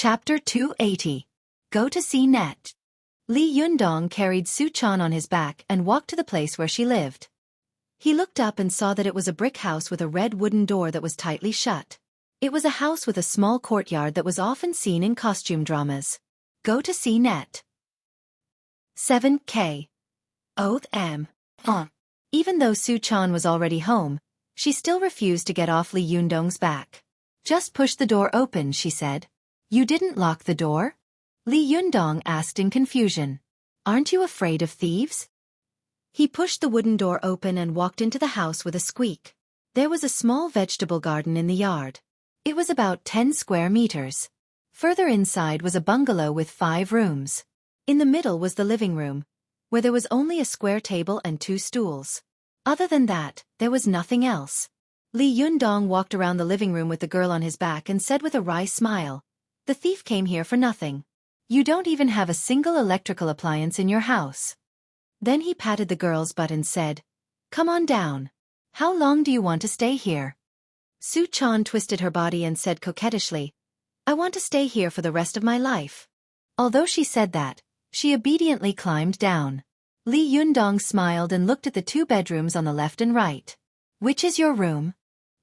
Chapter 280. Go to see Net. Li Yundong carried Su-chan on his back and walked to the place where she lived. He looked up and saw that it was a brick house with a red wooden door that was tightly shut. It was a house with a small courtyard that was often seen in costume dramas. Go to see Net. 7K. Oath M. Even though Su-chan was already home, she still refused to get off Li Yundong's back. Just push the door open, she said. You didn't lock the door? Li Yundong asked in confusion. Aren't you afraid of thieves? He pushed the wooden door open and walked into the house with a squeak. There was a small vegetable garden in the yard. It was about 10 square meters. Further inside was a bungalow with 5 rooms. In the middle was the living room, where there was only a square table and 2 stools. Other than that, there was nothing else. Li Yundong walked around the living room with the girl on his back and said with a wry smile, "The thief came here for nothing. You don't even have a single electrical appliance in your house." Then he patted the girl's butt and said, "Come on down. How long do you want to stay here?" Su-chan twisted her body and said coquettishly, "I want to stay here for the rest of my life." Although she said that, she obediently climbed down. Li Yundong smiled and looked at the 2 bedrooms on the left and right. "Which is your room?"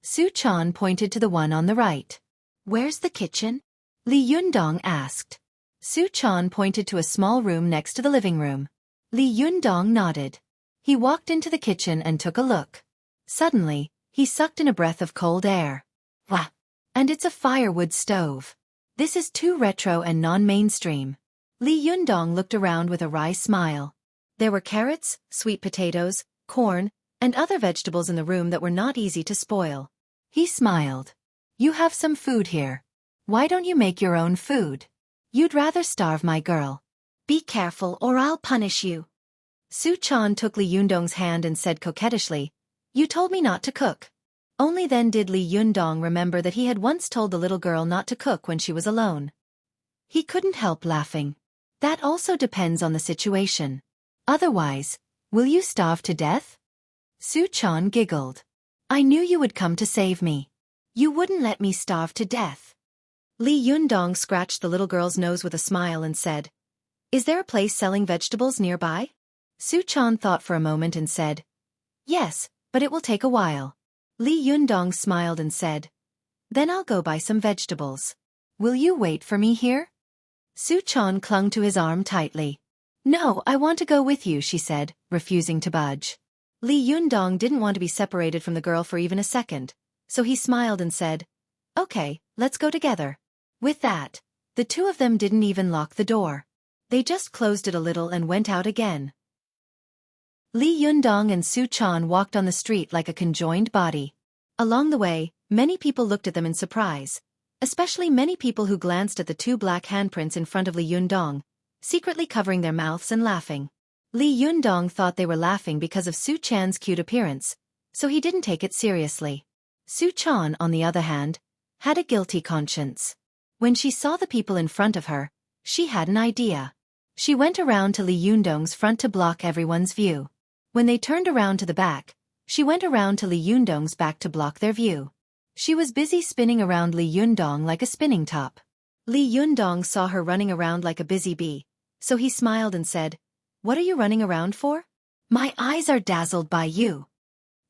Su-chan pointed to the one on the right. "Where's the kitchen?" Li Yundong asked. Su-chan pointed to a small room next to the living room. Li Yundong nodded. He walked into the kitchen and took a look. Suddenly, he sucked in a breath of cold air. Wah! And it's a firewood stove. This is too retro and non-mainstream. Li Yundong looked around with a wry smile. There were carrots, sweet potatoes, corn, and other vegetables in the room that were not easy to spoil. He smiled. "You have some food here. Why don't you make your own food? You'd rather starve my girl. Be careful or I'll punish you." Su-chan took Li Yundong's hand and said coquettishly, "You told me not to cook." Only then did Li Yundong remember that he had once told the little girl not to cook when she was alone. He couldn't help laughing. That also depends on the situation. Otherwise, will you starve to death? Su-chan giggled. "I knew you would come to save me. You wouldn't let me starve to death." Li Yundong scratched the little girl's nose with a smile and said, "Is there a place selling vegetables nearby?" Su-chan thought for a moment and said, "Yes, but it will take a while." Li Yundong smiled and said, "Then I'll go buy some vegetables. Will you wait for me here?" Su-chan clung to his arm tightly. "No, I want to go with you," she said, refusing to budge. Li Yundong didn't want to be separated from the girl for even a second, so he smiled and said, "Okay, let's go together." With that, the 2 of them didn't even lock the door. They just closed it a little and went out again. Li Yundong and Su-chan walked on the street like a conjoined body. Along the way, many people looked at them in surprise, especially many people who glanced at the 2 black handprints in front of Li Yundong, secretly covering their mouths and laughing. Li Yundong thought they were laughing because of Su-chan's cute appearance, so he didn't take it seriously. Su-chan, on the other hand, had a guilty conscience. When she saw the people in front of her, she had an idea. She went around to Li Yundong's front to block everyone's view. When they turned around to the back, she went around to Li Yundong's back to block their view. She was busy spinning around Li Yundong like a spinning top. Li Yundong saw her running around like a busy bee, so he smiled and said, "What are you running around for?" "My eyes are dazzled by you."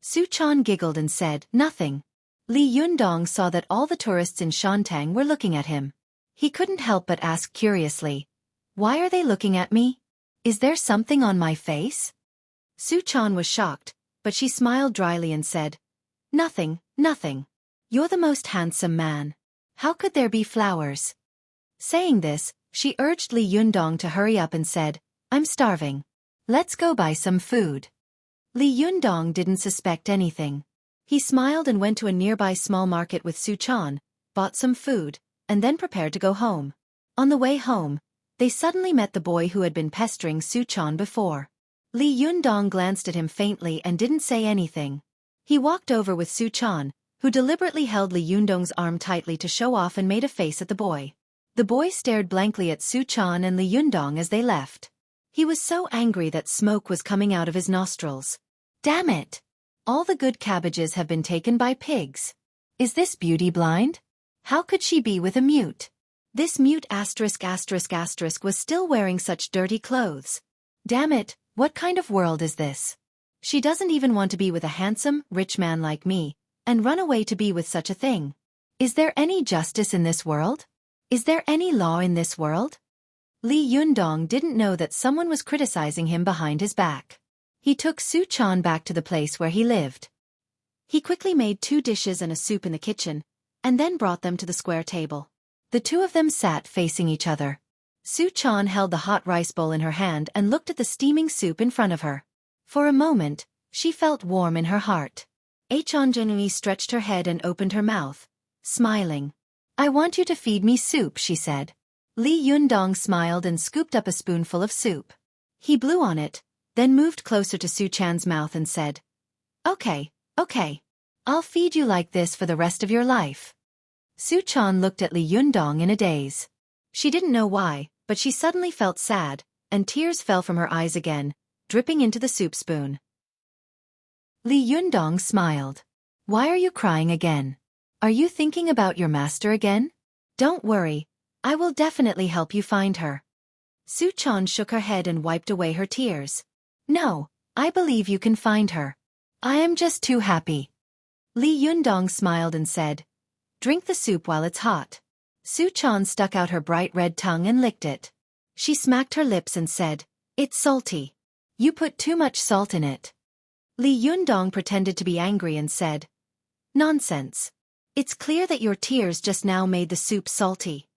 Su-chan giggled and said, "Nothing." Li Yundong saw that all the tourists in Shantang were looking at him. He couldn't help but ask curiously, "Why are they looking at me? Is there something on my face?" Su-chan was shocked, but she smiled dryly and said, "Nothing, nothing. You're the most handsome man. How could there be flowers?" Saying this, she urged Li Yundong to hurry up and said, "I'm starving. Let's go buy some food." Li Yundong didn't suspect anything. He smiled and went to a nearby small market with Su-chan, bought some food, and then prepared to go home. On the way home, they suddenly met the boy who had been pestering Su-chan before. Li Yundong glanced at him faintly and didn't say anything. He walked over with Su-chan, who deliberately held Li Yundong's arm tightly to show off and made a face at the boy. The boy stared blankly at Su-chan and Li Yundong as they left. He was so angry that smoke was coming out of his nostrils. "Damn it! All the good cabbages have been taken by pigs. Is this beauty blind? How could she be with a mute?" This mute asterisk asterisk asterisk was still wearing such dirty clothes. Damn it, what kind of world is this? She doesn't even want to be with a handsome, rich man like me, and run away to be with such a thing. Is there any justice in this world? Is there any law in this world? Li Yundong didn't know that someone was criticizing him behind his back. He took Su-chan back to the place where he lived. He quickly made 2 dishes and a soup in the kitchen, and then brought them to the square table. The 2 of them sat facing each other. Su-chan held the hot rice bowl in her hand and looked at the steaming soup in front of her. For a moment, she felt warm in her heart. Achan genuinely stretched her head and opened her mouth, smiling. "I want you to feed me soup," she said. Li Yundong smiled and scooped up a spoonful of soup. He blew on it, then moved closer to Su-chan's mouth and said, Okay. I'll feed you like this for the rest of your life." Su-chan looked at Li Yundong in a daze. She didn't know why, but she suddenly felt sad, and tears fell from her eyes again, dripping into the soup spoon. Li Yundong smiled. "Why are you crying again? Are you thinking about your master again? Don't worry, I will definitely help you find her." Su-chan shook her head and wiped away her tears. "No, I believe you can find her. I am just too happy." Li Yundong smiled and said, "Drink the soup while it's hot." Su-chan stuck out her bright red tongue and licked it. She smacked her lips and said, "It's salty. You put too much salt in it." Li Yundong pretended to be angry and said, "Nonsense. It's clear that your tears just now made the soup salty."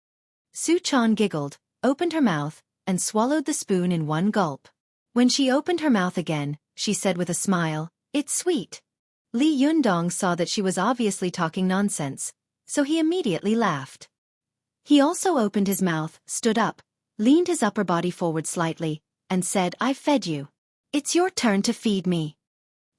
Su-chan giggled, opened her mouth, and swallowed the spoon in one gulp. When she opened her mouth again, she said with a smile, "It's sweet." Li Yundong saw that she was obviously talking nonsense, so he immediately laughed. He also opened his mouth, stood up, leaned his upper body forward slightly, and said, "I've fed you. It's your turn to feed me."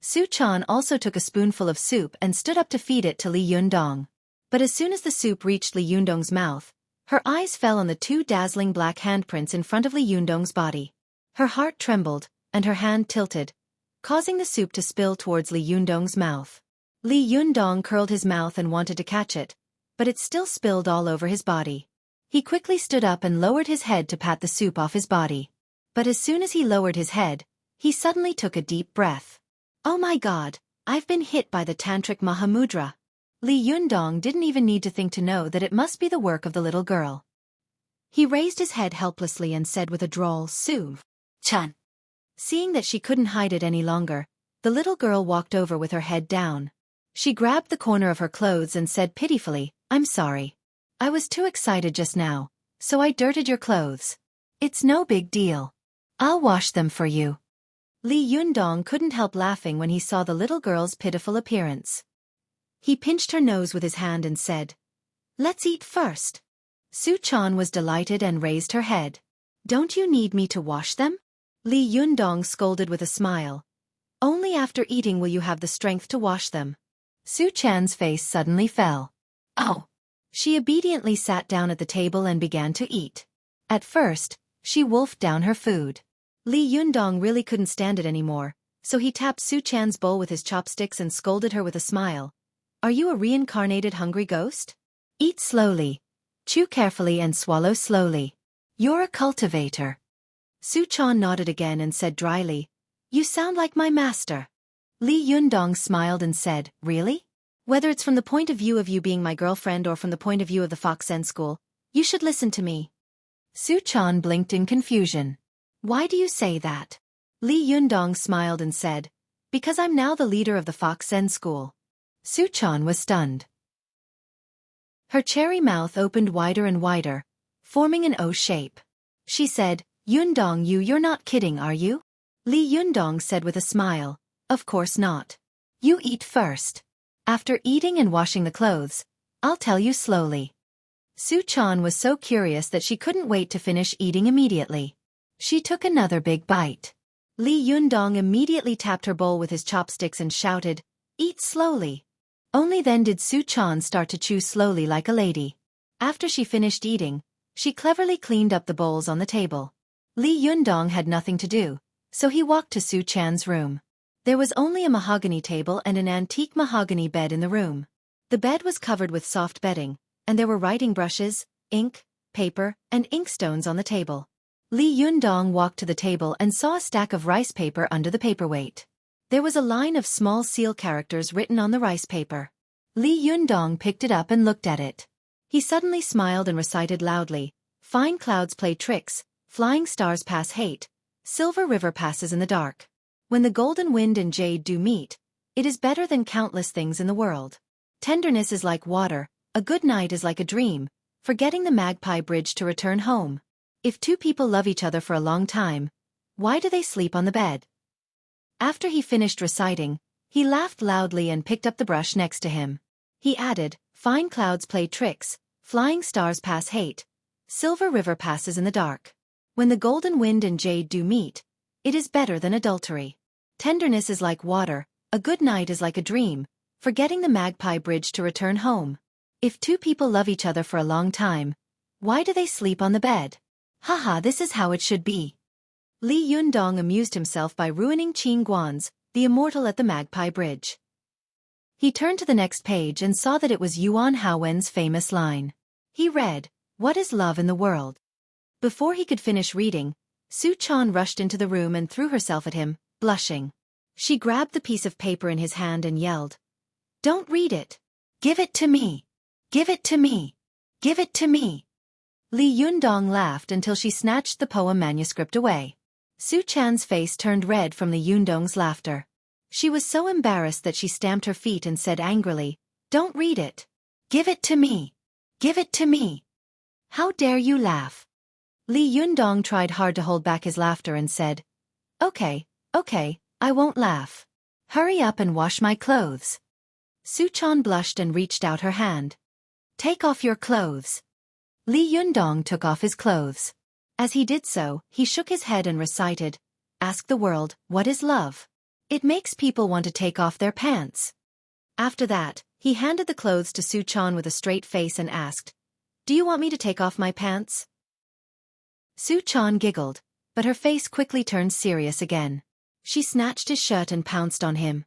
Su-chan also took a spoonful of soup and stood up to feed it to Li Yundong. But as soon as the soup reached Li Yundong's mouth, her eyes fell on the 2 dazzling black handprints in front of Li Yundong's body. Her heart trembled, and her hand tilted, causing the soup to spill towards Li Yundong's mouth. Li Yundong curled his mouth and wanted to catch it, but it still spilled all over his body. He quickly stood up and lowered his head to pat the soup off his body. But as soon as he lowered his head, he suddenly took a deep breath. "Oh my God, I've been hit by the Tantric Mahamudra." Li Yundong didn't even need to think to know that it must be the work of the little girl. He raised his head helplessly and said with a drawl, "Su-chan." Seeing that she couldn't hide it any longer, the little girl walked over with her head down. She grabbed the corner of her clothes and said pitifully, "I'm sorry. I was too excited just now, so I dirted your clothes. It's no big deal. I'll wash them for you." Li Yundong couldn't help laughing when he saw the little girl's pitiful appearance. He pinched her nose with his hand and said, "Let's eat first." Su-chan was delighted and raised her head. "Don't you need me to wash them?" Li Yundong scolded with a smile. "Only after eating will you have the strength to wash them." Su-chan's face suddenly fell. "Oh!" She obediently sat down at the table and began to eat. At first, she wolfed down her food. Li Yundong really couldn't stand it anymore, so he tapped Su-chan's bowl with his chopsticks and scolded her with a smile. "Are you a reincarnated hungry ghost? Eat slowly. Chew carefully and swallow slowly. You're a cultivator." Su-chan nodded again and said dryly, "You sound like my master." Li Yundong smiled and said, "Really? Whether it's from the point of view of you being my girlfriend or from the point of view of the Fox Zen School, you should listen to me." Su-chan blinked in confusion. "Why do you say that?" Li Yundong smiled and said, "Because I'm now the leader of the Fox Zen School." Su-chan was stunned. Her cherry mouth opened wider and wider, forming an O shape. She said, "Yundong, you're not kidding, are you?" Li Yundong said with a smile, "Of course not. You eat first. After eating and washing the clothes, I'll tell you slowly." Su-chan was so curious that she couldn't wait to finish eating immediately. She took another big bite. Li Yundong immediately tapped her bowl with his chopsticks and shouted, "Eat slowly." Only then did Su-chan start to chew slowly like a lady. After she finished eating, she cleverly cleaned up the bowls on the table. Li Yundong had nothing to do, so he walked to Su-chan's room. There was only a mahogany table and an antique mahogany bed in the room. The bed was covered with soft bedding, and there were writing brushes, ink, paper, and inkstones on the table. Li Yundong walked to the table and saw a stack of rice paper under the paperweight. There was a line of small seal characters written on the rice paper. Li Yundong picked it up and looked at it. He suddenly smiled and recited loudly, "Fine clouds play tricks, flying stars pass hate, silver river passes in the dark. When the golden wind and jade do meet, it is better than countless things in the world. Tenderness is like water, a good night is like a dream, forgetting the magpie bridge to return home. If two people love each other for a long time, why do they sleep on the bed?" After he finished reciting, he laughed loudly and picked up the brush next to him. He added, "Fine clouds play tricks, flying stars pass hate, silver river passes in the dark. When the golden wind and jade do meet, it is better than adultery. Tenderness is like water, a good night is like a dream, forgetting the magpie bridge to return home. If two people love each other for a long time, why do they sleep on the bed? Haha, this is how it should be." Li Yundong amused himself by ruining Qin Guan's, the immortal at the magpie bridge. He turned to the next page and saw that it was Yuan Haowen's famous line. He read, "What is love in the world?" Before he could finish reading, Su Chan rushed into the room and threw herself at him, blushing. She grabbed the piece of paper in his hand and yelled, "Don't read it! Give it to me! Give it to me! Give it to me!" Li Yundong laughed until she snatched the poem manuscript away. Su Chan's face turned red from Li Yundong's laughter. She was so embarrassed that she stamped her feet and said angrily, "Don't read it! Give it to me! Give it to me! How dare you laugh?" Li Yundong tried hard to hold back his laughter and said, Okay, I won't laugh. Hurry up and wash my clothes." Su Chan blushed and reached out her hand. "Take off your clothes." Li Yundong took off his clothes. As he did so, he shook his head and recited, "Ask the world, what is love? It makes people want to take off their pants." After that, he handed the clothes to Su Chan with a straight face and asked, "Do you want me to take off my pants?" Su Chan giggled, but her face quickly turned serious again. She snatched his shirt and pounced on him.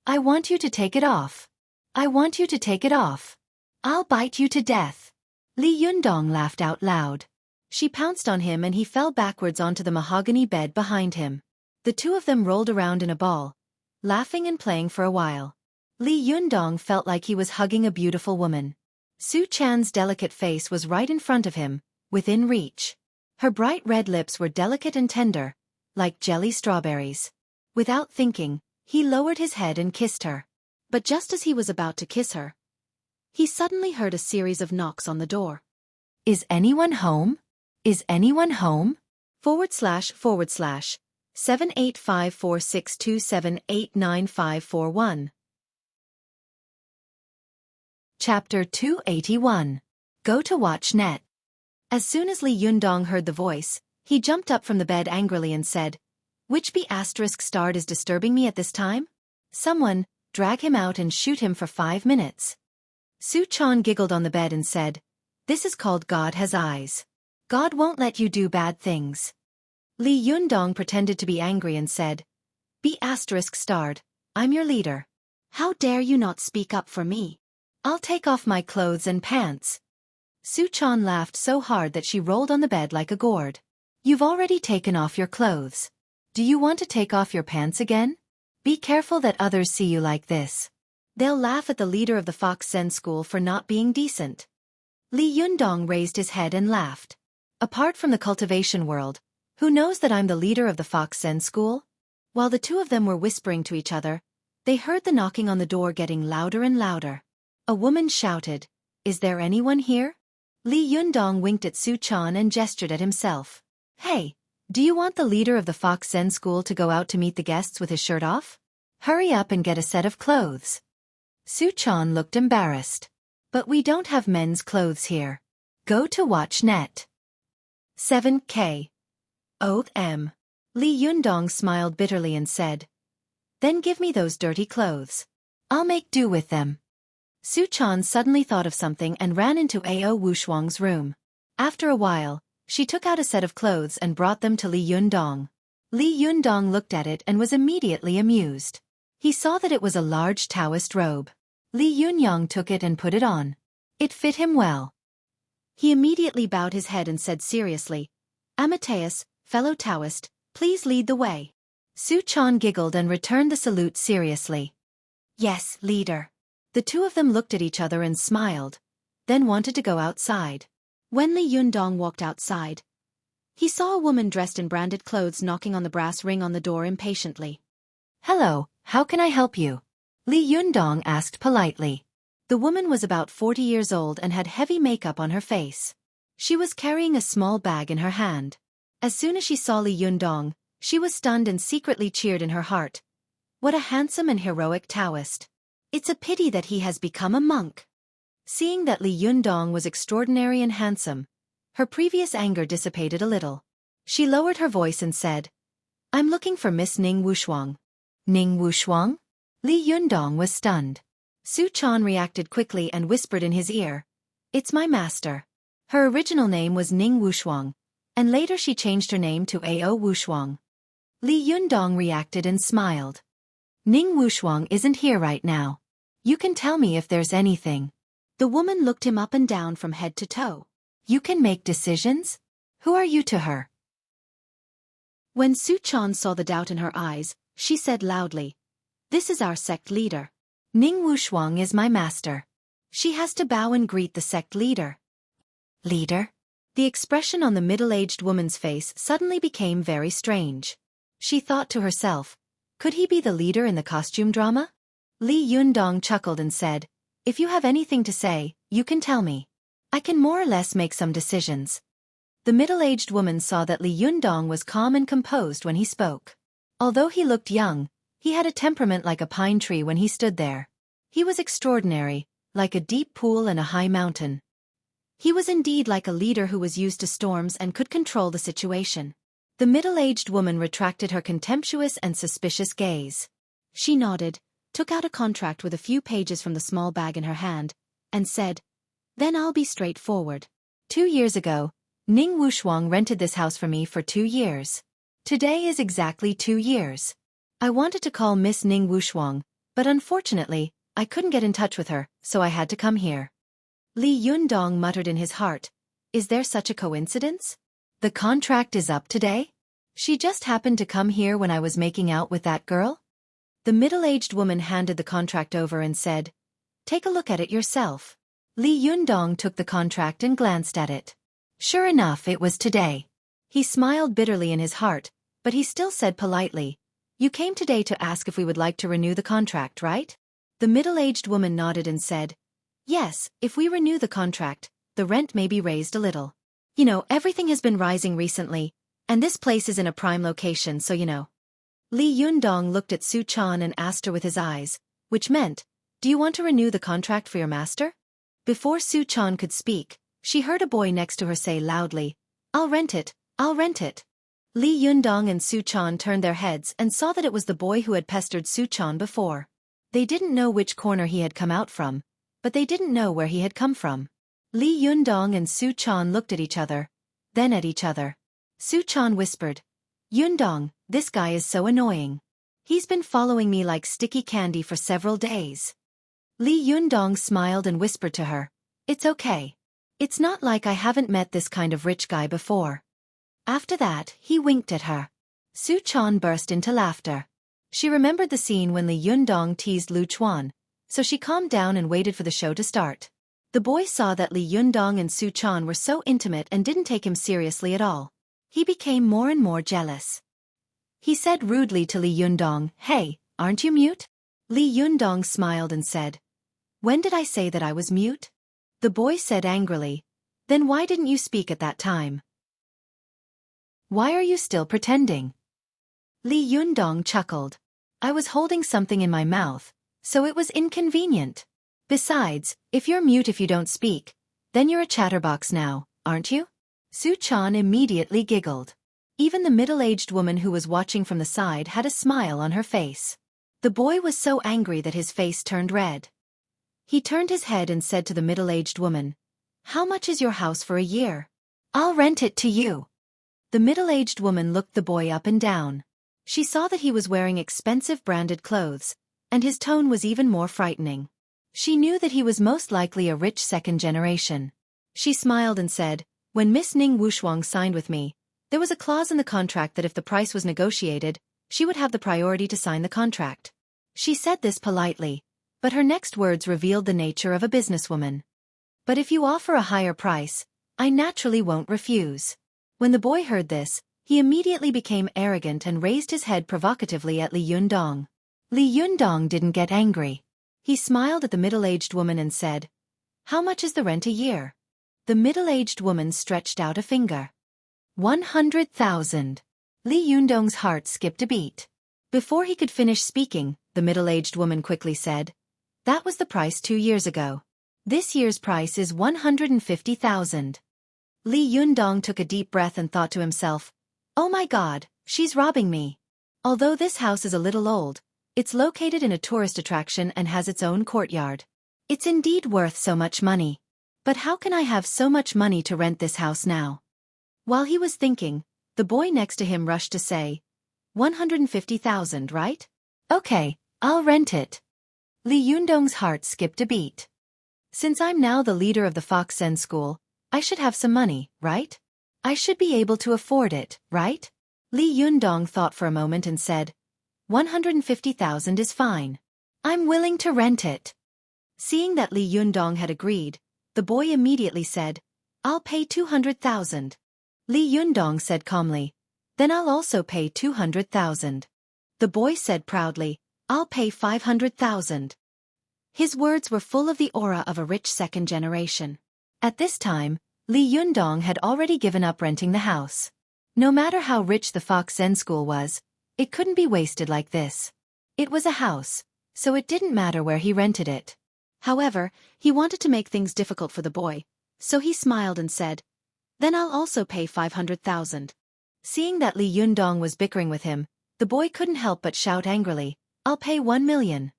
"I want you to take it off. I want you to take it off. I'll bite you to death." Li Yundong laughed out loud. She pounced on him and he fell backwards onto the mahogany bed behind him. The two of them rolled around in a ball, laughing and playing for a while. Li Yundong felt like he was hugging a beautiful woman. Su Chan's delicate face was right in front of him, within reach. Her bright red lips were delicate and tender, like jelly strawberries. Without thinking, he lowered his head and kissed her. But just as he was about to kiss her, he suddenly heard a series of knocks on the door. "Is anyone home? Is anyone home? // 7854627895541." Chapter 281. Go to watch net. As soon as Li Yundong heard the voice, he jumped up from the bed angrily and said, "Which *** is disturbing me at this time? Someone, drag him out and shoot him for 5 minutes." Su Chan giggled on the bed and said, "This is called God has eyes. God won't let you do bad things." Li Yundong pretended to be angry and said, ***, I'm your leader. How dare you not speak up for me? I'll take off my clothes and pants." Su Chan laughed so hard that she rolled on the bed like a gourd. "You've already taken off your clothes. Do you want to take off your pants again? Be careful that others see you like this. They'll laugh at the leader of the Fox Zen school for not being decent." Li Yundong raised his head and laughed. "Apart from the cultivation world, who knows that I'm the leader of the Fox Zen school?" While the two of them were whispering to each other, they heard the knocking on the door getting louder and louder. A woman shouted, "Is there anyone here?" Li Yundong winked at Su Chan and gestured at himself. "Hey, do you want the leader of the Fox Zen school to go out to meet the guests with his shirt off? Hurry up and get a set of clothes." Su Chan looked embarrassed. "But we don't have men's clothes here. Go to watch net. 7K. OM. Li Yundong smiled bitterly and said, "Then give me those dirty clothes. I'll make do with them." Su Chan suddenly thought of something and ran into Ao Wushuang's room. After a while, she took out a set of clothes and brought them to Li Yundong. Li Yundong looked at it and was immediately amused. He saw that it was a large Taoist robe. Li Yunyang took it and put it on. It fit him well. He immediately bowed his head and said seriously, "Amateus, fellow Taoist, please lead the way." Xueqi giggled and returned the salute seriously. "Yes, leader." The two of them looked at each other and smiled, then wanted to go outside. When Li Yundong walked outside, he saw a woman dressed in branded clothes knocking on the brass ring on the door impatiently. "Hello, how can I help you?" Li Yundong asked politely. The woman was about 40 years old and had heavy makeup on her face. She was carrying a small bag in her hand. As soon as she saw Li Yundong, she was stunned and secretly cheered in her heart. What a handsome and heroic Taoist. It's a pity that he has become a monk. Seeing that Li Yundong was extraordinary and handsome, her previous anger dissipated a little. She lowered her voice and said, "I'm looking for Miss Ning Wushuang." "Ning Wushuang?" Li Yundong was stunned. Xueqi reacted quickly and whispered in his ear, "It's my master." Her original name was Ning Wushuang, and later she changed her name to Ao Wushuang. Li Yundong reacted and smiled. "Ning Wushuang isn't here right now. You can tell me if there's anything." The woman looked him up and down from head to toe. "You can make decisions? Who are you to her?" When Xueqi saw the doubt in her eyes, she said loudly, "This is our sect leader. Ning Wushuang is my master." She has to bow and greet the sect leader. "Leader?" The expression on the middle-aged woman's face suddenly became very strange. She thought to herself, could he be the leader in the costume drama? Li Yundong chuckled and said, "If you have anything to say, you can tell me. I can more or less make some decisions." The middle-aged woman saw that Li Yundong was calm and composed when he spoke. Although he looked young, he had a temperament like a pine tree when he stood there. He was extraordinary, like a deep pool and a high mountain. He was indeed like a leader who was used to storms and could control the situation. The middle-aged woman retracted her contemptuous and suspicious gaze. She nodded, took out a contract with a few pages from the small bag in her hand, and said, "Then I'll be straightforward. 2 years ago, Ning Wushuang rented this house for me for 2 years. Today is exactly 2 years. I wanted to call Miss Ning Wushuang, but unfortunately, I couldn't get in touch with her, so I had to come here." Li Yundong muttered in his heart, "Is there such a coincidence? The contract is up today? She just happened to come here when I was making out with that girl?" The middle-aged woman handed the contract over and said, "Take a look at it yourself." Li Yundong took the contract and glanced at it. Sure enough, it was today. He smiled bitterly in his heart, but he still said politely, "You came today to ask if we would like to renew the contract, right?" The middle-aged woman nodded and said, "Yes, if we renew the contract, the rent may be raised a little. You know, everything has been rising recently, and this place is in a prime location, so you know." Li Yundong looked at Xueqi and asked her with his eyes, which meant, "Do you want to renew the contract for your master?" Before Xueqi could speak, she heard a boy next to her say loudly, "I'll rent it, I'll rent it." Li Yundong and Xueqi turned their heads and saw that it was the boy who had pestered Xueqi before. They didn't know which corner he had come out from, but they didn't know where he had come from. Li Yundong and Xueqi looked at each other, then at each other. Xueqi whispered, "Yundong, this guy is so annoying. He's been following me like sticky candy for several days." Li Yundong smiled and whispered to her, "It's okay. It's not like I haven't met this kind of rich guy before." After that, he winked at her. Xueqi burst into laughter. She remembered the scene when Li Yundong teased Lu Chuan, so she calmed down and waited for the show to start. The boy saw that Li Yundong and Xueqi were so intimate and didn't take him seriously at all. He became more and more jealous. He said rudely to Li Yundong, "Hey, aren't you mute?" Li Yundong smiled and said, "When did I say that I was mute?" The boy said angrily, "Then why didn't you speak at that time? Why are you still pretending?" Li Yundong chuckled. "I was holding something in my mouth, so it was inconvenient. Besides, if you're mute if you don't speak, then you're a chatterbox now, aren't you?" Xueqi immediately giggled. Even the middle-aged woman who was watching from the side had a smile on her face. The boy was so angry that his face turned red. He turned his head and said to the middle-aged woman, "How much is your house for a year? I'll rent it to you." The middle-aged woman looked the boy up and down. She saw that he was wearing expensive branded clothes, and his tone was even more frightening. She knew that he was most likely a rich second generation. She smiled and said, when Miss Ning Wushuang signed with me, there was a clause in the contract that if the price was negotiated, she would have the priority to sign the contract. She said this politely, but her next words revealed the nature of a businesswoman. But if you offer a higher price, I naturally won't refuse. When the boy heard this, he immediately became arrogant and raised his head provocatively at Li Yundong. Li Yundong didn't get angry. He smiled at the middle-aged woman and said, "How much is the rent a year?" The middle-aged woman stretched out a finger. 100,000. Li Yundong's heart skipped a beat. Before he could finish speaking, the middle-aged woman quickly said, "That was the price 2 years ago. This year's price is 150,000. Li Yundong took a deep breath and thought to himself, "Oh my God, she's robbing me." Although this house is a little old, it's located in a tourist attraction and has its own courtyard. It's indeed worth so much money. But how can I have so much money to rent this house now? While he was thinking, the boy next to him rushed to say, 150,000, right? Okay, I'll rent it. Li Yundong's heart skipped a beat. Since I'm now the leader of the Fox Zen School, I should have some money, right? I should be able to afford it, right? Li Yundong thought for a moment and said, 150,000 is fine. I'm willing to rent it. Seeing that Li Yundong had agreed, the boy immediately said, I'll pay 200,000. Li Yundong said calmly, then I'll also pay 200,000. The boy said proudly, I'll pay 500,000. His words were full of the aura of a rich second generation. At this time, Li Yundong had already given up renting the house. No matter how rich the Fox Zen School was, it couldn't be wasted like this. It was a house, so it didn't matter where he rented it. However, he wanted to make things difficult for the boy, so he smiled and said, then I'll also pay 500,000. Seeing that Li Yundong was bickering with him, the boy couldn't help but shout angrily, I'll pay 1 million.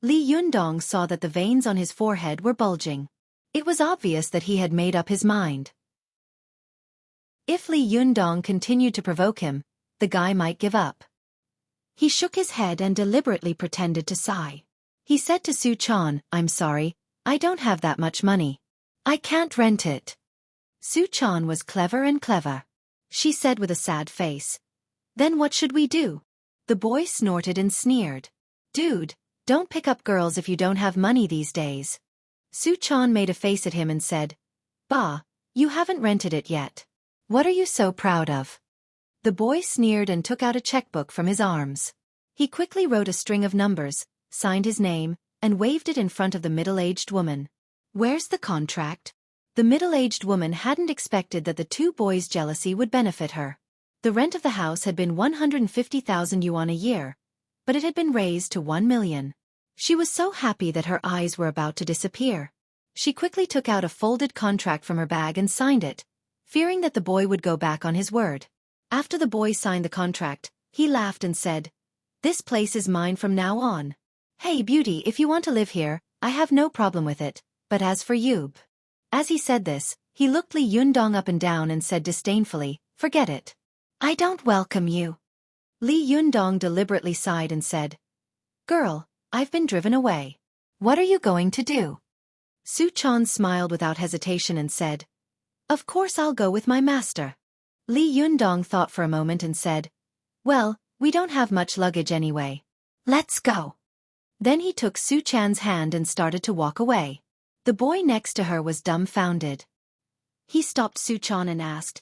Li Yundong saw that the veins on his forehead were bulging. It was obvious that he had made up his mind. If Li Yundong continued to provoke him, the guy might give up. He shook his head and deliberately pretended to sigh. He said to Su Chan, I'm sorry, I don't have that much money. I can't rent it. Su Chan was clever and clever. She said with a sad face. Then what should we do? The boy snorted and sneered. Dude, don't pick up girls if you don't have money these days. Su Chan made a face at him and said, Bah, you haven't rented it yet. What are you so proud of? The boy sneered and took out a checkbook from his arms. He quickly wrote a string of numbers, signed his name, and waved it in front of the middle-aged woman. Where's the contract? The middle-aged woman hadn't expected that the two boys' jealousy would benefit her. The rent of the house had been 150,000 yuan a year, but it had been raised to 1 million. She was so happy that her eyes were about to disappear. She quickly took out a folded contract from her bag and signed it, fearing that the boy would go back on his word. After the boy signed the contract, he laughed and said, This place is mine from now on. Hey beauty, if you want to live here, I have no problem with it, but as for you. As he said this, he looked Li Yundong up and down and said disdainfully, Forget it. I don't welcome you. Li Yundong deliberately sighed and said, Girl, I've been driven away. What are you going to do? Su Chan smiled without hesitation and said, Of course I'll go with my master. Li Yundong thought for a moment and said, Well, we don't have much luggage anyway. Let's go. Then he took Su Chan's hand and started to walk away. The boy next to her was dumbfounded. He stopped Su Chan and asked,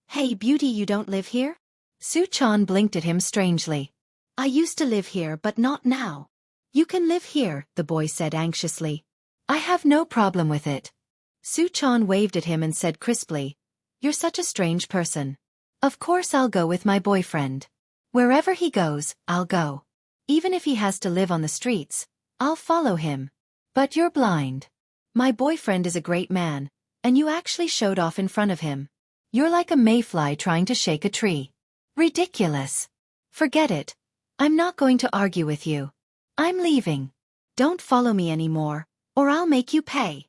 Hey beauty, you don't live here? Su Chan blinked at him strangely. I used to live here but not now. You can live here, the boy said anxiously. I have no problem with it. Su Chan waved at him and said crisply, You're such a strange person. Of course I'll go with my boyfriend. Wherever he goes, I'll go. Even if he has to live on the streets, I'll follow him. But you're blind. My boyfriend is a great man, and you actually showed off in front of him. You're like a mayfly trying to shake a tree. Ridiculous. Forget it. I'm not going to argue with you. I'm leaving. Don't follow me anymore, or I'll make you pay.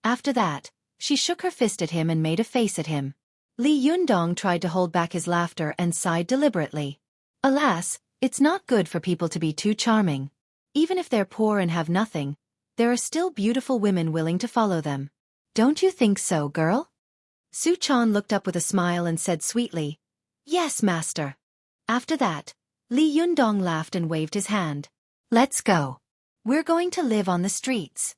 After that, she shook her fist at him and made a face at him. Li Yundong tried to hold back his laughter and sighed deliberately. Alas, it's not good for people to be too charming. Even if they're poor and have nothing, there are still beautiful women willing to follow them. Don't you think so, girl? Xueqi looked up with a smile and said sweetly, "Yes, master." After that, Li Yundong laughed and waved his hand. "Let's go. We're going to live on the streets."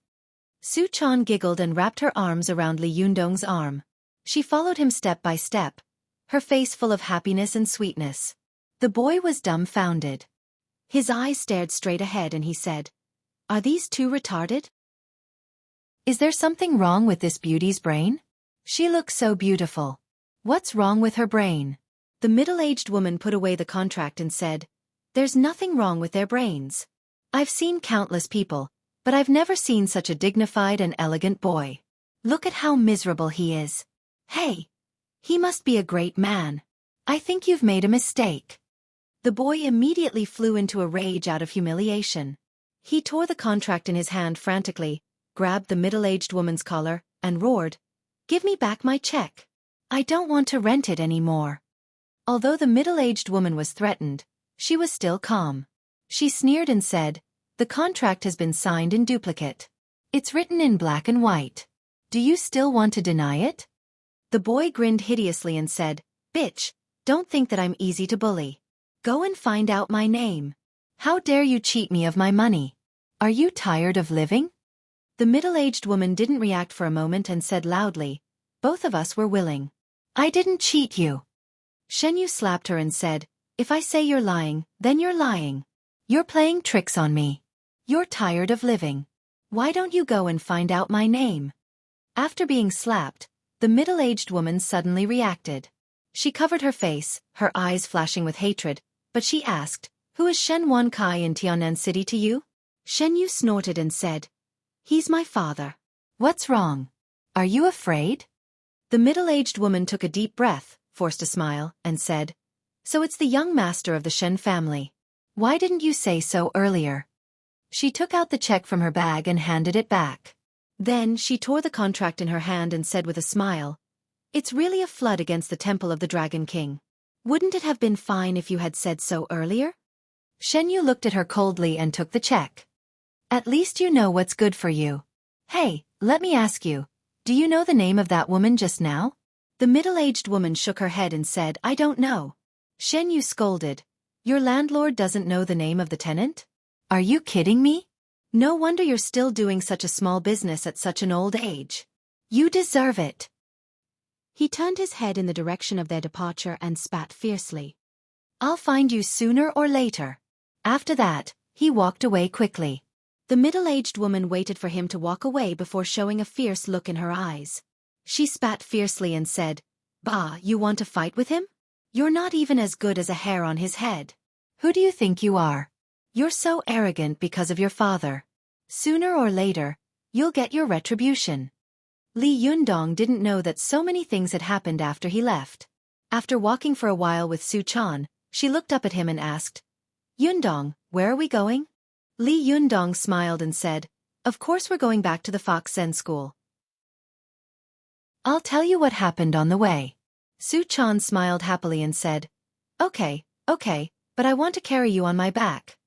Xueqi giggled and wrapped her arms around Li Yundong's arm. She followed him step by step, her face full of happiness and sweetness. The boy was dumbfounded. His eyes stared straight ahead and he said, "Are these two retarded? Is there something wrong with this beauty's brain? She looks so beautiful. What's wrong with her brain?" The middle-aged woman put away the contract and said, "There's nothing wrong with their brains. I've seen countless people, but I've never seen such a dignified and elegant boy. Look at how miserable he is. Hey, he must be a great man. I think you've made a mistake." The boy immediately flew into a rage out of humiliation. He tore the contract in his hand frantically, grabbed the middle-aged woman's collar, and roared, "Give me back my check. I don't want to rent it anymore." Although the middle-aged woman was threatened, she was still calm. She sneered and said, "The contract has been signed in duplicate. It's written in black and white. Do you still want to deny it?" The boy grinned hideously and said, "Bitch, don't think that I'm easy to bully. Go and find out my name. How dare you cheat me of my money? Are you tired of living?" The middle-aged woman didn't react for a moment and said loudly, "Both of us were willing. I didn't cheat you." Xueqi slapped her and said, "If I say you're lying, then you're lying. You're playing tricks on me. You're tired of living. Why don't you go and find out my name?" After being slapped, the middle-aged woman suddenly reacted. She covered her face, her eyes flashing with hatred, but she asked, "Who is Shen Wan Kai in Tianan City to you?" Xueqi snorted and said, "He's my father." "What's wrong? Are you afraid?" The middle-aged woman took a deep breath, forced a smile, and said, "So it's the young master of the Shen family. Why didn't you say so earlier?" She took out the check from her bag and handed it back. Then she tore the contract in her hand and said with a smile, "It's really a flood against the temple of the Dragon King. Wouldn't it have been fine if you had said so earlier?" Xueqi looked at her coldly and took the check. "At least you know what's good for you. Hey, let me ask you, do you know the name of that woman just now?" The middle-aged woman shook her head and said, "I don't know." Xueqi scolded, "Your landlord doesn't know the name of the tenant? Are you kidding me? No wonder you're still doing such a small business at such an old age. You deserve it." He turned his head in the direction of their departure and spat fiercely. "I'll find you sooner or later." After that, he walked away quickly. The middle-aged woman waited for him to walk away before showing a fierce look in her eyes. She spat fiercely and said, "Bah, you want to fight with him? You're not even as good as a hair on his head. Who do you think you are? You're so arrogant because of your father. Sooner or later, you'll get your retribution." Li Yundong didn't know that so many things had happened after he left. After walking for a while with Xueqi, she looked up at him and asked, "Yundong, where are we going?" Li Yundong smiled and said, "Of course we're going back to the Fox Zen school. I'll tell you what happened on the way." Xueqi smiled happily and said, Okay, but I want to carry you on my back."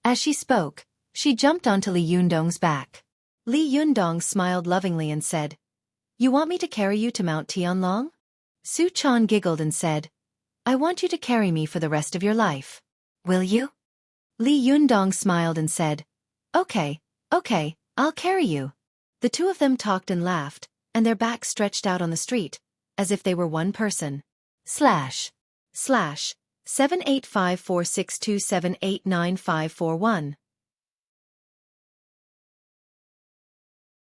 As she spoke, she jumped onto Li Yundong's back. Li Yundong smiled lovingly and said, "You want me to carry you to Mount Tianlong?" Xueqi giggled and said, "I want you to carry me for the rest of your life. Will you?" Li Yundong smiled and said, Okay, I'll carry you." The two of them talked and laughed, and their backs stretched out on the street, as if they were one person. //7854627895541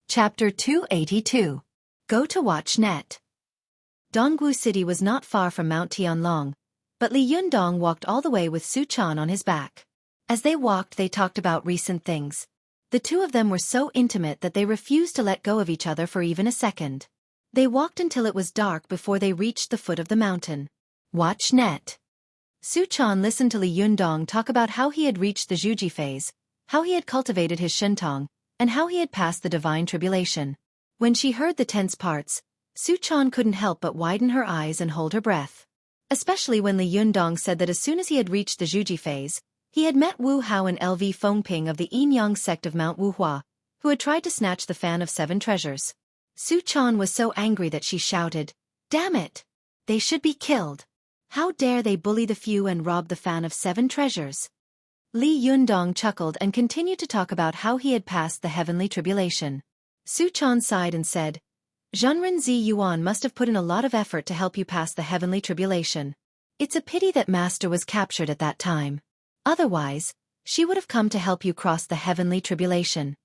Chapter 282. Go to Watch Net. Dongwu City was not far from Mount Tianlong, but Li Yundong walked all the way with Xueqi on his back. As they walked, they talked about recent things. The two of them were so intimate that they refused to let go of each other for even a second. They walked until it was dark before they reached the foot of the mountain. Watch Net. Xueqi listened to Li Yundong talk about how he had reached the Xueqi phase, how he had cultivated his Shentong, and how he had passed the divine tribulation. When she heard the tense parts, Xueqi couldn't help but widen her eyes and hold her breath. Especially when Li Yundong said that as soon as he had reached the Xueqi phase, he had met Wu Hao and LV Fengping of the Yin Yang sect of Mount Wuhua, who had tried to snatch the Fan of Seven Treasures. Su Chan was so angry that she shouted, "Damn it! They should be killed! How dare they bully the few and rob the fan of 7 treasures?" Li Yundong chuckled and continued to talk about how he had passed the heavenly tribulation. Su Chan sighed and said, "Zhenren Zi Yuan must have put in a lot of effort to help you pass the heavenly tribulation. It's a pity that Master was captured at that time. Otherwise, she would have come to help you cross the heavenly tribulation."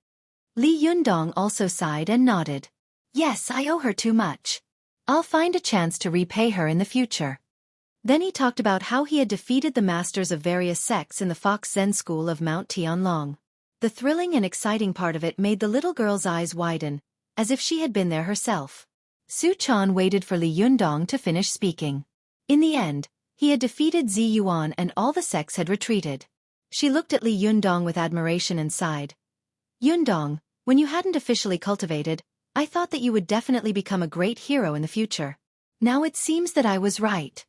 Li Yundong also sighed and nodded. "Yes, I owe her too much. I'll find a chance to repay her in the future." Then he talked about how he had defeated the masters of various sects in the Fox Zen school of Mount Tianlong. The thrilling and exciting part of it made the little girl's eyes widen, as if she had been there herself. Su Chan waited for Li Yundong to finish speaking. In the end, he had defeated Zi Yuan and all the sects had retreated. She looked at Li Yundong with admiration and sighed. "Yundong, when you hadn't officially cultivated, I thought that you would definitely become a great hero in the future. Now it seems that I was right."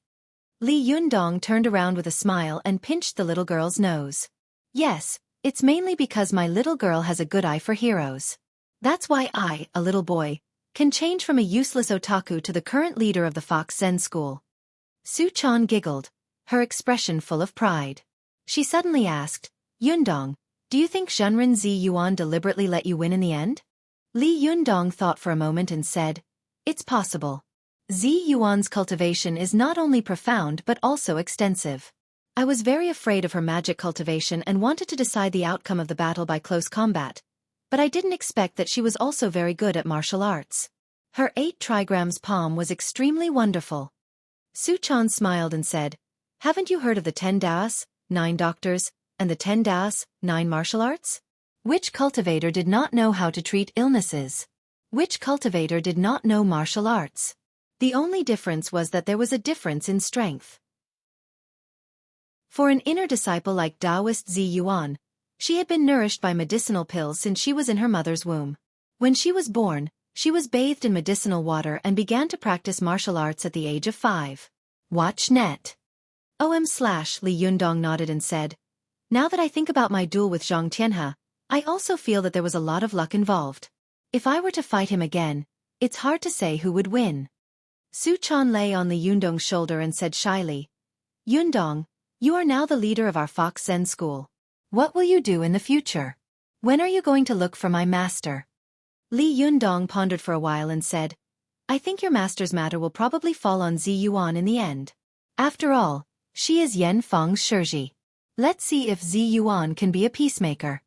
Li Yundong turned around with a smile and pinched the little girl's nose. "Yes, it's mainly because my little girl has a good eye for heroes. That's why I, a little boy, can change from a useless otaku to the current leader of the Fox Zen school." Su Chan giggled, her expression full of pride. She suddenly asked, "Yundong, do you think Zhenren Zi Yuan deliberately let you win in the end?" Li Yundong thought for a moment and said, "It's possible. Zi Yuan's cultivation is not only profound but also extensive. I was very afraid of her magic cultivation and wanted to decide the outcome of the battle by close combat, but I didn't expect that she was also very good at martial arts. Her 8 trigrams palm was extremely wonderful." Su Chan smiled and said, "Haven't you heard of the 10 Das, 9 doctors, and the 10 Das, 9 martial arts? Which cultivator did not know how to treat illnesses? Which cultivator did not know martial arts? The only difference was that there was a difference in strength." For an inner disciple like Taoist Zi Yuan, she had been nourished by medicinal pills since she was in her mother's womb. When she was born, she was bathed in medicinal water and began to practice martial arts at the age of 5. Watch net. Li Yundong nodded and said, "Now that I think about my duel with Zhang Tianhe, I also feel that there was a lot of luck involved. If I were to fight him again, it's hard to say who would win." Su Chan lay on Li Yundong's shoulder and said shyly, "Yundong, you are now the leader of our Fox Zen school. What will you do in the future? When are you going to look for my master?" Li Yundong pondered for a while and said, "I think your master's matter will probably fall on Zi Yuan in the end. After all, she is Yan Feng's Xueqi. Let's see if Zi Yuan can be a peacemaker."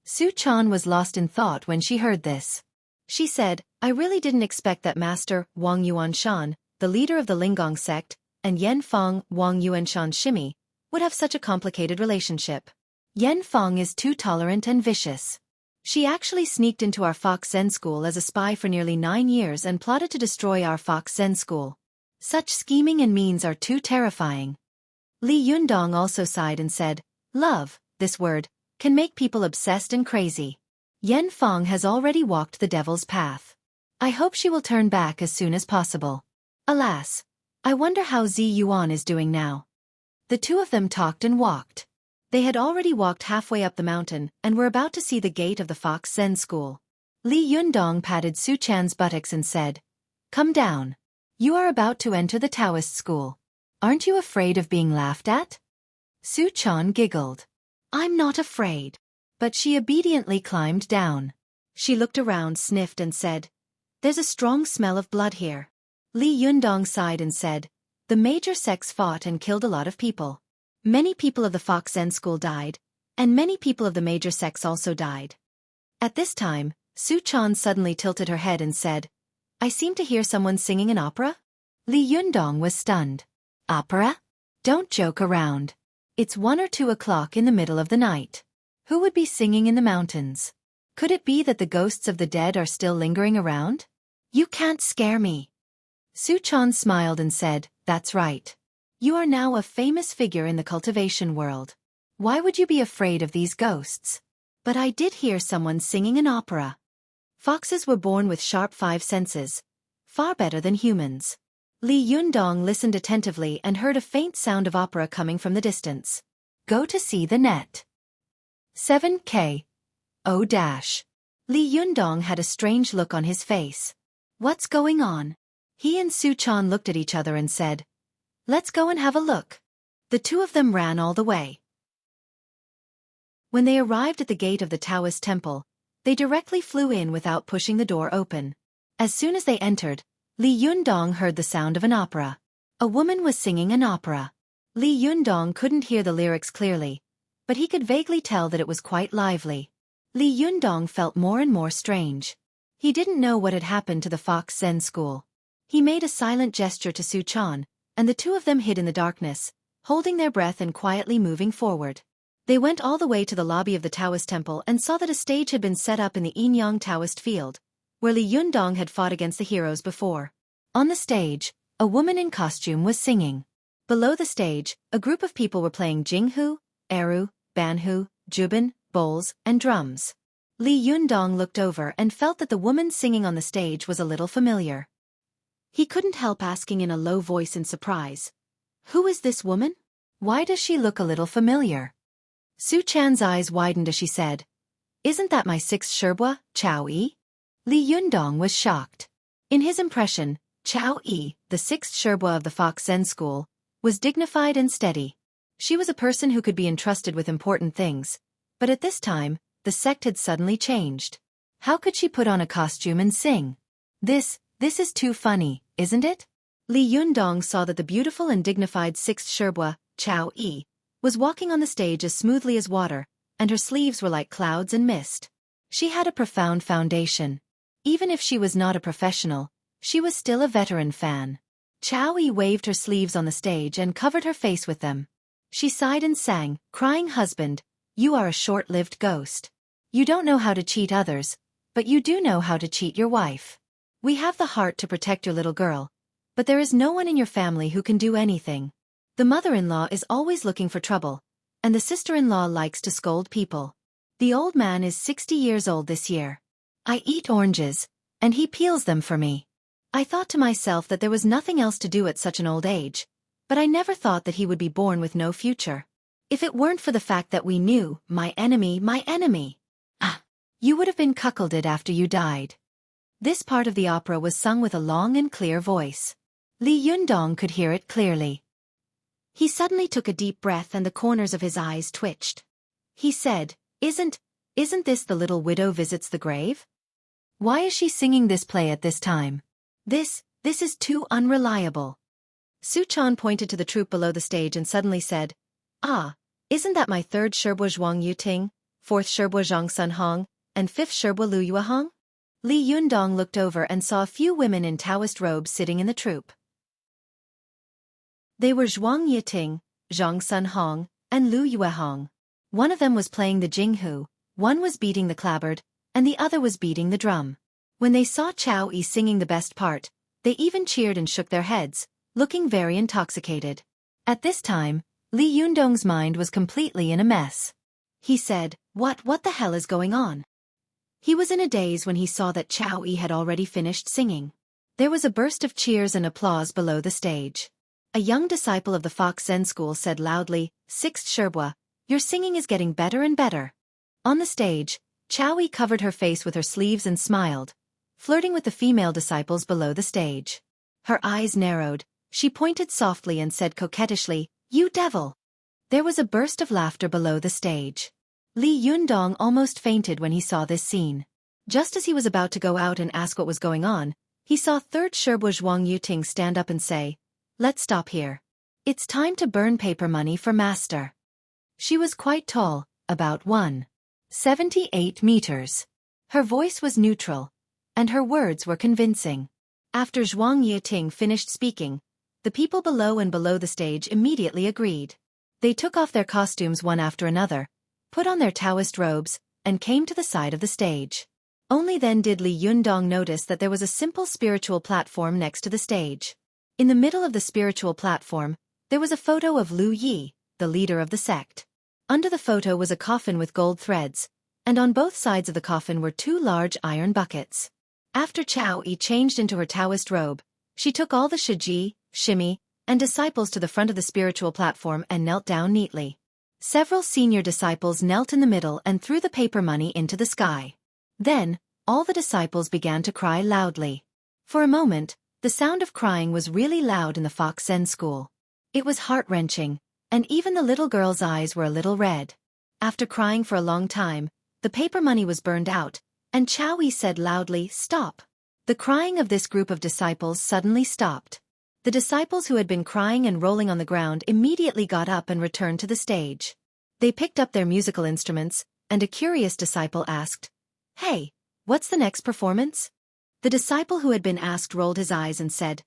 Su Chan was lost in thought when she heard this. She said, "I really didn't expect that Master Wang Yuanshan, the leader of the Linggong sect, and Yan Feng Wang Yuanshan's Shimi, would have such a complicated relationship. Yan Feng is too tolerant and vicious. She actually sneaked into our Fox Zen school as a spy for nearly 9 years and plotted to destroy our Fox Zen school. Such scheming and means are too terrifying." Li Yundong also sighed and said, "Love, this word, can make people obsessed and crazy. Yan Feng has already walked the devil's path. I hope she will turn back as soon as possible. Alas, I wonder how Zi Yuan is doing now." The two of them talked and walked. They had already walked halfway up the mountain and were about to see the gate of the Fox Zen school. Li Yundong patted Su Chan's buttocks and said, "Come down. You are about to enter the Taoist school. Aren't you afraid of being laughed at?" Su Chan giggled. "I'm not afraid." But she obediently climbed down. She looked around, sniffed and said, "There's a strong smell of blood here." Li Yundong sighed and said, "The major sects fought and killed a lot of people. Many people of the Fox Zen school died, and many people of the major sects also died." At this time, Su Chan suddenly tilted her head and said, "I seem to hear someone singing an opera?" Li Yundong was stunned. "Opera? Don't joke around. It's 1 or 2 o'clock in the middle of the night. Who would be singing in the mountains? Could it be that the ghosts of the dead are still lingering around? You can't scare me." Su Chan smiled and said, "That's right. You are now a famous figure in the cultivation world. Why would you be afraid of these ghosts? But I did hear someone singing an opera. Foxes were born with sharp 5 senses, far better than humans." Li Yundong listened attentively and heard a faint sound of opera coming from the distance. Go to see the net. 7K. O-. Li Yundong had a strange look on his face. What's going on? He and Xueqi looked at each other and said, let's go and have a look. The two of them ran all the way. When they arrived at the gate of the Taoist temple, they directly flew in without pushing the door open. As soon as they entered, Li Yundong heard the sound of an opera. A woman was singing an opera. Li Yundong couldn't hear the lyrics clearly, but he could vaguely tell that it was quite lively. Li Yundong felt more and more strange. He didn't know what had happened to the Fox Zen school. He made a silent gesture to Xueqi, and the two of them hid in the darkness, holding their breath and quietly moving forward. They went all the way to the lobby of the Taoist temple and saw that a stage had been set up in the Yinyang Taoist field, where Li Yundong had fought against the heroes before. On the stage, a woman in costume was singing. Below the stage, a group of people were playing jinghu, eru, banhu, jubin, bowls, and drums. Li Yundong looked over and felt that the woman singing on the stage was a little familiar. He couldn't help asking in a low voice in surprise, "Who is this woman? Why does she look a little familiar?" Xueqi's eyes widened as she said, "Isn't that my sixth Sherbua, Xueqi?" Li Yundong was shocked. In his impression, Xueqi, the sixth Sherbua of the Fox Zen school, was dignified and steady. She was a person who could be entrusted with important things, but at this time, the sect had suddenly changed. How could she put on a costume and sing? This is too funny, isn't it? Li Yundong saw that the beautiful and dignified sixth Sherbua, Xueqi, was walking on the stage as smoothly as water, and her sleeves were like clouds and mist. She had a profound foundation. Even if she was not a professional, she was still a veteran fan. Xueqi waved her sleeves on the stage and covered her face with them. She sighed and sang, crying, "Husband, you are a short-lived ghost. You don't know how to cheat others, but you do know how to cheat your wife. We have the heart to protect your little girl, but there is no one in your family who can do anything. The mother-in-law is always looking for trouble, and the sister-in-law likes to scold people. The old man is 60 years old this year. I eat oranges, and he peels them for me. I thought to myself that there was nothing else to do at such an old age, but I never thought that he would be born with no future. If it weren't for the fact that we knew, my enemy, you would have been cuckolded after you died." This part of the opera was sung with a long and clear voice. Li Yundong could hear it clearly. He suddenly took a deep breath and the corners of his eyes twitched. He said, Isn't this the little widow visits the grave? Why is she singing this play at this time? This is too unreliable." Xueqi pointed to the troupe below the stage and suddenly said, "Ah, isn't that my third Sherbua Zhuang Yuting, fourth Sherbua Zhang Sun Hong, and fifth Sherbua Lu Yuehong?" Li Yundong looked over and saw a few women in Taoist robes sitting in the troupe. They were Zhuang Yiting, Zhang Sun Hong, and Lu Yuehong. One of them was playing the jinghu, one was beating the clapboard, and the other was beating the drum. When they saw Xueqi singing the best part, they even cheered and shook their heads, looking very intoxicated. At this time, Li Yundong's mind was completely in a mess. He said, What the hell is going on?" He was in a daze when he saw that Xueqi had already finished singing. There was a burst of cheers and applause below the stage. A young disciple of the Fox Zen school said loudly, "Sixth Sherbua, your singing is getting better and better." On the stage, Xueqi covered her face with her sleeves and smiled, flirting with the female disciples below the stage. Her eyes narrowed, she pointed softly and said coquettishly, "You devil!" There was a burst of laughter below the stage. Li Yundong almost fainted when he saw this scene. Just as he was about to go out and ask what was going on, he saw third Sherbua Zhuang Yuting stand up and say, "Let's stop here. It's time to burn paper money for master." She was quite tall, about 1.78 meters. Her voice was neutral, and her words were convincing. After Zhuang Yiting finished speaking, the people below and below the stage immediately agreed. They took off their costumes one after another, put on their Taoist robes, and came to the side of the stage. Only then did Li Yundong notice that there was a simple spiritual platform next to the stage. In the middle of the spiritual platform, there was a photo of Lu Yi, the leader of the sect. Under the photo was a coffin with gold threads, and on both sides of the coffin were two large iron buckets. After Xueqi changed into her Taoist robe, she took all the Shiji, Shimi, and disciples to the front of the spiritual platform and knelt down neatly. Several senior disciples knelt in the middle and threw the paper money into the sky. Then, all the disciples began to cry loudly. For a moment, the sound of crying was really loud in the Fox Zen school. It was heart-wrenching, and even the little girl's eyes were a little red. After crying for a long time, the paper money was burned out, and Xueqi said loudly, "Stop." The crying of this group of disciples suddenly stopped. The disciples who had been crying and rolling on the ground immediately got up and returned to the stage. They picked up their musical instruments, and a curious disciple asked, "Hey, what's the next performance?" The disciple who had been asked rolled his eyes and said,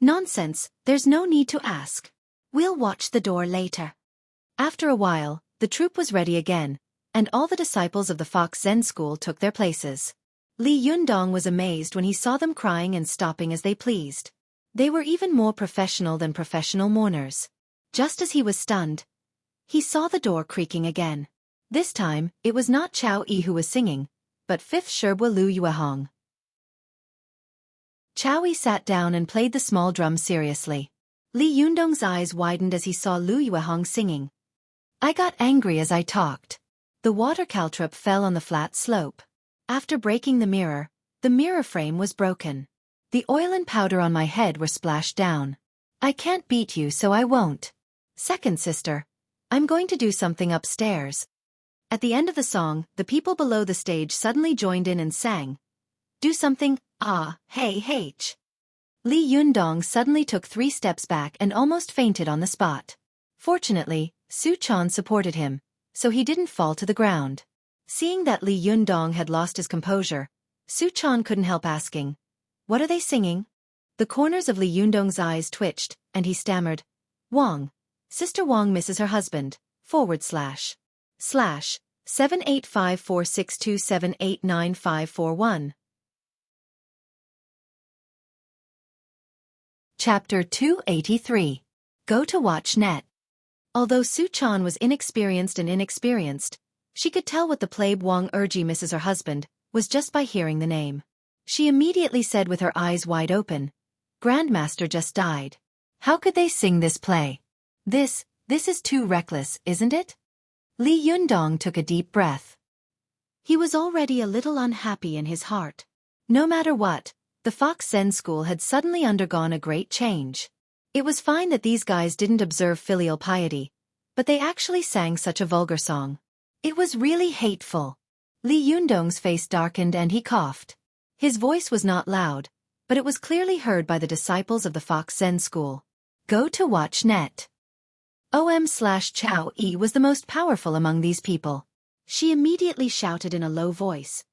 "Nonsense, there's no need to ask. We'll watch the door later." After a while, the troupe was ready again, and all the disciples of the Fox Zen school took their places. Li Yundong was amazed when he saw them crying and stopping as they pleased. They were even more professional than professional mourners. Just as he was stunned, he saw the door creaking again. This time, it was not Xueqi who was singing, but fifth Sherbwa Lu Yuehong. Xueqi sat down and played the small drum seriously. Li Yundong's eyes widened as he saw Lu Yuehong singing. "I got angry as I talked." The water caltrop fell on the flat slope. After breaking the mirror frame was broken. The oil and powder on my head were splashed down. "I can't beat you, so I won't. Second sister, I'm going to do something upstairs." At the end of the song, the people below the stage suddenly joined in and sang, "Do something, ah, hey, h." Li Yundong suddenly took 3 steps back and almost fainted on the spot. Fortunately, Xueqi supported him, so he didn't fall to the ground. Seeing that Li Yundong had lost his composure, Xueqi couldn't help asking, "What are they singing?" The corners of Li Yundong's eyes twitched, and he stammered, "Wang. Sister Wang misses her husband, / 785462789541. Chapter 283. Go to watch net. Although Xueqi was inexperienced, she could tell what the plebe Wang Erji misses her husband was just by hearing the name. She immediately said with her eyes wide open, "Grandmaster just died. How could they sing this play? This is too reckless, isn't it?" Li Yundong took a deep breath. He was already a little unhappy in his heart. No matter what, the Fox Zen school had suddenly undergone a great change. It was fine that these guys didn't observe filial piety, but they actually sang such a vulgar song. It was really hateful. Li Yundong's face darkened and he coughed. His voice was not loud, but it was clearly heard by the disciples of the Fox Zen school. Go to watch net. Xueqi was the most powerful among these people. She immediately shouted in a low voice,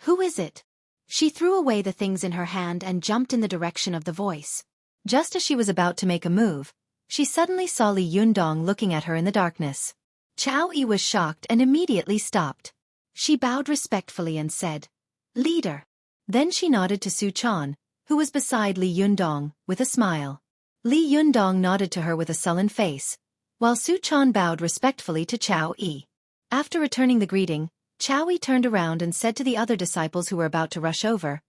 "Who is it?" She threw away the things in her hand and jumped in the direction of the voice. Just as she was about to make a move, she suddenly saw Li Yundong looking at her in the darkness. Xueqi was shocked and immediately stopped. She bowed respectfully and said, "Leader." Then she nodded to Xueqi, who was beside Li Yundong, with a smile. Li Yundong nodded to her with a sullen face, while Xueqi bowed respectfully to Xueqi. After returning the greeting, Xueqi turned around and said to the other disciples who were about to rush over,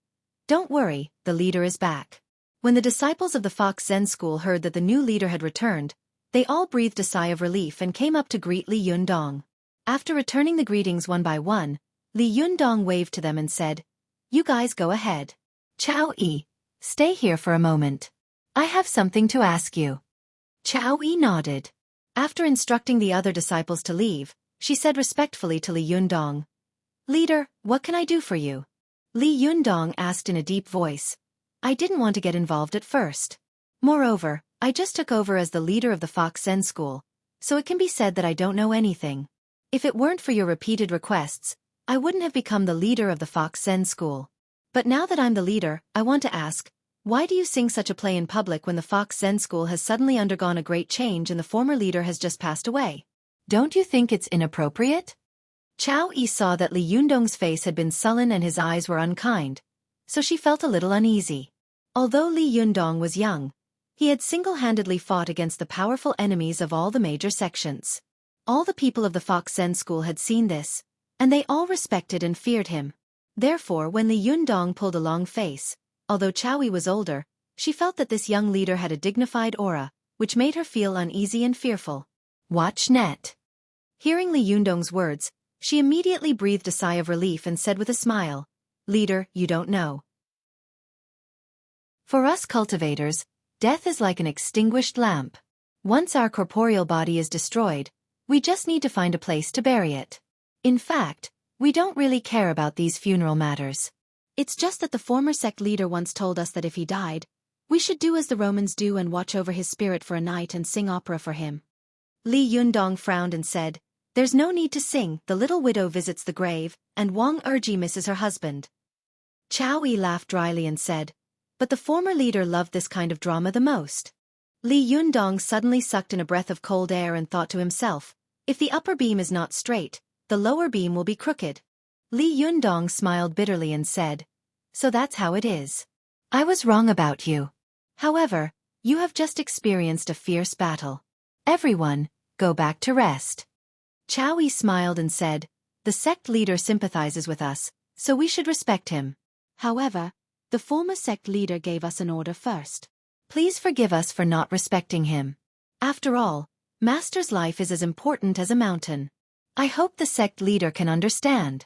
"Don't worry, the leader is back." When the disciples of the Fox Zen school heard that the new leader had returned, they all breathed a sigh of relief and came up to greet Li Yundong. After returning the greetings one by one, Li Yundong waved to them and said, "You guys go ahead. Xueqi, stay here for a moment. I have something to ask you." Xueqi nodded. After instructing the other disciples to leave, she said respectfully to Li Yundong, "Leader, what can I do for you?" Li Yundong asked in a deep voice, "I didn't want to get involved at first. Moreover, I just took over as the leader of the Fox Zen school, so it can be said that I don't know anything. If it weren't for your repeated requests, I wouldn't have become the leader of the Fox Zen school. But now that I'm the leader, I want to ask, why do you sing such a play in public when the Fox Zen school has suddenly undergone a great change and the former leader has just passed away? Don't you think it's inappropriate?" Xueqi saw that Li Yundong's face had been sullen and his eyes were unkind, so she felt a little uneasy. Although Li Yundong was young, he had single-handedly fought against the powerful enemies of all the major sections. All the people of the Fox Zen school had seen this, and they all respected and feared him. Therefore, when Li Yundong pulled a long face, although Xueqi was older, she felt that this young leader had a dignified aura, which made her feel uneasy and fearful. Watch net. Hearing Li Yundong's words, she immediately breathed a sigh of relief and said with a smile, "Leader, you don't know." For us cultivators, death is like an extinguished lamp. Once our corporeal body is destroyed, we just need to find a place to bury it. In fact, we don't really care about these funeral matters. It's just that the former sect leader once told us that if he died, we should do as the Romans do and watch over his spirit for a night and sing opera for him. Li Yundong frowned and said, "There's no need to sing. The little widow visits the grave, and Wang Erji misses her husband." Xueqi laughed dryly and said, "But the former leader loved this kind of drama the most." Li Yundong suddenly sucked in a breath of cold air and thought to himself, "If the upper beam is not straight, the lower beam will be crooked." Li Yundong smiled bitterly and said, "So that's how it is. I was wrong about you. However, you have just experienced a fierce battle. Everyone, go back to rest." Xueqi smiled and said, "The sect leader sympathizes with us, so we should respect him. However, the former sect leader gave us an order first. Please forgive us for not respecting him. After all, Master's life is as important as a mountain. I hope the sect leader can understand."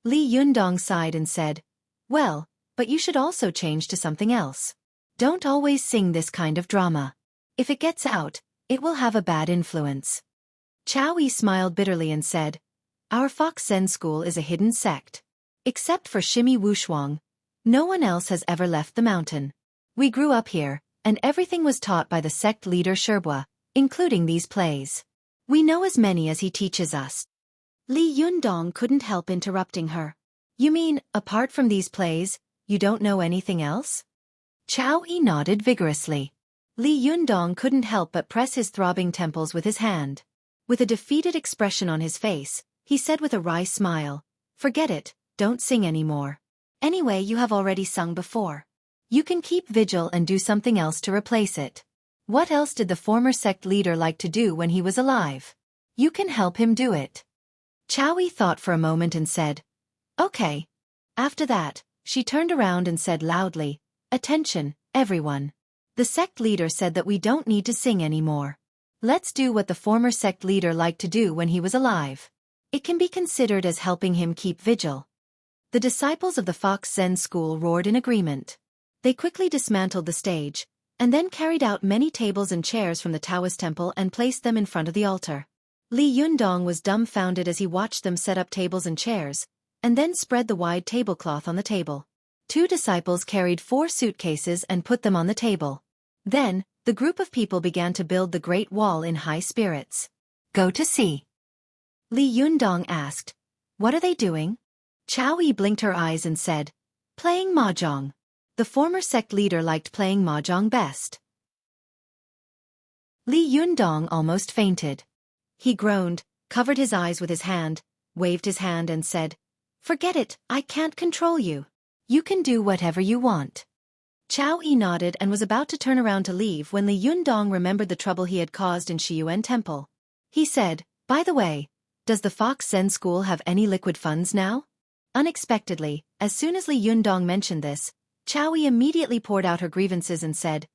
Li Yundong sighed and said, "Well, but you should also change to something else. Don't always sing this kind of drama. If it gets out, it will have a bad influence." Xueqi smiled bitterly and said, "Our Fox Zen school is a hidden sect. Except for Shimi Wushuang, no one else has ever left the mountain. We grew up here, and everything was taught by the sect leader Shibua, including these plays. We know as many as he teaches us." Li Yundong couldn't help interrupting her. "You mean, apart from these plays, you don't know anything else?" Xueqi nodded vigorously. Li Yundong couldn't help but press his throbbing temples with his hand. With a defeated expression on his face, he said with a wry smile, "Forget it, don't sing anymore. Anyway, you have already sung before. You can keep vigil and do something else to replace it. What else did the former sect leader like to do when he was alive? You can help him do it." Xueqi thought for a moment and said, "Okay." After that, she turned around and said loudly, "Attention, everyone. The sect leader said that we don't need to sing anymore. Let's do what the former sect leader liked to do when he was alive. It can be considered as helping him keep vigil." The disciples of the Fox Zen school roared in agreement. They quickly dismantled the stage, and then carried out many tables and chairs from the Taoist temple and placed them in front of the altar. Li Yundong was dumbfounded as he watched them set up tables and chairs, and then spread the wide tablecloth on the table. 2 disciples carried 4 suitcases and put them on the table. Then, the group of people began to build the Great Wall in high spirits. "Go to see?" Li Yundong asked. "What are they doing?" Xueqi blinked her eyes and said, "Playing mahjong. The former sect leader liked playing mahjong best." Li Yundong almost fainted. He groaned, covered his eyes with his hand, waved his hand and said, "Forget it, I can't control you. You can do whatever you want." Xueqi nodded and was about to turn around to leave when Li Yundong remembered the trouble he had caused in Shiyuan Temple. He said, "By the way, does the Fox Zen school have any liquid funds now?" Unexpectedly, as soon as Li Yundong mentioned this, Xueqi immediately poured out her grievances and said,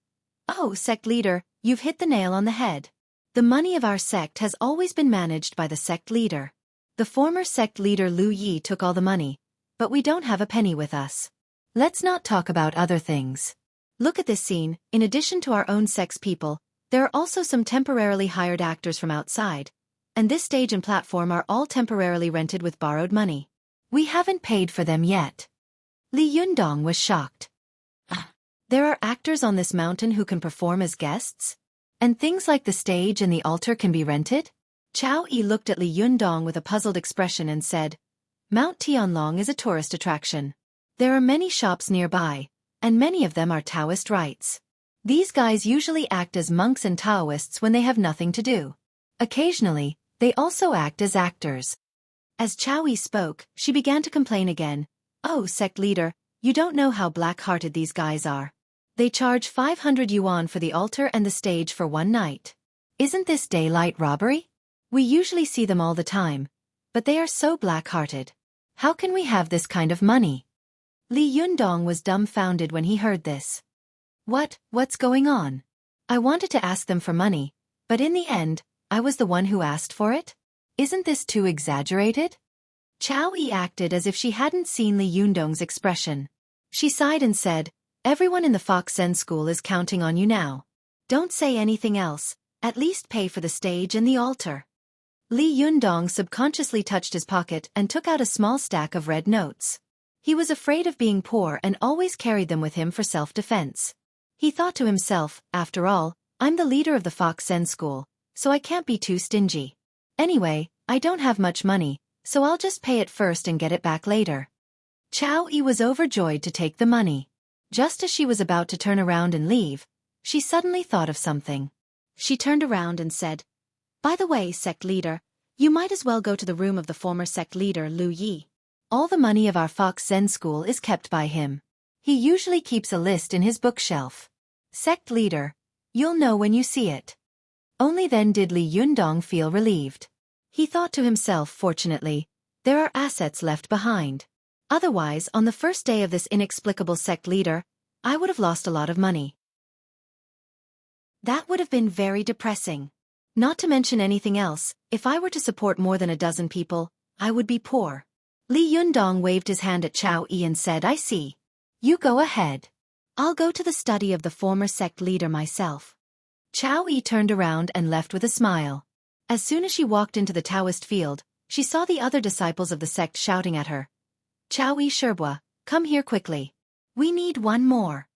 "Oh, sect leader, you've hit the nail on the head. The money of our sect has always been managed by the sect leader. The former sect leader Lu Yi took all the money, but we don't have a penny with us. Let's not talk about other things. Look at this scene. In addition to our own sect's people, there are also some temporarily hired actors from outside, and this stage and platform are all temporarily rented with borrowed money. We haven't paid for them yet." Li Yundong was shocked. There are actors on this mountain who can perform as guests? And things like the stage and the altar can be rented? Xueqi looked at Li Yundong with a puzzled expression and said, "Mount Tianlong is a tourist attraction. There are many shops nearby, and many of them are Taoist rites. These guys usually act as monks and Taoists when they have nothing to do. Occasionally, they also act as actors." As Xueqi spoke, she began to complain again. "Oh, sect leader, you don't know how black-hearted these guys are. They charge 500 yuan for the altar and the stage for one night. Isn't this daylight robbery? We usually see them all the time, but they are so black-hearted. How can we have this kind of money?" Li Yundong was dumbfounded when he heard this. What's going on? I wanted to ask them for money, but in the end, I was the one who asked for it? Isn't this too exaggerated? Xueqi acted as if she hadn't seen Li Yundong's expression. She sighed and said, Everyone in the Fox Zen school is counting on you now. Don't say anything else, at least pay for the stage and the altar. Li Yundong subconsciously touched his pocket and took out a small stack of red notes. He was afraid of being poor and always carried them with him for self-defense. He thought to himself, after all, I'm the leader of the Fox Zen school, so I can't be too stingy. Anyway, I don't have much money, so I'll just pay it first and get it back later. Xueqi was overjoyed to take the money. Just as she was about to turn around and leave, she suddenly thought of something. She turned around and said, "By the way, sect leader, you might as well go to the room of the former sect leader Lu Yi. All the money of our Fox Zen school is kept by him. He usually keeps a list in his bookshelf. Sect leader, you'll know when you see it." Only then did Li Yundong feel relieved. He thought to himself, fortunately, there are assets left behind. Otherwise, on the first day of this inexplicable sect leader, I would have lost a lot of money. That would have been very depressing. Not to mention anything else, if I were to support more than a dozen people, I would be poor. Li Yundong waved his hand at Xueqi and said, I see. You go ahead. I'll go to the study of the former sect leader myself. Xueqi turned around and left with a smile. As soon as she walked into the Taoist field, she saw the other disciples of the sect shouting at her. Xueqi Shibua, come here quickly. We need one more.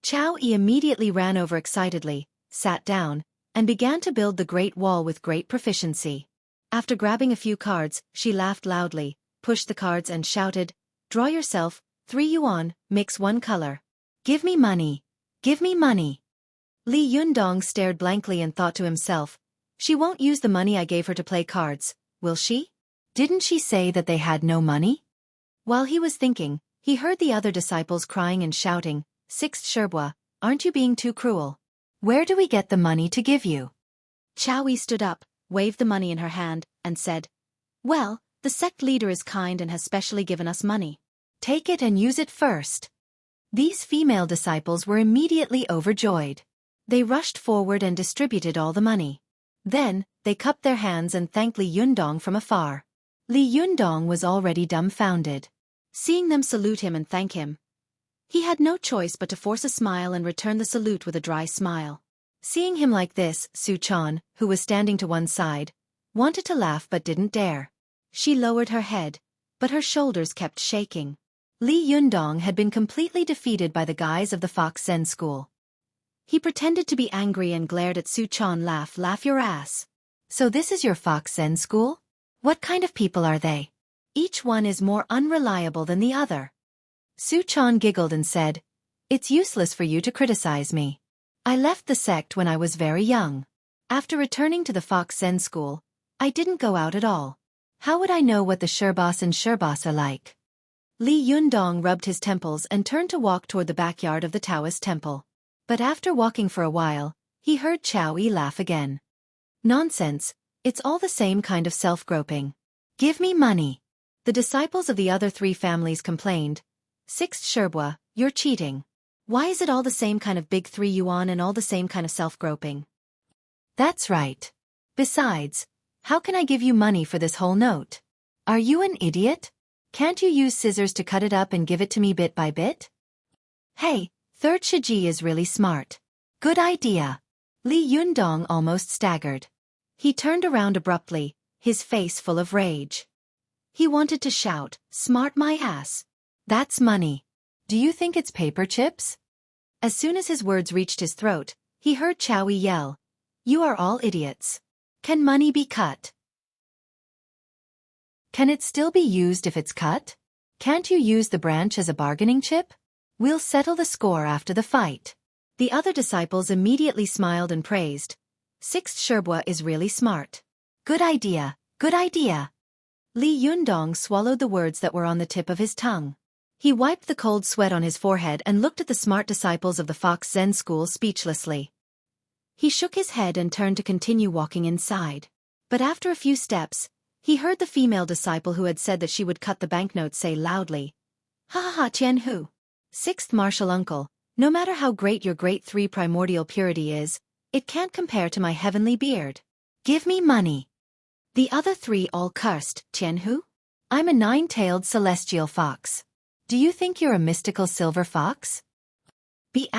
Xueqi immediately ran over excitedly, sat down, and began to build the Great Wall with great proficiency. After grabbing a few cards, she laughed loudly, pushed the cards and shouted, Draw yourself, 3 yuan, mix 1 color. Give me money. Give me money. Li Yundong stared blankly and thought to himself, she won't use the money I gave her to play cards, will she? Didn't she say that they had no money? While he was thinking, he heard the other disciples crying and shouting, Sixth Shibua, aren't you being too cruel? Where do we get the money to give you? Xueqi stood up, waved the money in her hand, and said, Well, the sect leader is kind and has specially given us money. Take it and use it first. These female disciples were immediately overjoyed. They rushed forward and distributed all the money. Then, they cupped their hands and thanked Li Yundong from afar. Li Yundong was already dumbfounded. Seeing them salute him and thank him, he had no choice but to force a smile and return the salute with a dry smile. Seeing him like this, Xueqi, who was standing to one side, wanted to laugh but didn't dare. She lowered her head, but her shoulders kept shaking. Li Yundong had been completely defeated by the guys of the Fox Zen school. He pretended to be angry and glared at Xueqi. Laugh your ass. So this is your Fox Zen school? What kind of people are they? Each one is more unreliable than the other. Xueqi giggled and said, It's useless for you to criticize me. I left the sect when I was very young. After returning to the Fox Zen school, I didn't go out at all. How would I know what the Sherbas and Sherbas are like? Li Yundong rubbed his temples and turned to walk toward the backyard of the Taoist temple. But after walking for a while, he heard Xueqi laugh again. Nonsense, it's all the same kind of self-groping. Give me money. The disciples of the other 3 families complained, Sixth Shibua, you're cheating. Why is it all the same kind of big 3 yuan and all the same kind of self-groping? That's right. Besides, how can I give you money for this whole note? Are you an idiot? Can't you use scissors to cut it up and give it to me bit by bit? Hey, Third Shiji is really smart. Good idea. Li Yundong almost staggered. He turned around abruptly, his face full of rage. He wanted to shout, Smart my ass. That's money. Do you think it's paper chips? As soon as his words reached his throat, he heard Xueqi yell, You are all idiots. Can money be cut? Can it still be used if it's cut? Can't you use the branch as a bargaining chip? We'll settle the score after the fight. The other disciples immediately smiled and praised. Sixth Shibua is really smart. Good idea, good idea. Li Yundong swallowed the words that were on the tip of his tongue. He wiped the cold sweat on his forehead and looked at the smart disciples of the Fox Zen school speechlessly. He shook his head and turned to continue walking inside. But after a few steps, he heard the female disciple who had said that she would cut the banknotes say loudly, Ha ha ha Tianhu. Sixth martial uncle, no matter how great your great 3 primordial purity is, it can't compare to my heavenly beard. Give me money. The other 3 all cursed, Tianhu? I'm a 9-tailed celestial fox. Do you think you're a mystical silver fox? B**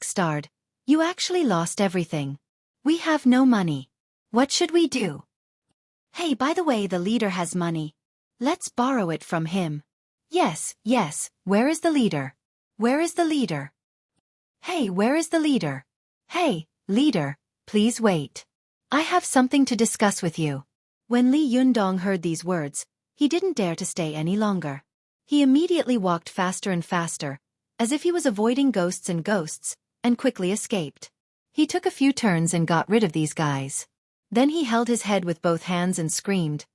starred. You actually lost everything. We have no money. What should we do? Hey, by the way, the leader has money. Let's borrow it from him. Yes, yes, where is the leader? Where is the leader? Hey, where is the leader? Hey, leader, please wait. I have something to discuss with you. When Li Yundong heard these words, he didn't dare to stay any longer. He immediately walked faster and faster, as if he was avoiding ghosts, and quickly escaped. He took a few turns and got rid of these guys. Then he held his head with both hands and screamed,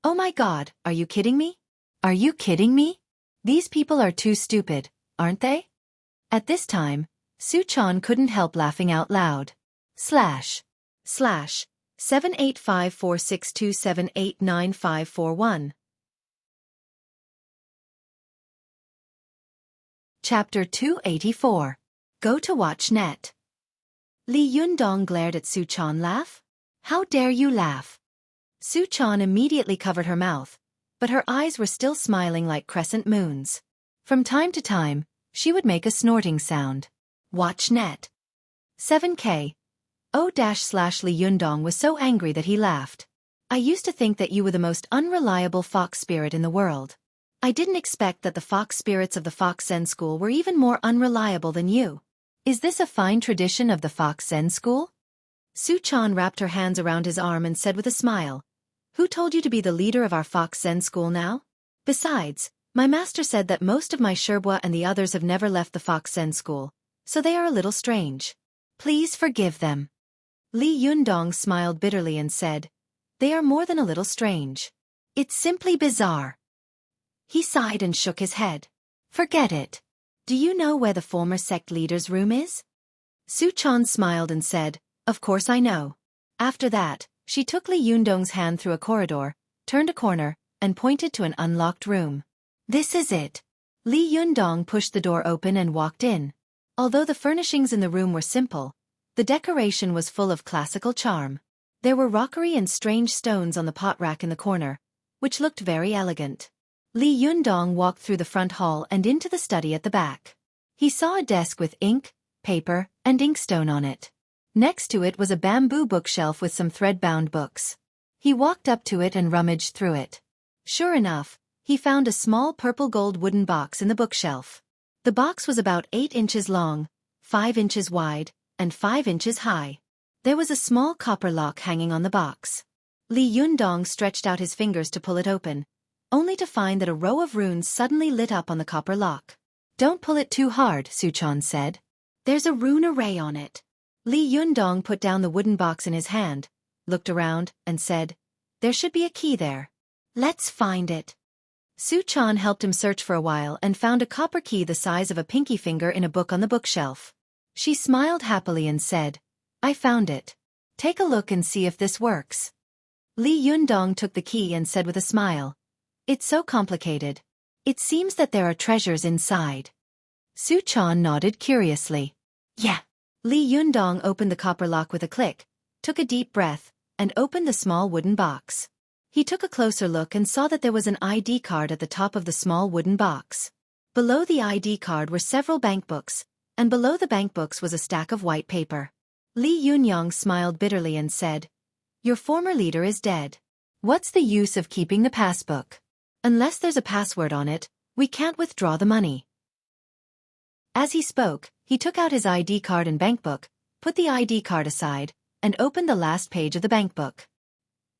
"Oh my God, are you kidding me? Are you kidding me? These people are too stupid, aren't they?" At this time, Xueqi couldn't help laughing out loud. //7854627895541 Chapter 284. Go to watch net. Li Yundong glared at Xueqi. Laugh? How dare you laugh? Xueqi immediately covered her mouth, but her eyes were still smiling like crescent moons. From time to time, she would make a snorting sound. Watch net. 7K. Li Yundong was so angry that he laughed. I used to think that you were the most unreliable fox spirit in the world. I didn't expect that the fox spirits of the Fox Zen School were even more unreliable than you. Is this a fine tradition of the Fox Zen School? Xueqi wrapped her hands around his arm and said with a smile, "Who told you to be the leader of our Fox Zen School now? Besides, my master said that most of my Sherbois and the others have never left the Fox Zen School, so they are a little strange. Please forgive them." Li Yundong smiled bitterly and said, "They are more than a little strange. It's simply bizarre." He sighed and shook his head. "Forget it. Do you know where the former sect leader's room is?" Xueqi smiled and said, "Of course I know." After that, she took Li Yundong's hand through a corridor, turned a corner, and pointed to an unlocked room. "This is it." Li Yundong pushed the door open and walked in. Although the furnishings in the room were simple, the decoration was full of classical charm. There were rockery and strange stones on the pot rack in the corner, which looked very elegant. Li Yundong walked through the front hall and into the study at the back. He saw a desk with ink, paper, and inkstone on it. Next to it was a bamboo bookshelf with some thread-bound books. He walked up to it and rummaged through it. Sure enough, he found a small purple-gold wooden box in the bookshelf. The box was about 8 inches long, 5 inches wide, and 5 inches high. There was a small copper lock hanging on the box. Li Yundong stretched out his fingers to pull it open, only to find that a row of runes suddenly lit up on the copper lock. "Don't pull it too hard," Xueqi said. "There's a rune array on it." Li Yundong put down the wooden box in his hand, looked around, and said, "There should be a key there. Let's find it." Xueqi helped him search for a while and found a copper key the size of a pinky finger in a book on the bookshelf. She smiled happily and said, "I found it. Take a look and see if this works." Li Yundong took the key and said with a smile, "It's so complicated. It seems that there are treasures inside." Xueqi nodded curiously. "Yeah." Li Yundong opened the copper lock with a click, took a deep breath, and opened the small wooden box. He took a closer look and saw that there was an ID card at the top of the small wooden box. Below the ID card were several bank books, and below the bank books was a stack of white paper. Li Yundong smiled bitterly and said, "Your former leader is dead. What's the use of keeping the passbook? Unless there's a password on it, we can't withdraw the money." As he spoke, he took out his ID card and bankbook, put the ID card aside, and opened the last page of the bankbook.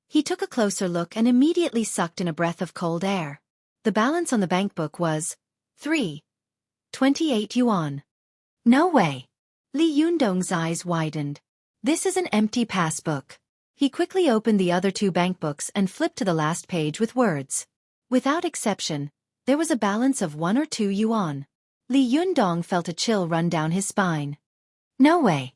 He took a closer look and immediately sucked in a breath of cold air. The balance on the bankbook was 3.28 yuan. No way. Li Yundong's eyes widened. This is an empty passbook. He quickly opened the other 2 bankbooks and flipped to the last page with words. Without exception, there was a balance of 1 or 2 yuan. Li Yundong felt a chill run down his spine. No way.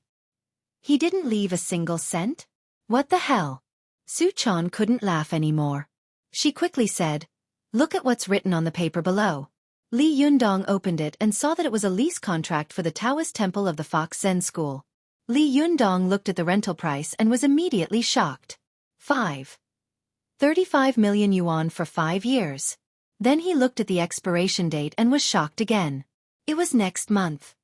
He didn't leave a single cent? What the hell? Xueqi couldn't laugh anymore. She quickly said, "Look at what's written on the paper below." Li Yundong opened it and saw that it was a lease contract for the Taoist temple of the Fox Zen School. Li Yundong looked at the rental price and was immediately shocked. 35 million yuan for 5 years. Then he looked at the expiration date and was shocked again. It was next month.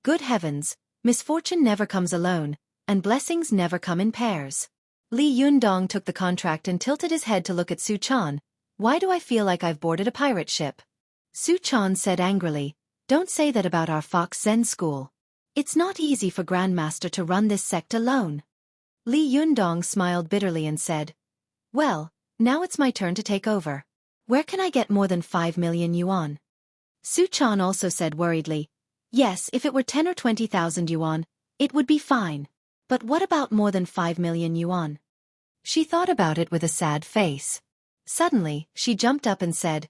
Good heavens, misfortune never comes alone, and blessings never come in pairs. Li Yundong took the contract and tilted his head to look at Su Chan. Why do I feel like I've boarded a pirate ship? Su Chan said angrily, don't say that about our Fox Zen school. It's not easy for Grandmaster to run this sect alone. Li Yundong smiled bitterly and said, well, now it's my turn to take over. Where can I get more than 5 million yuan? Su Chan also said worriedly, yes, if it were 10 or 20,000 yuan, it would be fine. But what about more than 5 million yuan? She thought about it with a sad face. Suddenly, she jumped up and said,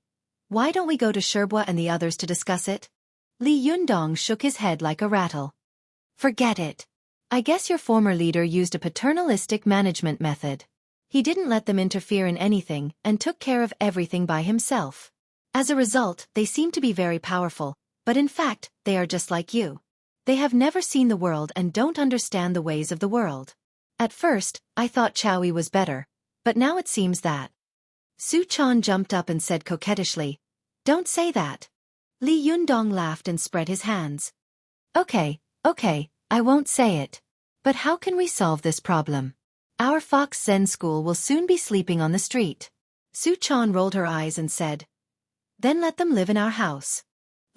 why don't we go to Sherbo and the others to discuss it? Li Yundong shook his head like a rattle. Forget it. I guess your former leader used a paternalistic management method. He didn't let them interfere in anything and took care of everything by himself. As a result, they seem to be very powerful, but in fact, they are just like you. They have never seen the world and don't understand the ways of the world. At first, I thought Xueqi was better, but now it seems that. Su Chan jumped up and said coquettishly, don't say that. Li Yundong laughed and spread his hands. Okay, I won't say it. But how can we solve this problem? Our Fox Zen school will soon be sleeping on the street. Su Chan rolled her eyes and said, then let them live in our house.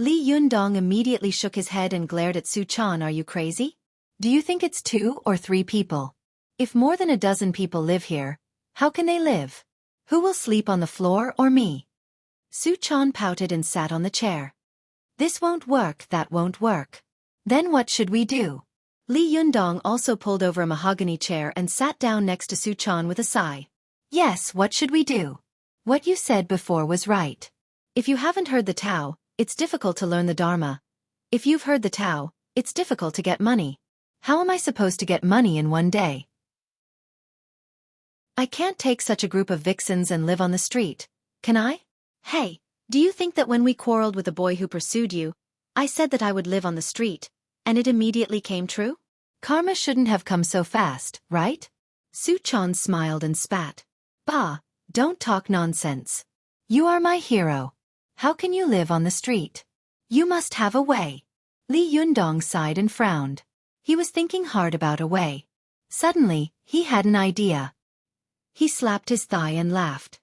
Li Yundong immediately shook his head and glared at Su Chan. Are you crazy? Do you think it's 2 or 3 people? If more than a dozen people live here, how can they live? Who will sleep on the floor or me? Su Chan pouted and sat on the chair. This won't work, that won't work. Then what should we do? Li Yundong also pulled over a mahogany chair and sat down next to Su Chan with a sigh. Yes, what should we do? What you said before was right. If you haven't heard the Tao, it's difficult to learn the Dharma. If you've heard the Tao, it's difficult to get money. How am I supposed to get money in one day? I can't take such a group of vixens and live on the street, can I? Hey, do you think that when we quarreled with the boy who pursued you, I said that I would live on the street, and it immediately came true? Karma shouldn't have come so fast, right? Su Chan smiled and spat. Bah, don't talk nonsense. You are my hero. How can you live on the street? You must have a way. Li Yundong sighed and frowned. He was thinking hard about a way. Suddenly, he had an idea. He slapped his thigh and laughed.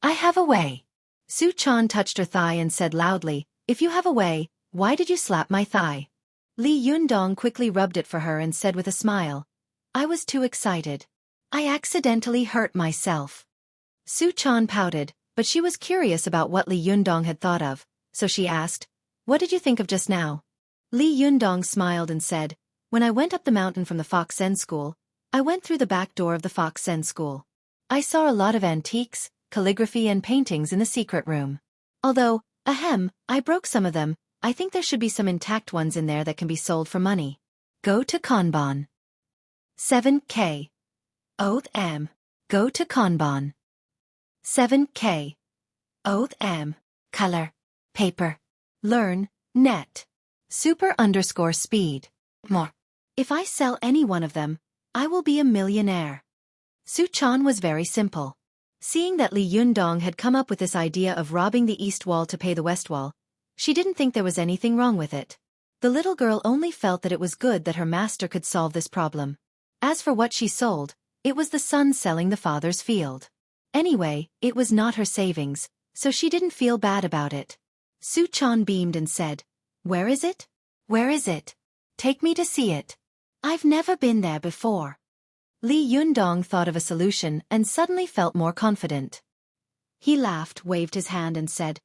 I have a way. Su Chan touched her thigh and said loudly, if you have a way, why did you slap my thigh? Li Yundong quickly rubbed it for her and said with a smile, I was too excited. I accidentally hurt myself. Su Chan pouted, but she was curious about what Li Yundong had thought of, so she asked, what did you think of just now? Li Yundong smiled and said, when I went up the mountain from the Fox Zen school, I went through the back door of the Fox Zen school. I saw a lot of antiques, calligraphy and paintings in the secret room. Although, I broke some of them, I think there should be some intact ones in there that can be sold for money. Go to Kanban. 7K. Oath M. Go to Kanban. 7K. Oath M. Color. Paper. Learn. Net. Super_speed. More. If I sell any one of them, I will be a millionaire. Su Chan was very simple. Seeing that Li Yundong had come up with this idea of robbing the east wall to pay the west wall, she didn't think there was anything wrong with it. The little girl only felt that it was good that her master could solve this problem. As for what she sold, it was the son selling the father's field. Anyway, it was not her savings, so she didn't feel bad about it. Su Chan beamed and said, where is it? Where is it? Take me to see it. I've never been there before. Li Yundong thought of a solution and suddenly felt more confident. He laughed, waved his hand and said,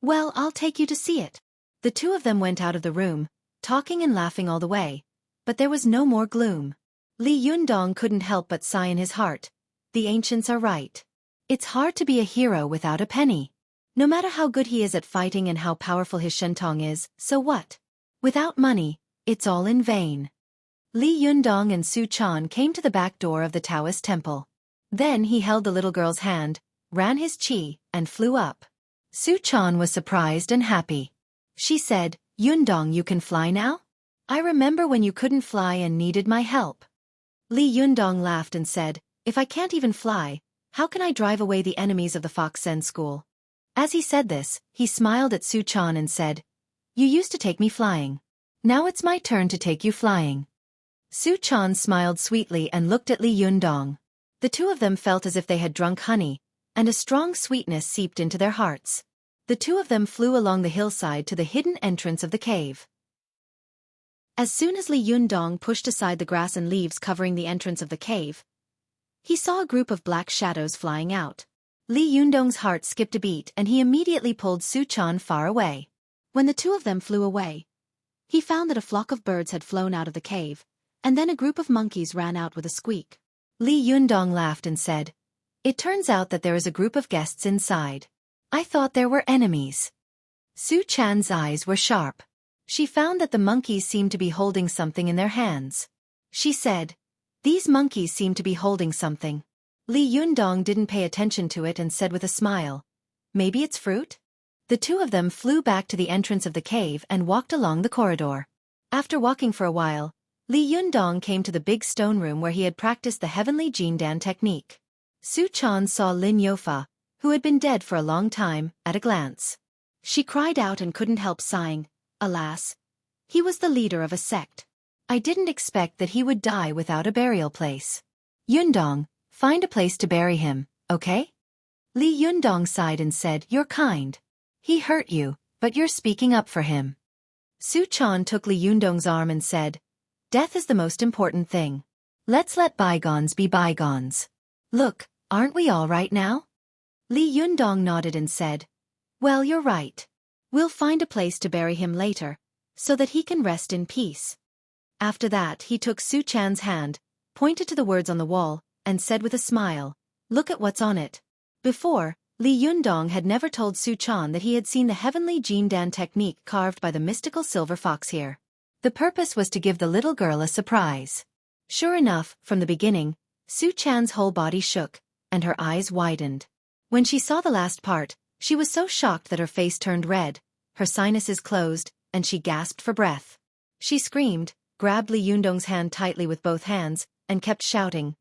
well, I'll take you to see it. The two of them went out of the room, talking and laughing all the way, but there was no more gloom. Li Yundong couldn't help but sigh in his heart. The ancients are right. It's hard to be a hero without a penny. No matter how good he is at fighting and how powerful his shentong is, so what? Without money, it's all in vain. Li Yundong and Su Chan came to the back door of the Taoist temple. Then he held the little girl's hand, ran his qi, and flew up. Su Chan was surprised and happy. She said, Yundong, you can fly now? I remember when you couldn't fly and needed my help. Li Yundong laughed and said, if I can't even fly, how can I drive away the enemies of the Fox Zen school? As he said this, he smiled at Su Chan and said, you used to take me flying. Now it's my turn to take you flying. Su Chan smiled sweetly and looked at Li Yundong. The two of them felt as if they had drunk honey, and a strong sweetness seeped into their hearts. The two of them flew along the hillside to the hidden entrance of the cave. As soon as Li Yundong pushed aside the grass and leaves covering the entrance of the cave, he saw a group of black shadows flying out. Li Yundong's heart skipped a beat and he immediately pulled Su Chan far away. When the two of them flew away, he found that a flock of birds had flown out of the cave, and then a group of monkeys ran out with a squeak. Li Yundong laughed and said, "It turns out that there is a group of guests inside. I thought there were enemies." Su Chan's eyes were sharp. She found that the monkeys seemed to be holding something in their hands. She said, "These monkeys seem to be holding something." Li Yundong didn't pay attention to it and said with a smile, "Maybe it's fruit?" The two of them flew back to the entrance of the cave and walked along the corridor. After walking for a while, Li Yundong came to the big stone room where he had practiced the heavenly Jindan technique. Su Chan saw Lin Youfa, who had been dead for a long time, at a glance. She cried out and couldn't help sighing, "Alas, he was the leader of a sect. I didn't expect that he would die without a burial place. Yundong, find a place to bury him, okay?" Li Yundong sighed and said, "You're kind. He hurt you, but you're speaking up for him." Su Chan took Li Yundong's arm and said, "Death is the most important thing. Let's let bygones be bygones. Look, aren't we all right now?" Li Yundong nodded and said, "Well, you're right. We'll find a place to bury him later, so that he can rest in peace." After that he took Su Chan's hand, pointed to the words on the wall, and said with a smile, "Look at what's on it." Before, Li Yundong had never told Su Chan that he had seen the heavenly Jindan technique carved by the mystical silver fox here. The purpose was to give the little girl a surprise. Sure enough, from the beginning, Su Chan's whole body shook, and her eyes widened. When she saw the last part, she was so shocked that her face turned red, her sinuses closed, and she gasped for breath. She screamed, grabbed Li Yundong's hand tightly with both hands, and kept shouting,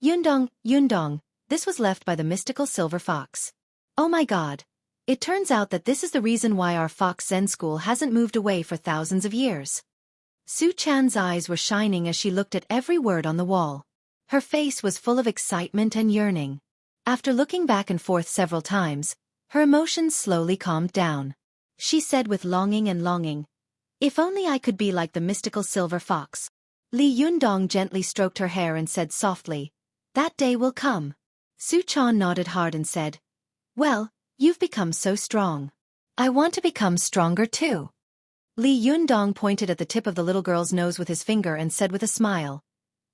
"Yundong, Yundong, this was left by the mystical silver fox. Oh my god. It turns out that this is the reason why our Fox Zen school hasn't moved away for thousands of years." Su Chan's eyes were shining as she looked at every word on the wall. Her face was full of excitement and yearning. After looking back and forth several times, her emotions slowly calmed down. She said with longing, "If only I could be like the mystical silver fox." Li Yundong gently stroked her hair and said softly, "That day will come." Su Chan nodded hard and said, "Well, you've become so strong. I want to become stronger too." Li Yundong pointed at the tip of the little girl's nose with his finger and said with a smile,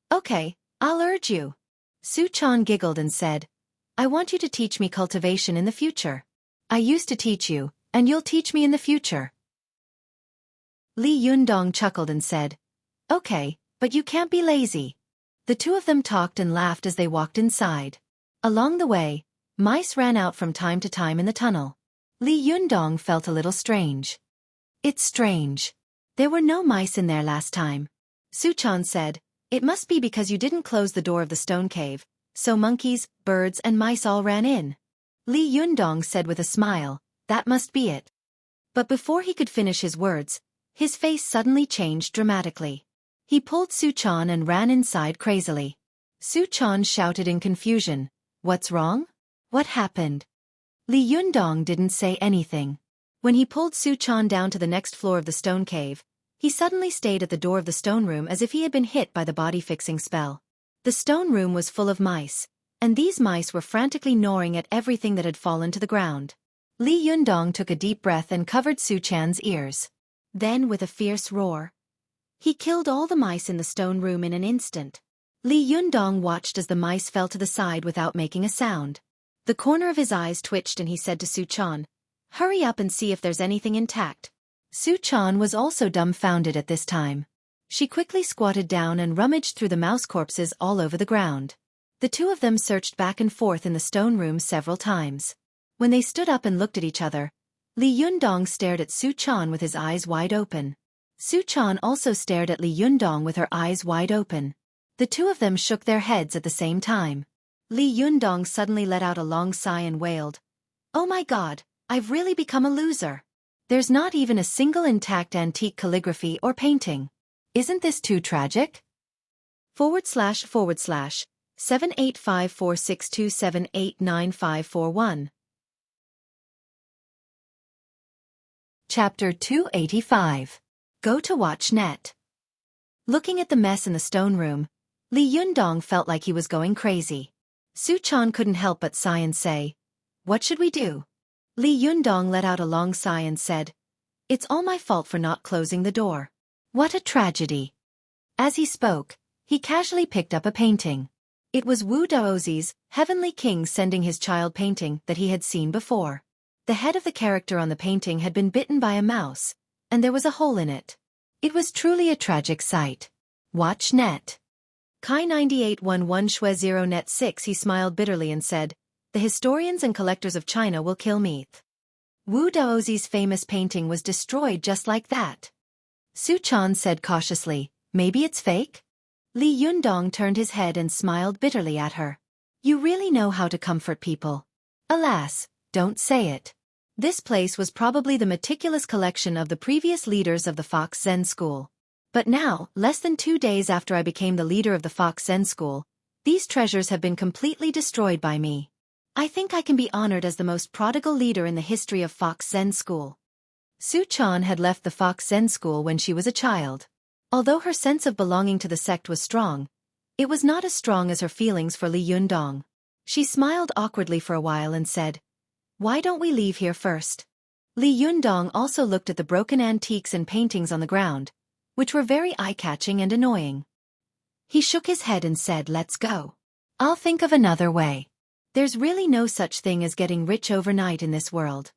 "Okay, I'll urge you." Su Chan giggled and said, "I want you to teach me cultivation in the future. I used to teach you, and you'll teach me in the future." Li Yundong chuckled and said, "Okay, but you can't be lazy." The two of them talked and laughed as they walked inside. Along the way, mice ran out from time to time in the tunnel. Li Yundong felt a little strange. "It's strange. There were no mice in there last time." Su Chan said, "It must be because you didn't close the door of the stone cave, so monkeys, birds and mice all ran in." Li Yundong said with a smile, "That must be it." But before he could finish his words, his face suddenly changed dramatically. He pulled Su Chan and ran inside crazily. Su Chan shouted in confusion, "What's wrong? What happened?" Li Yundong didn't say anything. When he pulled Su Chan down to the next floor of the stone cave, he suddenly stayed at the door of the stone room as if he had been hit by the body-fixing spell. The stone room was full of mice, and these mice were frantically gnawing at everything that had fallen to the ground. Li Yundong took a deep breath and covered Su Chan's ears. Then, with a fierce roar, he killed all the mice in the stone room in an instant. Li Yundong watched as the mice fell to the side without making a sound. The corner of his eyes twitched and he said to Su Chan, "Hurry up and see if there's anything intact." Su Chan was also dumbfounded at this time. She quickly squatted down and rummaged through the mouse corpses all over the ground. The two of them searched back and forth in the stone room several times. When they stood up and looked at each other, Li Yundong stared at Su Chan with his eyes wide open. Su Chan also stared at Li Yundong with her eyes wide open. The two of them shook their heads at the same time. Li Yundong suddenly let out a long sigh and wailed, "Oh my god, I've really become a loser." There's not even a single intact antique calligraphy or painting. Isn't this too tragic? //7854627899541 Chapter 285. Go to watch net. Looking at the mess in the stone room, Li Yundong felt like he was going crazy. Su-chan couldn't help but sigh and say, "What should we do?" Li Yundong let out a long sigh and said, "It's all my fault for not closing the door. What a tragedy." As he spoke, he casually picked up a painting. It was Wu Daozi's Heavenly King sending his child painting that he had seen before. The head of the character on the painting had been bitten by a mouse, and there was a hole in it. It was truly a tragic sight. Watch net. Kai 9811 Xue 0 net 6 he smiled bitterly and said, "The historians and collectors of China will kill me." Wu Daozi's famous painting was destroyed just like that. Su-chan said cautiously, "Maybe it's fake?" Li Yundong turned his head and smiled bitterly at her. "You really know how to comfort people. Alas, don't say it." This place was probably the meticulous collection of the previous leaders of the Fox Zen School. But now, less than 2 days after I became the leader of the Fox Zen School, these treasures have been completely destroyed by me. I think I can be honored as the most prodigal leader in the history of Fox Zen School. Su-chan had left the Fox Zen School when she was a child. Although her sense of belonging to the sect was strong, it was not as strong as her feelings for Li Yundong. She smiled awkwardly for a while and said, "Why don't we leave here first?" Li Yundong also looked at the broken antiques and paintings on the ground, which were very eye-catching and annoying. He shook his head and said, "Let's go. I'll think of another way. There's really no such thing as getting rich overnight in this world."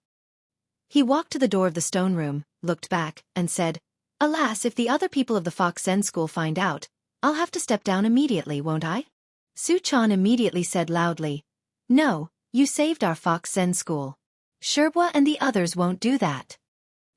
He walked to the door of the stone room, looked back, and said, "Alas, if the other people of the Fox Zen School find out, I'll have to step down immediately, won't I?" Su-chan immediately said loudly, "No, you saved our Fox Zen School. Sherbwa and the others won't do that."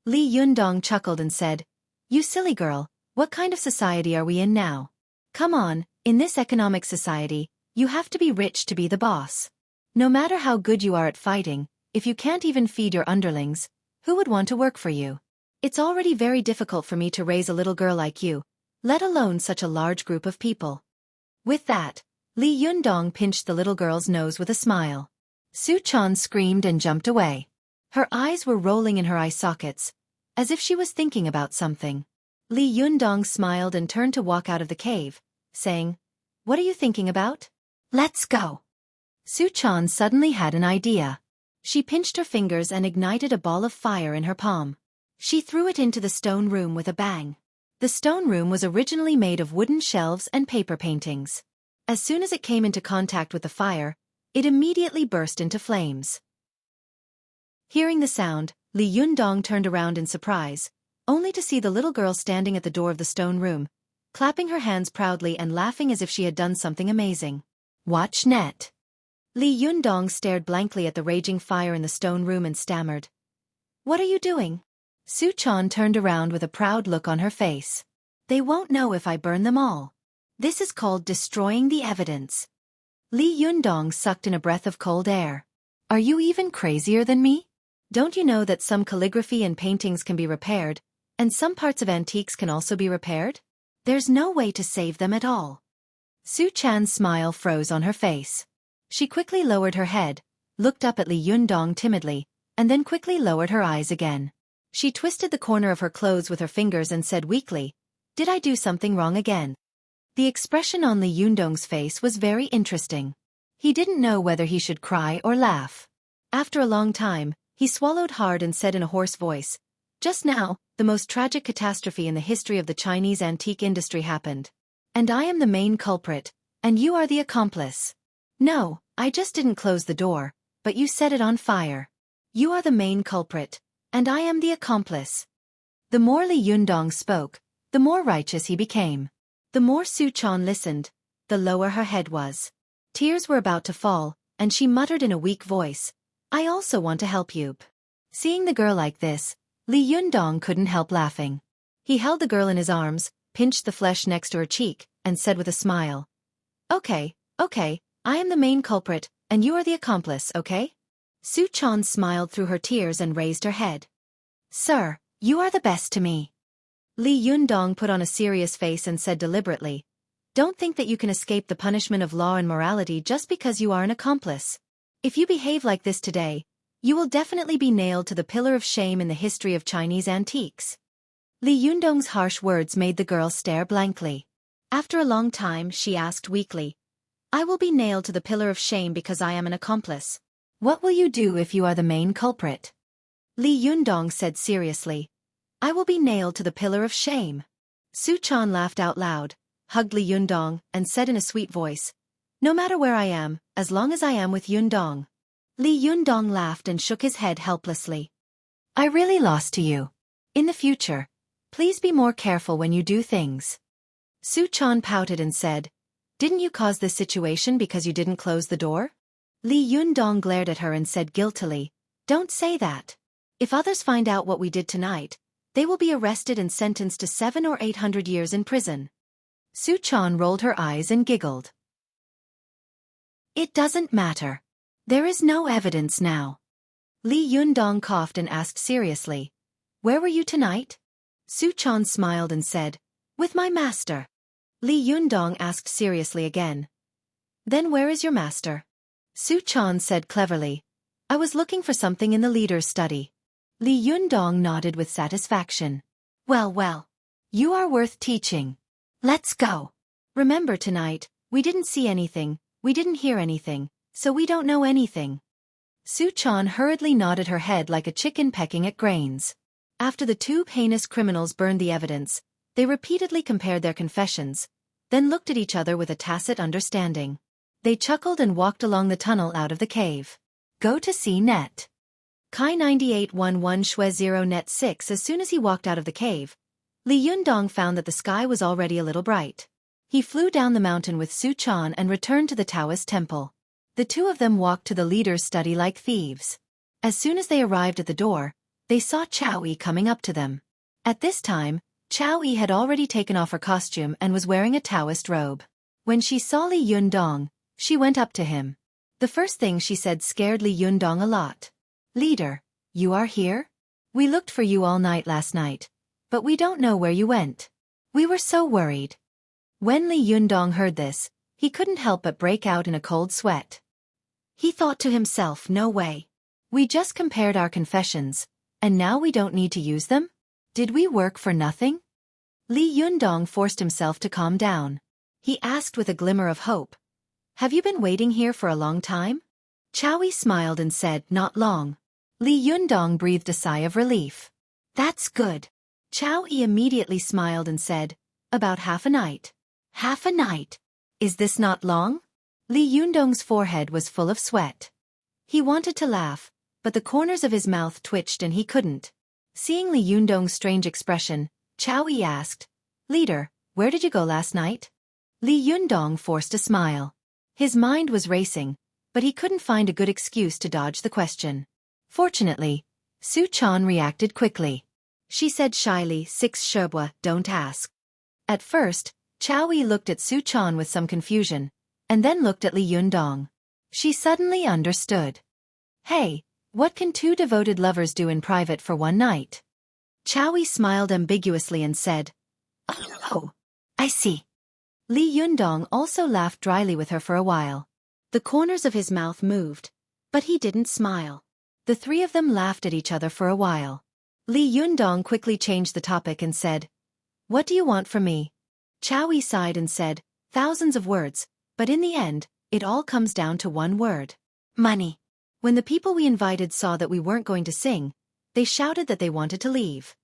Li Yundong chuckled and said, "You silly girl, what kind of society are we in now? Come on, in this economic society, you have to be rich to be the boss. No matter how good you are at fighting, if you can't even feed your underlings, who would want to work for you? It's already very difficult for me to raise a little girl like you, let alone such a large group of people." With that, Li Yundong pinched the little girl's nose with a smile. Su-chan screamed and jumped away. Her eyes were rolling in her eye sockets, as if she was thinking about something. Li Yundong smiled and turned to walk out of the cave, saying, "What are you thinking about? Let's go." Su-chan suddenly had an idea. She pinched her fingers and ignited a ball of fire in her palm. She threw it into the stone room with a bang. The stone room was originally made of wooden shelves and paper paintings. As soon as it came into contact with the fire, it immediately burst into flames. Hearing the sound, Li Yundong turned around in surprise, only to see the little girl standing at the door of the stone room, clapping her hands proudly and laughing as if she had done something amazing. Watch net. Li Yundong stared blankly at the raging fire in the stone room and stammered, "What are you doing?" Su-chan turned around with a proud look on her face. "They won't know if I burn them all. This is called destroying the evidence." Li Yundong sucked in a breath of cold air. "Are you even crazier than me? Don't you know that some calligraphy and paintings can be repaired, and some parts of antiques can also be repaired? There's no way to save them at all." Su-chan's smile froze on her face. She quickly lowered her head, looked up at Li Yundong timidly, and then quickly lowered her eyes again. She twisted the corner of her clothes with her fingers and said weakly, "Did I do something wrong again?" The expression on Li Yundong's face was very interesting. He didn't know whether he should cry or laugh. After a long time, he swallowed hard and said in a hoarse voice, "Just now, the most tragic catastrophe in the history of the Chinese antique industry happened. And I am the main culprit, and you are the accomplice. No, I just didn't close the door, but you set it on fire. You are the main culprit, and I am the accomplice." The more Li Yundong spoke, the more righteous he became. The more Su-chan listened, the lower her head was. Tears were about to fall, and she muttered in a weak voice, "I also want to help you." Seeing the girl like this, Li Yundong couldn't help laughing. He held the girl in his arms, pinched the flesh next to her cheek, and said with a smile, Okay, I am the main culprit, and you are the accomplice, okay?" Su-chan smiled through her tears and raised her head. Sir, you are the best to me. Li Yundong put on a serious face and said deliberately, don't think that you can escape the punishment of law and morality just because you are an accomplice. If you behave like this today, you will definitely be nailed to the pillar of shame in the history of Chinese antiques. Li Yundong's harsh words made the girl stare blankly. After a long time, she asked weakly, I will be nailed to the pillar of shame because I am an accomplice. What will you do if you are the main culprit? Li Yundong said seriously, I will be nailed to the pillar of shame. Su Chan laughed out loud, hugged Li Yundong, and said in a sweet voice, no matter where I am, as long as I am with Yundong. Li Yundong laughed and shook his head helplessly. I really lost to you. In the future, please be more careful when you do things. Su Chan pouted and said, didn't you cause this situation because you didn't close the door? Li Yundong glared at her and said guiltily, don't say that. If others find out what we did tonight, they will be arrested and sentenced to 700 or 800 years in prison. Su Chan rolled her eyes and giggled. It doesn't matter. There is no evidence now. Li Yundong coughed and asked seriously, where were you tonight? Su Chan smiled and said, with my master. Li Yundong asked seriously again, then where is your master? Su Chan said cleverly, I was looking for something in the leader's study. Li Yundong nodded with satisfaction. Well, you are worth teaching. Let's go. Remember tonight, we didn't see anything, we didn't hear anything, so we don't know anything. Su Chan hurriedly nodded her head like a chicken pecking at grains. After the two heinous criminals burned the evidence, they repeatedly compared their confessions, then looked at each other with a tacit understanding. They chuckled and walked along the tunnel out of the cave. Go to see Net. Kai 9811 Xue 0 Net 6. As soon as he walked out of the cave, Li Yundong found that the sky was already a little bright. He flew down the mountain with Su Chan and returned to the Taoist temple. The two of them walked to the leader's study like thieves. As soon as they arrived at the door, they saw Xueqi coming up to them. At this time, Xueqi had already taken off her costume and was wearing a Taoist robe. When she saw Li Yundong, she went up to him. The first thing she said scared Li Yundong a lot. Leader, you are here? We looked for you all night last night, but we don't know where you went. We were so worried. When Li Yundong heard this, he couldn't help but break out in a cold sweat. He thought to himself, no way. We just compared our confessions, and now we don't need to use them? Did we work for nothing? Li Yundong forced himself to calm down. He asked with a glimmer of hope, have you been waiting here for a long time? Xueqi smiled and said, not long. Li Yundong breathed a sigh of relief. That's good. Xueqi immediately smiled and said, about half a night. Half a night? Is this not long? Li Yundong's forehead was full of sweat. He wanted to laugh, but the corners of his mouth twitched and he couldn't. Seeing Li Yundong's strange expression, Xueqi asked, Leader, where did you go last night? Li Yundong forced a smile. His mind was racing, but he couldn't find a good excuse to dodge the question. Fortunately, Su Chan reacted quickly. She said shyly, 6 Shebua, don't ask. At first, Xueqi looked at Su Chan with some confusion, and then looked at Li Yundong. She suddenly understood. Hey, what can two devoted lovers do in private for one night? Xueqi smiled ambiguously and said, oh, I see. Li Yundong also laughed dryly with her for a while. The corners of his mouth moved, but he didn't smile. The three of them laughed at each other for a while. Li Yundong quickly changed the topic and said, what do you want from me? Xueqi sighed and said, thousands of words, but in the end, it all comes down to one word. Money. When the people we invited saw that we weren't going to sing, they shouted that they wanted to leave.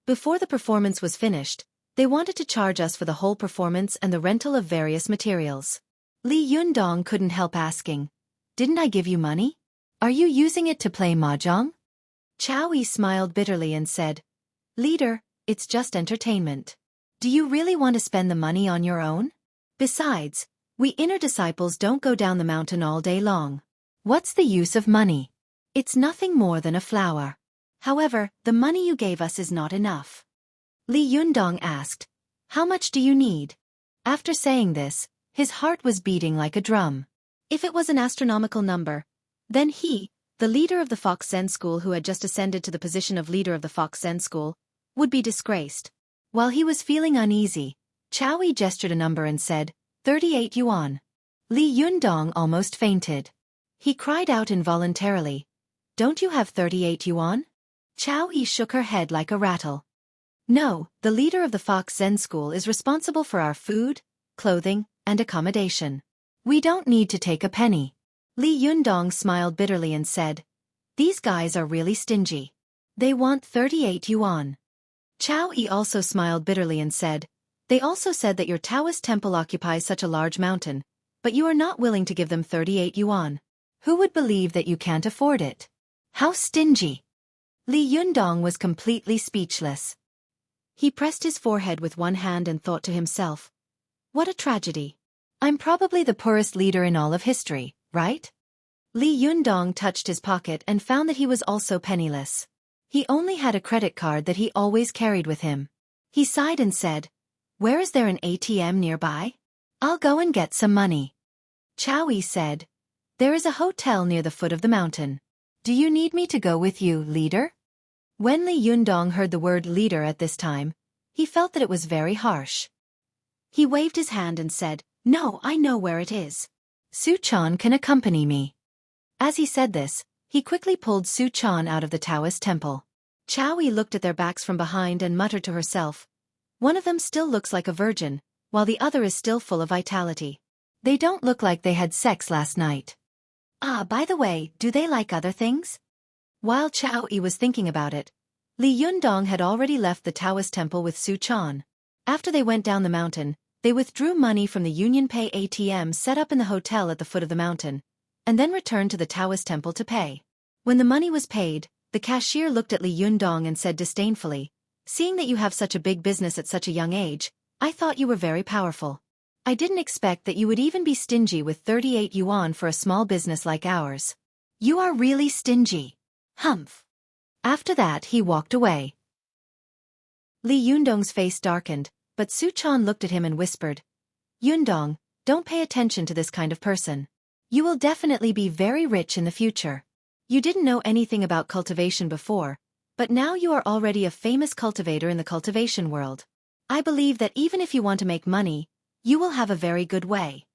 Before the performance was finished, they wanted to charge us for the whole performance and the rental of various materials. Li Yundong couldn't help asking, didn't I give you money? Are you using it to play mahjong? Xueqi smiled bitterly and said, Leader, it's just entertainment. Do you really want to spend the money on your own? Besides, we inner disciples don't go down the mountain all day long. What's the use of money? It's nothing more than a flower. However, the money you gave us is not enough. Li Yundong asked, how much do you need? After saying this, his heart was beating like a drum. If it was an astronomical number, then he, the leader of the Fox Zen school who had just ascended to the position of leader of the Fox Zen school, would be disgraced. While he was feeling uneasy, Xueqi gestured a number and said, 38 yuan. Li Yundong almost fainted. He cried out involuntarily, "Don't you have 38 yuan?" Xueqi shook her head like a rattle. "No, the leader of the Fox Zen school is responsible for our food, clothing, and accommodation. We don't need to take a penny." Li Yundong smiled bitterly and said, "These guys are really stingy. They want 38 yuan. Xueqi also smiled bitterly and said, "They also said that your Taoist temple occupies such a large mountain, but you are not willing to give them 38 yuan. Who would believe that you can't afford it? How stingy!" Li Yundong was completely speechless. He pressed his forehead with one hand and thought to himself, "What a tragedy. I'm probably the poorest leader in all of history, right?" Li Yundong touched his pocket and found that he was also penniless. He only had a credit card that he always carried with him. He sighed and said, "Where is there an ATM nearby? I'll go and get some money." Xueqi said, "There is a hotel near the foot of the mountain. Do you need me to go with you, leader?" When Li Yundong heard the word leader at this time, he felt that it was very harsh. He waved his hand and said, "No, I know where it is. Su-chan can accompany me." As he said this, he quickly pulled Su-chan out of the Taoist temple. Xueqi looked at their backs from behind and muttered to herself, "One of them still looks like a virgin, while the other is still full of vitality. They don't look like they had sex last night. Ah, by the way, do they like other things?" While Xueqi was thinking about it, Li Yundong had already left the Taoist temple with Su-chan. After they went down the mountain, they withdrew money from the UnionPay ATM set up in the hotel at the foot of the mountain, and then returned to the Taoist temple to pay. When the money was paid, the cashier looked at Li Yundong and said disdainfully, "Seeing that you have such a big business at such a young age, I thought you were very powerful. I didn't expect that you would even be stingy with 38 yuan for a small business like ours. You are really stingy. Humph." After that he walked away. Li Yundong's face darkened, but Su-chan looked at him and whispered, "Yundong, don't pay attention to this kind of person. You will definitely be very rich in the future. You didn't know anything about cultivation before, but now you are already a famous cultivator in the cultivation world. I believe that even if you want to make money, you will have a very good way."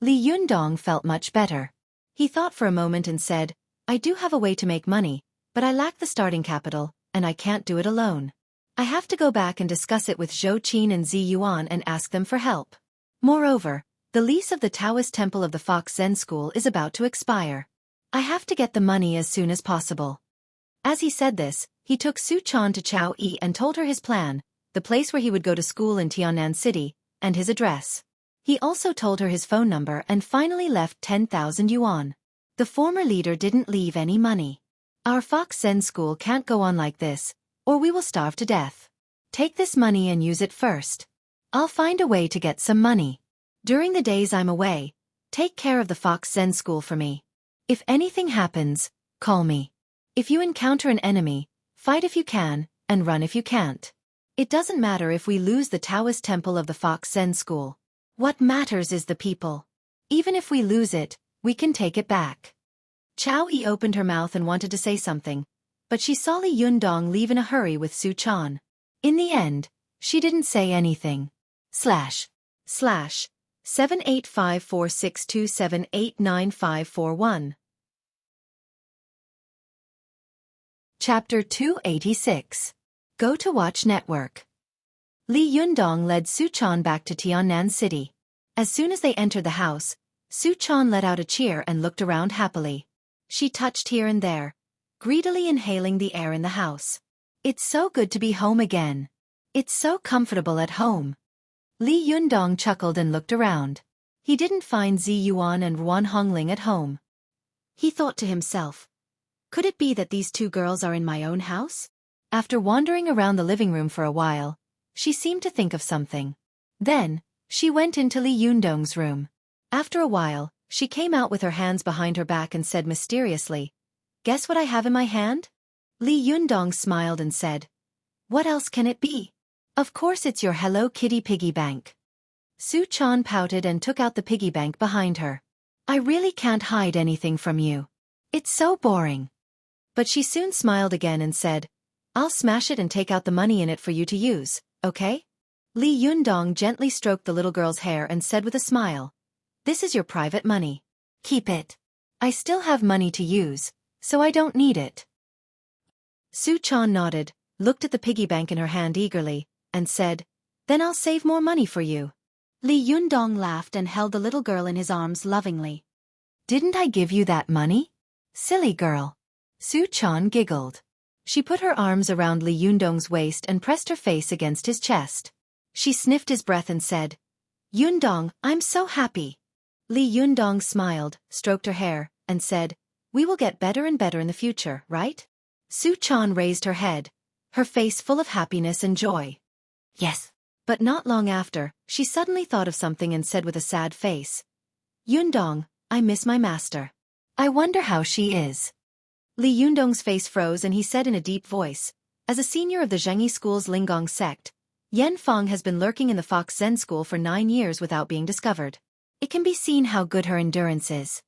Li Yundong felt much better. He thought for a moment and said, "I do have a way to make money, but I lack the starting capital, and I can't do it alone. I have to go back and discuss it with Zhou Qin and Zi Yuan and ask them for help. Moreover, the lease of the Taoist temple of the Fox Zen school is about to expire. I have to get the money as soon as possible." As he said this, he took Su-chan to Xueqi and told her his plan, the place where he would go to school in Tiannan City, and his address. He also told her his phone number and finally left 10,000 yuan. The former leader didn't leave any money. "Our Fox Zen school can't go on like this, or we will starve to death. Take this money and use it first. I'll find a way to get some money. During the days I'm away, take care of the Fox Zen school for me. If anything happens, call me. If you encounter an enemy, fight if you can, and run if you can't. It doesn't matter if we lose the Taoist temple of the Fox Zen school. What matters is the people. Even if we lose it, we can take it back." Xueqi opened her mouth and wanted to say something, but she saw Li Yundong leave in a hurry with Su-chan. In the end, she didn't say anything. //7854627895541 Chapter 286 Go to Watch Network. Li Yundong led Su-chan back to Tiannan City. As soon as they entered the house, Su-chan let out a cheer and looked around happily. She touched here and there, greedily inhaling the air in the house. "It's so good to be home again. It's so comfortable at home." Li Yundong chuckled and looked around. He didn't find Zi Yuan and Ruan Hongling at home. He thought to himself, "Could it be that these two girls are in my own house?" After wandering around the living room for a while, she seemed to think of something. Then, she went into Li Yundong's room. After a while, she came out with her hands behind her back and said mysteriously, "Guess what I have in my hand?" Li Yundong smiled and said, "What else can it be? Of course it's your Hello Kitty piggy bank." Su-chan pouted and took out the piggy bank behind her. "I really can't hide anything from you. It's so boring. But she soon smiled again and said, I'll smash it and take out the money in it for you to use, okay? Li Yundong gently stroked the little girl's hair and said with a smile, This is your private money. Keep it. I still have money to use, so I don't need it. Su Chan nodded, looked at the piggy bank in her hand eagerly, and said, Then I'll save more money for you. Li Yundong laughed and held the little girl in his arms lovingly. Didn't I give you that money? Silly girl. Su Chan giggled. She put her arms around Li Yundong's waist and pressed her face against his chest. She sniffed his breath and said, Yundong, I'm so happy. Li Yundong smiled, stroked her hair, and said, We will get better and better in the future, right? Su Chan raised her head, her face full of happiness and joy. Yes. But not long after, she suddenly thought of something and said with a sad face, Yundong, I miss my master. I wonder how she is. Li Yundong's face froze and he said in a deep voice, As a senior of the Zhengyi school's Linggong sect, Yan Feng has been lurking in the Fox Zen school for 9 years without being discovered. It can be seen how good her endurance is.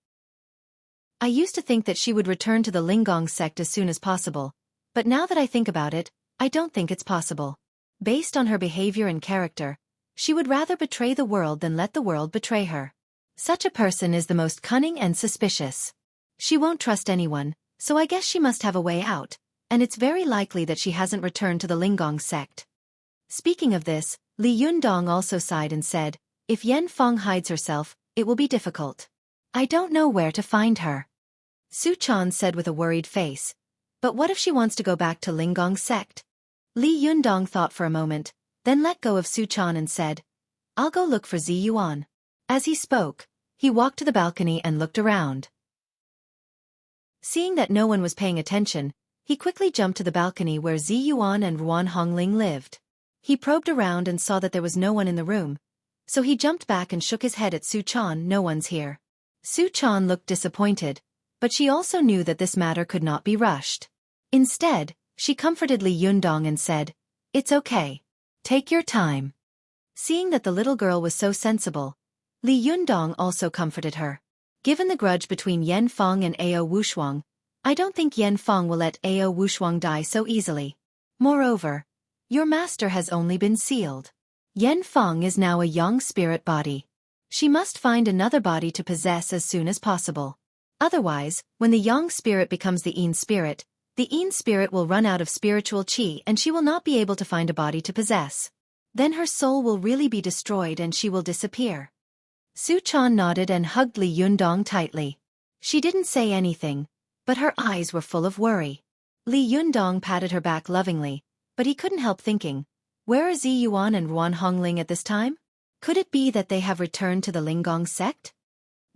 I used to think that she would return to the Linggong sect as soon as possible, but now that I think about it, I don't think it's possible. Based on her behavior and character, she would rather betray the world than let the world betray her. Such a person is the most cunning and suspicious. She won't trust anyone, so I guess she must have a way out, and it's very likely that she hasn't returned to the Linggong sect. Speaking of this, Li Yundong also sighed and said, If Yan Feng hides herself, it will be difficult. I don't know where to find her. Su Chan said with a worried face, But what if she wants to go back to Linggong sect? Li Yundong thought for a moment, then let go of Su Chan and said, I'll go look for Zi Yuan. As he spoke, he walked to the balcony and looked around. Seeing that no one was paying attention, he quickly jumped to the balcony where Zi Yuan and Ruan Hongling lived. He probed around and saw that there was no one in the room, so he jumped back and shook his head at Su Chan. No one's here. Su Chan looked disappointed, but she also knew that this matter could not be rushed. Instead, she comforted Li Yundong and said, It's okay. Take your time. Seeing that the little girl was so sensible, Li Yundong also comforted her. Given the grudge between Yan Feng and Ao Wushuang, I don't think Yan Feng will let Ao Wushuang die so easily. Moreover, your master has only been sealed. Yan Feng is now a young spirit body. She must find another body to possess as soon as possible. Otherwise, when the yang spirit becomes the yin spirit will run out of spiritual qi and she will not be able to find a body to possess. Then her soul will really be destroyed and she will disappear. Su Chan nodded and hugged Li Yundong tightly. She didn't say anything, but her eyes were full of worry. Li Yundong patted her back lovingly, but he couldn't help thinking, where are Zi Yuan and Ruan Hongling at this time? Could it be that they have returned to the Linggong sect?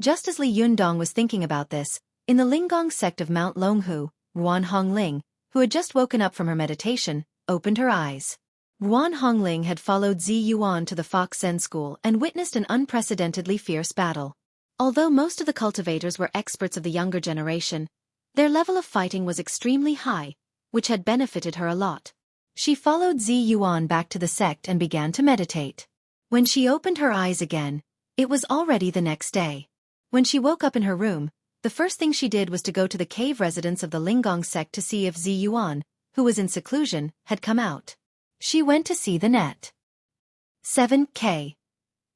Just as Li Yundong was thinking about this, in the Linggong sect of Mount Longhu, Ruan Hongling, who had just woken up from her meditation, opened her eyes. Ruan Hongling had followed Zi Yuan to the Fox Zen school and witnessed an unprecedentedly fierce battle. Although most of the cultivators were experts of the younger generation, their level of fighting was extremely high, which had benefited her a lot. She followed Zi Yuan back to the sect and began to meditate. When she opened her eyes again, it was already the next day. When she woke up in her room, the first thing she did was to go to the cave residence of the Linggong sect to see if Zi Yuan, who was in seclusion, had come out. She went to see the net. 7K.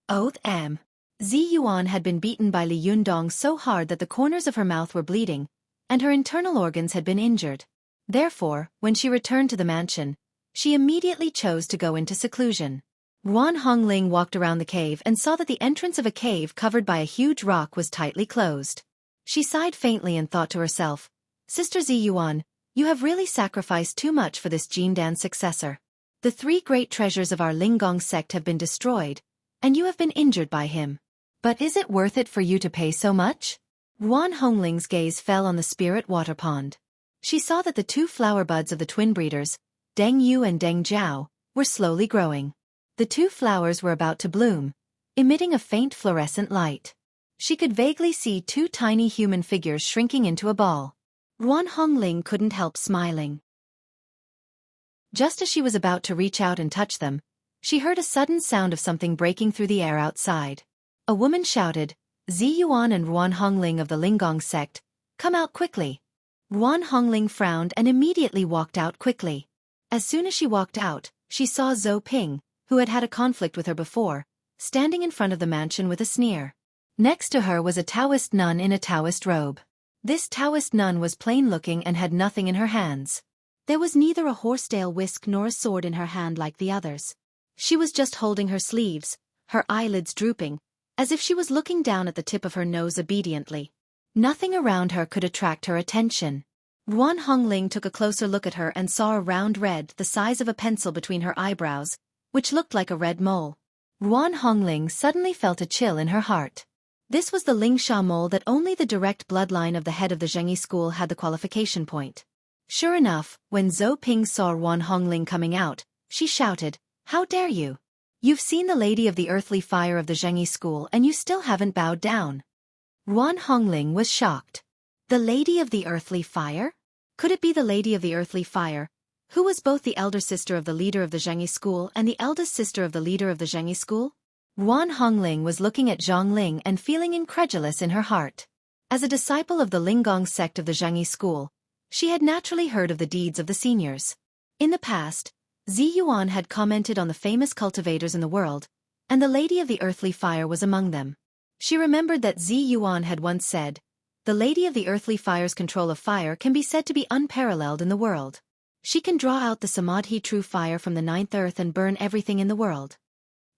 Oath M. Zi Yuan had been beaten by Li Yundong so hard that the corners of her mouth were bleeding, and her internal organs had been injured. Therefore, when she returned to the mansion, she immediately chose to go into seclusion. Ruan Hongling walked around the cave and saw that the entrance of a cave covered by a huge rock was tightly closed. She sighed faintly and thought to herself, Sister Zi Yuan, you have really sacrificed too much for this Jindan successor. The 3 great treasures of our Linggong sect have been destroyed, and you have been injured by him. But is it worth it for you to pay so much? Ruan Hongling's gaze fell on the spirit water pond. She saw that the 2 flower buds of the twin breeders, Deng Yu and Deng Zhao, were slowly growing. The 2 flowers were about to bloom, emitting a faint fluorescent light. She could vaguely see 2 tiny human figures shrinking into a ball. Ruan Hongling couldn't help smiling. Just as she was about to reach out and touch them, she heard a sudden sound of something breaking through the air outside. A woman shouted, Zi Yuan and Ruan Hongling of the Linggong sect, Come out quickly. Guan Hongling frowned and immediately walked out quickly. As soon as she walked out, she saw Zhou Ping, who had had a conflict with her before, standing in front of the mansion with a sneer. Next to her was a Taoist nun in a Taoist robe. This Taoist nun was plain-looking and had nothing in her hands. There was neither a horsetail whisk nor a sword in her hand like the others. She was just holding her sleeves, her eyelids drooping, as if she was looking down at the tip of her nose obediently. Nothing around her could attract her attention. Guan Hongling took a closer look at her and saw a round red the size of a pencil between her eyebrows, which looked like a red mole. Guan Hongling suddenly felt a chill in her heart. This was the Lingsha mole that only the direct bloodline of the head of the Xueqi school had the qualification point. Sure enough, when Zhou Ping saw Guan Hongling coming out, she shouted, "How dare you? You've seen the Lady of the Earthly Fire of the Xueqi school and you still haven't bowed down." Guan Hongling was shocked. The Lady of the Earthly Fire? Could it be the Lady of the Earthly Fire, who was both the elder sister of the leader of the Xueqi school and the eldest sister of the leader of the Xueqi school? Guan Hongling was looking at Zhang Ling and feeling incredulous in her heart. As a disciple of the Linggong sect of the Xueqi school, she had naturally heard of the deeds of the seniors. In the past, Zi Yuan had commented on the famous cultivators in the world, and the Lady of the Earthly Fire was among them. She remembered that Zi Yuan had once said, "The Lady of the Earthly Fire's control of fire can be said to be unparalleled in the world. She can draw out the Samadhi true fire from the ninth earth and burn everything in the world."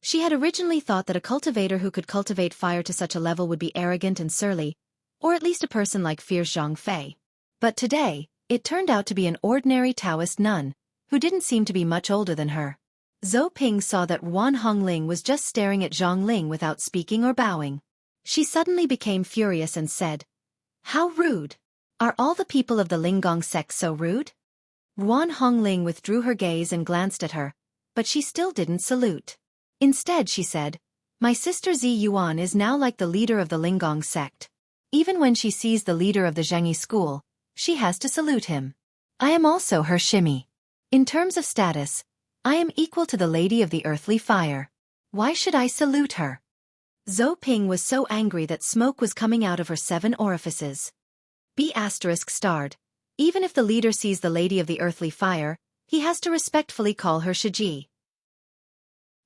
She had originally thought that a cultivator who could cultivate fire to such a level would be arrogant and surly, or at least a person like fierce Zhang Fei. But today, it turned out to be an ordinary Taoist nun, who didn't seem to be much older than her. Zhou Ping saw that Guan Hongling was just staring at Zhang Ling without speaking or bowing. She suddenly became furious and said, "How rude! Are all the people of the Linggong sect so rude?" Guan Hongling withdrew her gaze and glanced at her, but she still didn't salute. Instead she said, "My sister Zi Yuan is now like the leader of the Linggong sect. Even when she sees the leader of the Xueqi school, she has to salute him. I am also her shimmy. In terms of status, I am equal to the Lady of the Earthly Fire. Why should I salute her?" Zhou Ping was so angry that smoke was coming out of her 7 orifices. B****. Even if the leader sees the Lady of the Earthly Fire, he has to respectfully call her Xueqi.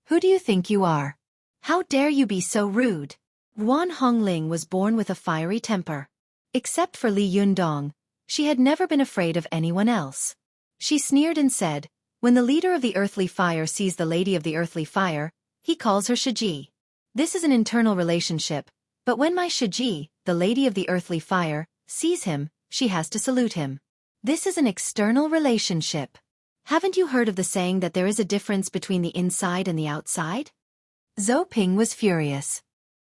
Who do you think you are? How dare you be so rude? Guan Hongling was born with a fiery temper. Except for Li Yundong, she had never been afraid of anyone else. She sneered and said, "When the leader of the Earthly Fire sees the Lady of the Earthly Fire, he calls her Xueqi. This is an internal relationship, but when my Xueqi, the Lady of the Earthly Fire, sees him, she has to salute him. This is an external relationship. Haven't you heard of the saying that there is a difference between the inside and the outside?" Zhou Ping was furious.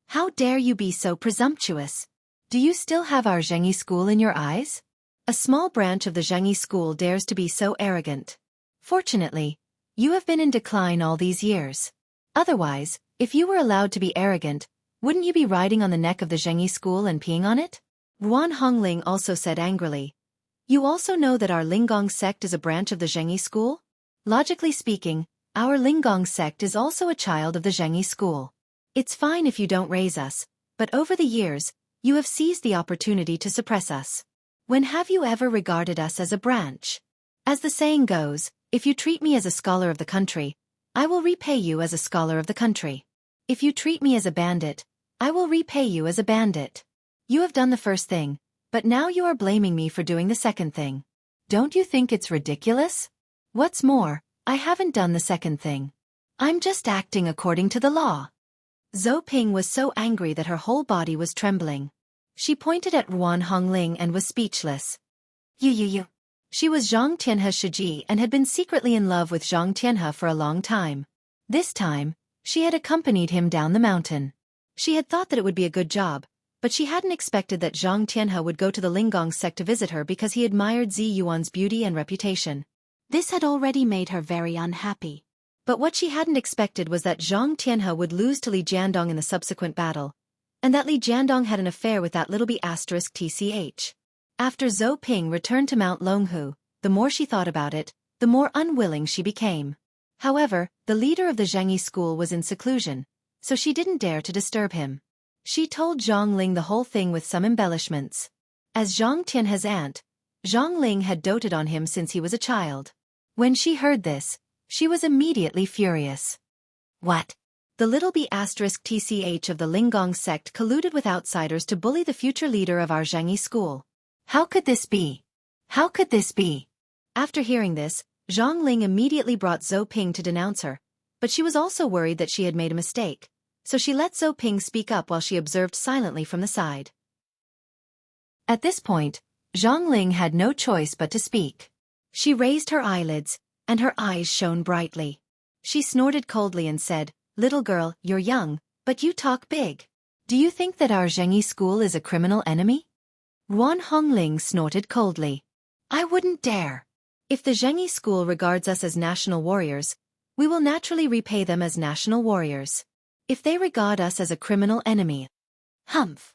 "How dare you be so presumptuous? Do you still have our Xueqi school in your eyes? A small branch of the Xueqi school dares to be so arrogant. Fortunately, you have been in decline all these years. Otherwise, if you were allowed to be arrogant, wouldn't you be riding on the neck of the Xueqi school and peeing on it?" Guan Hongling also said angrily, "You also know that our Linggong sect is a branch of the Xueqi school? Logically speaking, our Linggong sect is also a child of the Xueqi school. It's fine if you don't raise us, but over the years, you have seized the opportunity to suppress us. When have you ever regarded us as a branch? As the saying goes, if you treat me as a scholar of the country, I will repay you as a scholar of the country. If you treat me as a bandit, I will repay you as a bandit. You have done the first thing, but now you are blaming me for doing the second thing. Don't you think it's ridiculous? What's more, I haven't done the second thing. I'm just acting according to the law." Zhou Ping was so angry that her whole body was trembling. She pointed at Guan Hongling and was speechless. You. She was Zhang Tianhe's Xueqi and had been secretly in love with Zhang Tianhe for a long time. This time, she had accompanied him down the mountain. She had thought that it would be a good job, but she hadn't expected that Zhang Tianhe would go to the Linggong sect to visit her because he admired Zi Yuan's beauty and reputation. This had already made her very unhappy. But what she hadn't expected was that Zhang Tianhe would lose to Li Jiandong in the subsequent battle, and that Li Jiandong had an affair with that little B****tch. After Zhou Ping returned to Mount Longhu, the more she thought about it, the more unwilling she became. However, the leader of the Xueqi school was in seclusion, so she didn't dare to disturb him. She told Zhang Ling the whole thing with some embellishments. As Zhang Tianhe's aunt, Zhang Ling had doted on him since he was a child. When she heard this, she was immediately furious. What? The little B**tch of the Linggong sect colluded with outsiders to bully the future leader of our Xueqi school. How could this be? How could this be? After hearing this, Zhang Ling immediately brought Zhou Ping to denounce her, but she was also worried that she had made a mistake, so she let Zhou Ping speak up while she observed silently from the side. At this point, Zhang Ling had no choice but to speak. She raised her eyelids, and her eyes shone brightly. She snorted coldly and said, "Little girl, you're young, but you talk big. Do you think that our Xueqi school is a criminal enemy?" Yuan Hongling snorted coldly. "I wouldn't dare. If the Xueqi school regards us as national warriors, we will naturally repay them as national warriors. If they regard us as a criminal enemy..." Humph!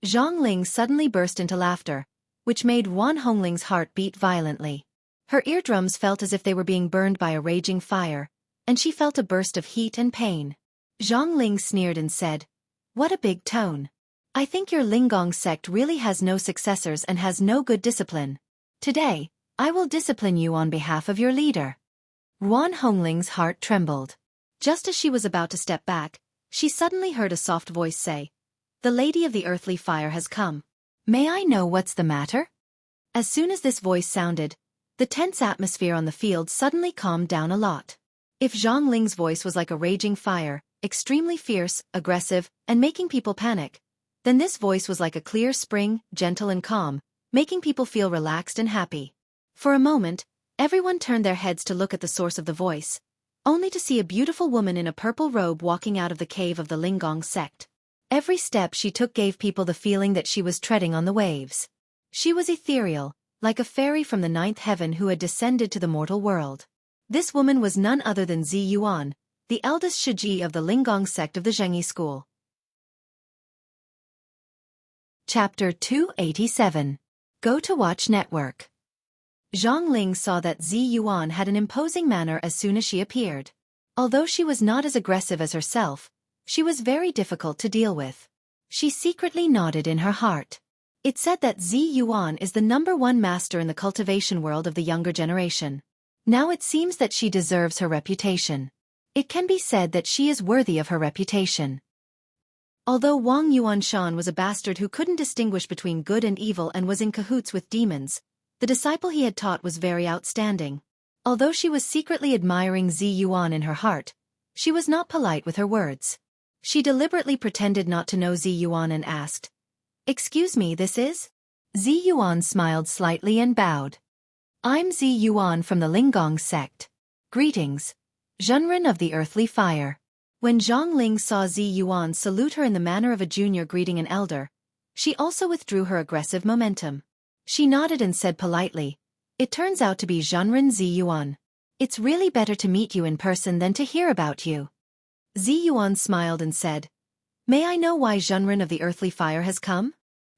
Zhang Ling suddenly burst into laughter, which made Yuan Hongling's heart beat violently. Her eardrums felt as if they were being burned by a raging fire, and she felt a burst of heat and pain. Zhang Ling sneered and said, "What a big tone. I think your Linggong sect really has no successors and has no good discipline. Today, I will discipline you on behalf of your leader." Yuan Hongling's heart trembled. Just as she was about to step back, she suddenly heard a soft voice say, "The Lady of the Earthly Fire has come. May I know what's the matter?" As soon as this voice sounded, the tense atmosphere on the field suddenly calmed down a lot. If Zhang Ling's voice was like a raging fire, extremely fierce, aggressive, and making people panic, then this voice was like a clear spring, gentle and calm, making people feel relaxed and happy. For a moment, everyone turned their heads to look at the source of the voice, only to see a beautiful woman in a purple robe walking out of the cave of the Linggong sect. Every step she took gave people the feeling that she was treading on the waves. She was ethereal, like a fairy from the ninth heaven who had descended to the mortal world. This woman was none other than Zi Yuan, the eldest Xueqi of the Linggong sect of the Xueqi school. Chapter 287. Go to Watch Network. Zhang Ling saw that Zi Yuan had an imposing manner as soon as she appeared. Although she was not as aggressive as herself, she was very difficult to deal with. She secretly nodded in her heart. It said that Zi Yuan is the #1 master in the cultivation world of the younger generation. Now it seems that she deserves her reputation. It can be said that she is worthy of her reputation. Although Wang Yuanshan was a bastard who couldn't distinguish between good and evil and was in cahoots with demons, the disciple he had taught was very outstanding. Although she was secretly admiring Zi Yuan in her heart, she was not polite with her words. She deliberately pretended not to know Zi Yuan and asked, "Excuse me, this is?" Zi Yuan smiled slightly and bowed. "I'm Zi Yuan from the Linggong sect. Greetings, Zhenren of the Earthly Fire." When Zhang Ling saw Zi Yuan salute her in the manner of a junior greeting an elder, she also withdrew her aggressive momentum. She nodded and said politely, "It turns out to be Zhenren Zi Yuan. It's really better to meet you in person than to hear about you." Zi Yuan smiled and said, "May I know why Zhenren of the Earthly Fire has come?"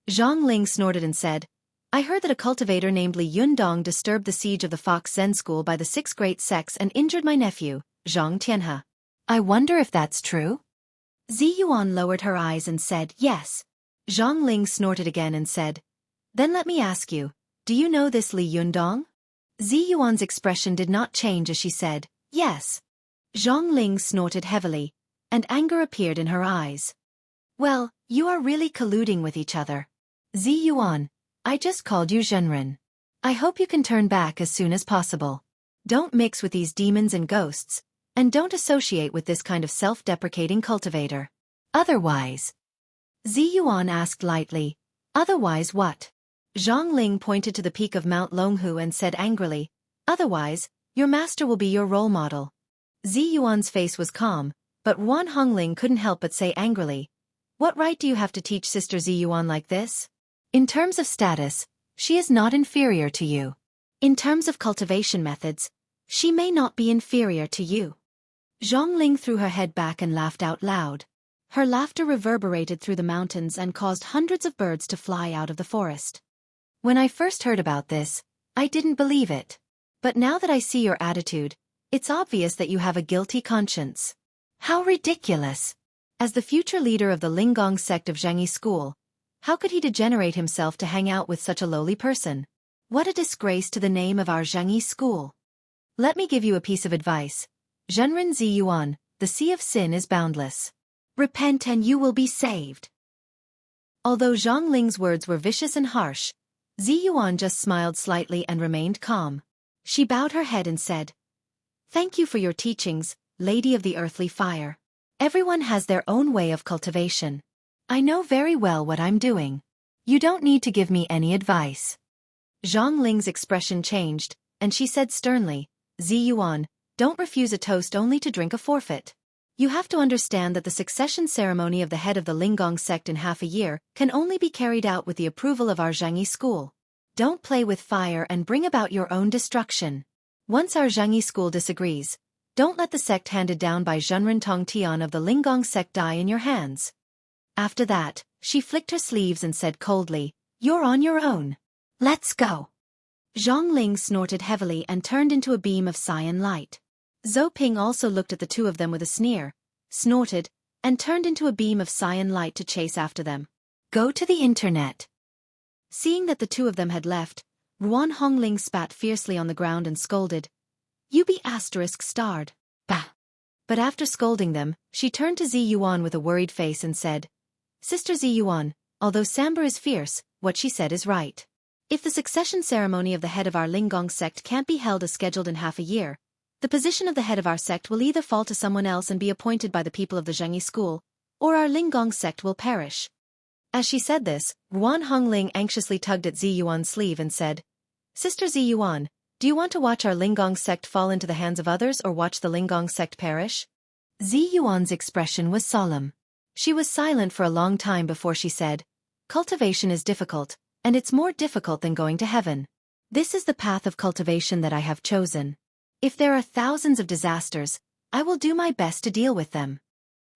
Zhang Ling snorted and said, "I heard that a cultivator named Li Yundong disturbed the siege of the Fox Zen School by the 6 great sects and injured my nephew, Zhang Tianhe. I wonder if that's true?" Zi Yuan lowered her eyes and said, "Yes." Zhang Ling snorted again and said, "Then let me ask you, do you know this Li Yundong?" Zi Yuan's expression did not change as she said, "Yes." Zhang Ling snorted heavily, and anger appeared in her eyes. "Well, you are really colluding with each other. Zi Yuan, I just called you Zhenren. I hope you can turn back as soon as possible. Don't mix with these demons and ghosts, and don't associate with this kind of self-deprecating cultivator. Otherwise..." Zi Yuan asked lightly, "Otherwise what?" Zhang Ling pointed to the peak of Mount Longhu and said angrily, "Otherwise, your master will be your role model." Zi Yuan's face was calm, but Yuan Hongling couldn't help but say angrily, "What right do you have to teach Sister Zi Yuan like this? In terms of status, she is not inferior to you. In terms of cultivation methods, she may not be inferior to you." Zhang Ling threw her head back and laughed out loud. Her laughter reverberated through the mountains and caused hundreds of birds to fly out of the forest. "When I first heard about this, I didn't believe it. But now that I see your attitude, it's obvious that you have a guilty conscience. How ridiculous! As the future leader of the Linggong sect of Xueqi school, How could he degenerate himself to hang out with such a lowly person? What a disgrace to the name of our Zhengyi school. Let me give you a piece of advice. Zhenren Ziyuan, the sea of sin is boundless. Repent and you will be saved. Although Zhang Ling's words were vicious and harsh, Ziyuan just smiled slightly and remained calm. She bowed her head and said, "Thank you for your teachings, Lady of the Earthly Fire. Everyone has their own way of cultivation. I know very well what I'm doing. You don't need to give me any advice." Zhang Ling's expression changed, and she said sternly, "Ziyuan, don't refuse a toast only to drink a forfeit. You have to understand that the succession ceremony of the head of the Linggong sect in half a year can only be carried out with the approval of our Zhengyi school. Don't play with fire and bring about your own destruction. Once our Zhengyi school disagrees, don't let the sect handed down by Zhenren Tongtian of the Linggong sect die in your hands." After that, she flicked her sleeves and said coldly, "You're on your own. Let's go." Zhang Ling snorted heavily and turned into a beam of cyan light. Zhou Ping also looked at the two of them with a sneer, snorted, and turned into a beam of cyan light to chase after them. "Go to the internet." Seeing that the two of them had left, Ruan Hongling spat fiercely on the ground and scolded, "You be ******. Bah." But after scolding them, she turned to Zi Yuan with a worried face and said, "Sister Zi Yuan, although Sambar is fierce, what she said is right. If the succession ceremony of the head of our Linggong sect can't be held as scheduled in half a year, the position of the head of our sect will either fall to someone else and be appointed by the people of the Zhengyi school, or our Linggong sect will perish." As she said this, Ruan Hongling anxiously tugged at Zi Yuan's sleeve and said, "Sister Zi Yuan, do you want to watch our Linggong sect fall into the hands of others or watch the Linggong sect perish?" Zi Yuan's expression was solemn. She was silent for a long time before she said, "Cultivation is difficult, and it's more difficult than going to heaven. This is the path of cultivation that I have chosen. If there are thousands of disasters, I will do my best to deal with them."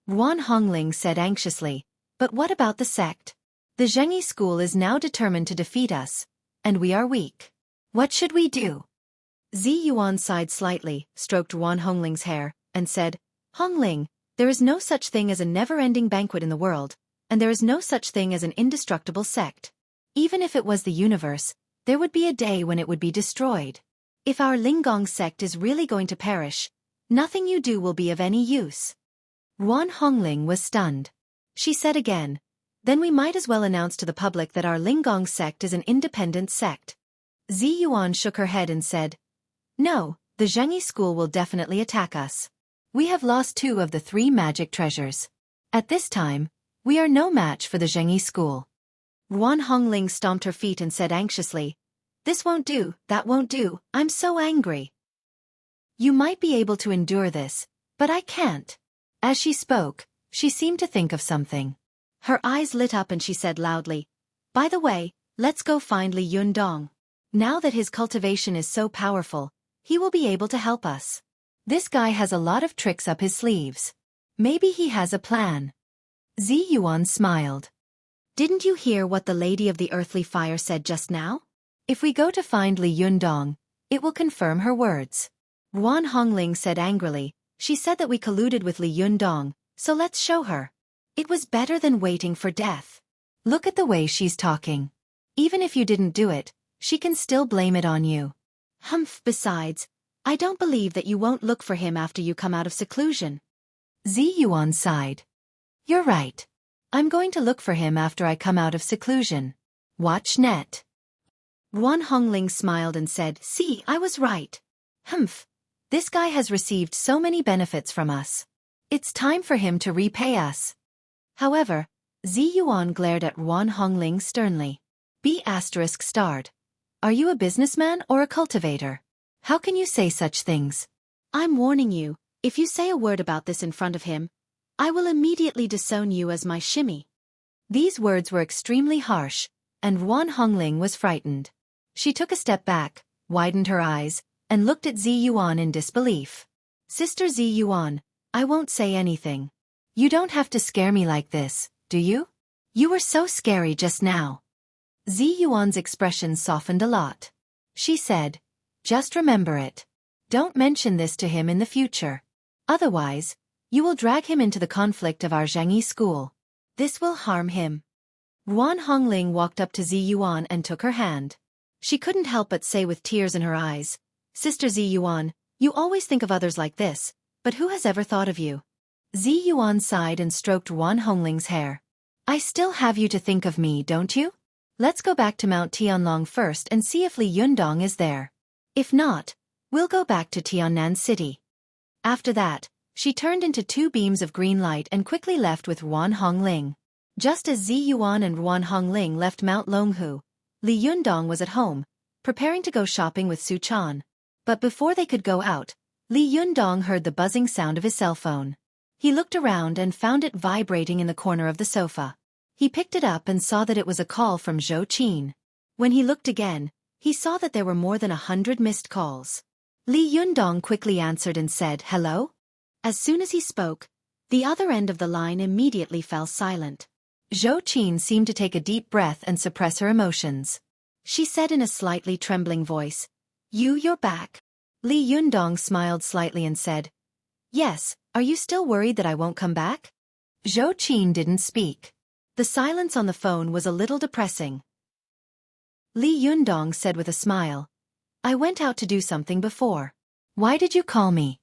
Ruan Hongling said anxiously, "But what about the sect? The Zhengyi school is now determined to defeat us, and we are weak. What should we do?" Zi Yuan sighed slightly, stroked Ruan Hongling's hair, and said, "Hongling, there is no such thing as a never-ending banquet in the world, and there is no such thing as an indestructible sect. Even if it was the universe, there would be a day when it would be destroyed. If our Linggong sect is really going to perish, nothing you do will be of any use." Ruan Hongling was stunned. She said again, "Then we might as well announce to the public that our Linggong sect is an independent sect." Zi Yuan shook her head and said, "No, the Zhengyi school will definitely attack us. We have lost 2 of the 3 magic treasures. At this time, we are no match for the Zhengyi school." Ruan Hongling stomped her feet and said anxiously, "This won't do, that won't do, I'm so angry." "You might be able to endure this, but I can't." As she spoke, she seemed to think of something. Her eyes lit up and she said loudly, "By the way, let's go find Li Yundong. Now that his cultivation is so powerful, he will be able to help us. This guy has a lot of tricks up his sleeves. Maybe he has a plan." Zi Yuan smiled. "Didn't you hear what the Lady of the Earthly Fire said just now? If we go to find Li Yundong, it will confirm her words." Ruan Hongling said angrily, "She said that we colluded with Li Yundong, so let's show her. It was better than waiting for death. Look at the way she's talking. Even if you didn't do it, she can still blame it on you. Humph, besides, I don't believe that you won't look for him after you come out of seclusion." Zi Yuan sighed. "You're right. I'm going to look for him after I come out of seclusion. Watch net." Ruan Hongling smiled and said, "See, I was right. Humph, this guy has received so many benefits from us. It's time for him to repay us." However, Zi Yuan glared at Ruan Hongling sternly. B*****. Are you a businessman or a cultivator? How can you say such things? I'm warning you, if you say a word about this in front of him, I will immediately disown you as my shimmy." These words were extremely harsh, and Ruan Hongling was frightened. She took a step back, widened her eyes, and looked at Zi Yuan in disbelief. "Sister Zi Yuan, I won't say anything. You don't have to scare me like this, do you? You were so scary just now." Zi Yuan's expression softened a lot. She said, "Just remember it. Don't mention this to him in the future. Otherwise, you will drag him into the conflict of our Zhengyi school. This will harm him." Ruan Hongling walked up to Zi Yuan and took her hand. She couldn't help but say with tears in her eyes, "Sister Zi Yuan, you always think of others like this, but who has ever thought of you?" Zi Yuan sighed and stroked Ruan Hongling's hair. "I still have you to think of me, don't you? Let's go back to Mount Tianlong first and see if Li Yundong is there. If not, we'll go back to Tiannan City." After that, she turned into two beams of green light and quickly left with Ruan Hongling. Just as Zi Yuan and Ruan Hongling left Mount Longhu, Li Yundong was at home, preparing to go shopping with Su Chan. But before they could go out, Li Yundong heard the buzzing sound of his cell phone. He looked around and found it vibrating in the corner of the sofa. He picked it up and saw that it was a call from Xueqi. When he looked again, he saw that there were more than 100 missed calls. Li Yundong quickly answered and said, "Hello?" As soon as he spoke, the other end of the line immediately fell silent. Xueqi seemed to take a deep breath and suppress her emotions. She said in a slightly trembling voice, You're back." Li Yundong smiled slightly and said, "Yes, are you still worried that I won't come back?" Xueqi didn't speak. The silence on the phone was a little depressing. Li Yundong said with a smile, "I went out to do something before. Why did you call me?"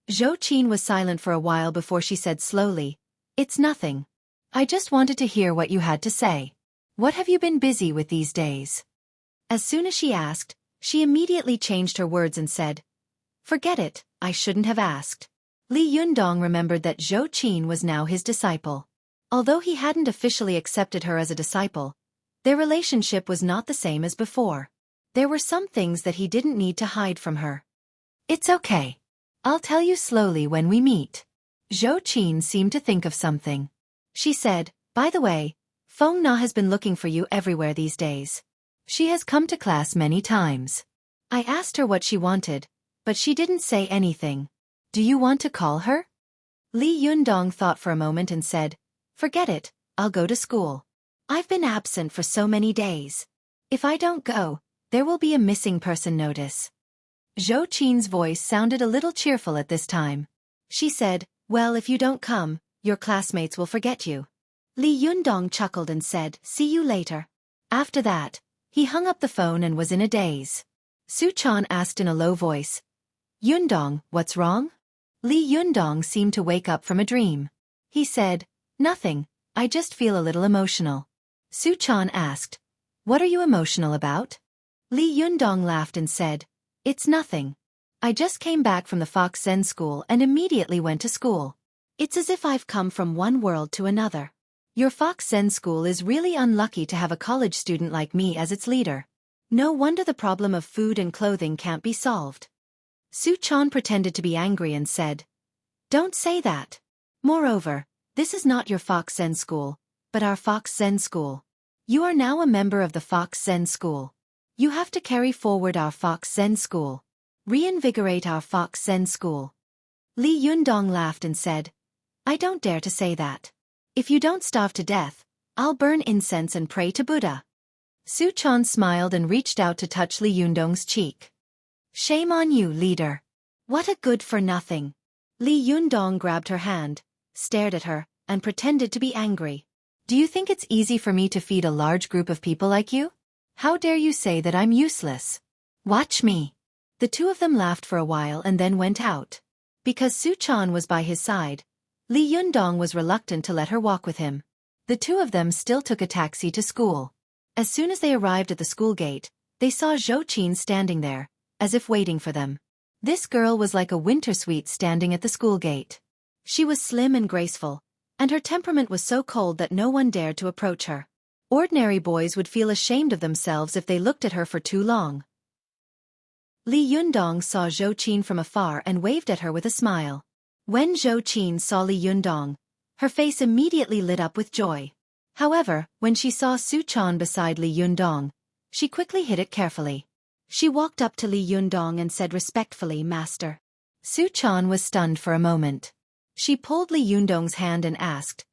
Xueqi was silent for a while before she said slowly, "It's nothing. I just wanted to hear what you had to say. What have you been busy with these days?" As soon as she asked, she immediately changed her words and said, "Forget it, I shouldn't have asked." Li Yundong remembered that Xueqi was now his disciple. Although he hadn't officially accepted her as a disciple, their relationship was not the same as before. There were some things that he didn't need to hide from her. "It's okay. I'll tell you slowly when we meet." Xueqi seemed to think of something. She said, "By the way, Feng Na has been looking for you everywhere these days. She has come to class many times. I asked her what she wanted, but she didn't say anything. Do you want to call her?" Li Yundong thought for a moment and said, "Forget it, I'll go to school. I've been absent for so many days. If I don't go, there will be a missing person notice." Xueqi's voice sounded a little cheerful at this time. She said, "Well, if you don't come, your classmates will forget you." Li Yundong chuckled and said, "See you later." After that, he hung up the phone and was in a daze. Su Chan asked in a low voice, "Yundong, what's wrong?" Li Yundong seemed to wake up from a dream. He said, "Nothing, I just feel a little emotional." Su Chan asked, "What are you emotional about?" Li Yundong laughed and said, "It's nothing. I just came back from the Fox Zen school and immediately went to school. It's as if I've come from one world to another. Your Fox Zen school is really unlucky to have a college student like me as its leader. No wonder the problem of food and clothing can't be solved." Su Chan pretended to be angry and said, "Don't say that. Moreover, this is not your Fox Zen school, but our Fox Zen school. You are now a member of the Fox Zen school. You have to carry forward our Fox Zen school. Reinvigorate our Fox Zen school." Li Yundong laughed and said, "I don't dare to say that. If you don't starve to death, I'll burn incense and pray to Buddha." Su Chan smiled and reached out to touch Li Yundong's cheek. "Shame on you, leader. What a good-for-nothing." Li Yundong grabbed her hand, stared at her, and pretended to be angry. "Do you think it's easy for me to feed a large group of people like you? How dare you say that I'm useless? Watch me." The two of them laughed for a while and then went out. Because Su Chan was by his side, Li Yundong was reluctant to let her walk with him. The two of them still took a taxi to school. As soon as they arrived at the school gate, they saw Xueqi standing there, as if waiting for them. This girl was like a wintersweet standing at the school gate. She was slim and graceful, and her temperament was so cold that no one dared to approach her. Ordinary boys would feel ashamed of themselves if they looked at her for too long. Li Yundong saw Xueqi from afar and waved at her with a smile. When Xueqi saw Li Yundong, her face immediately lit up with joy. However, when she saw Su Chan beside Li Yundong, she quickly hid it carefully. She walked up to Li Yundong and said respectfully, "Master." Su Chan was stunned for a moment. She pulled Li Yundong's hand and asked,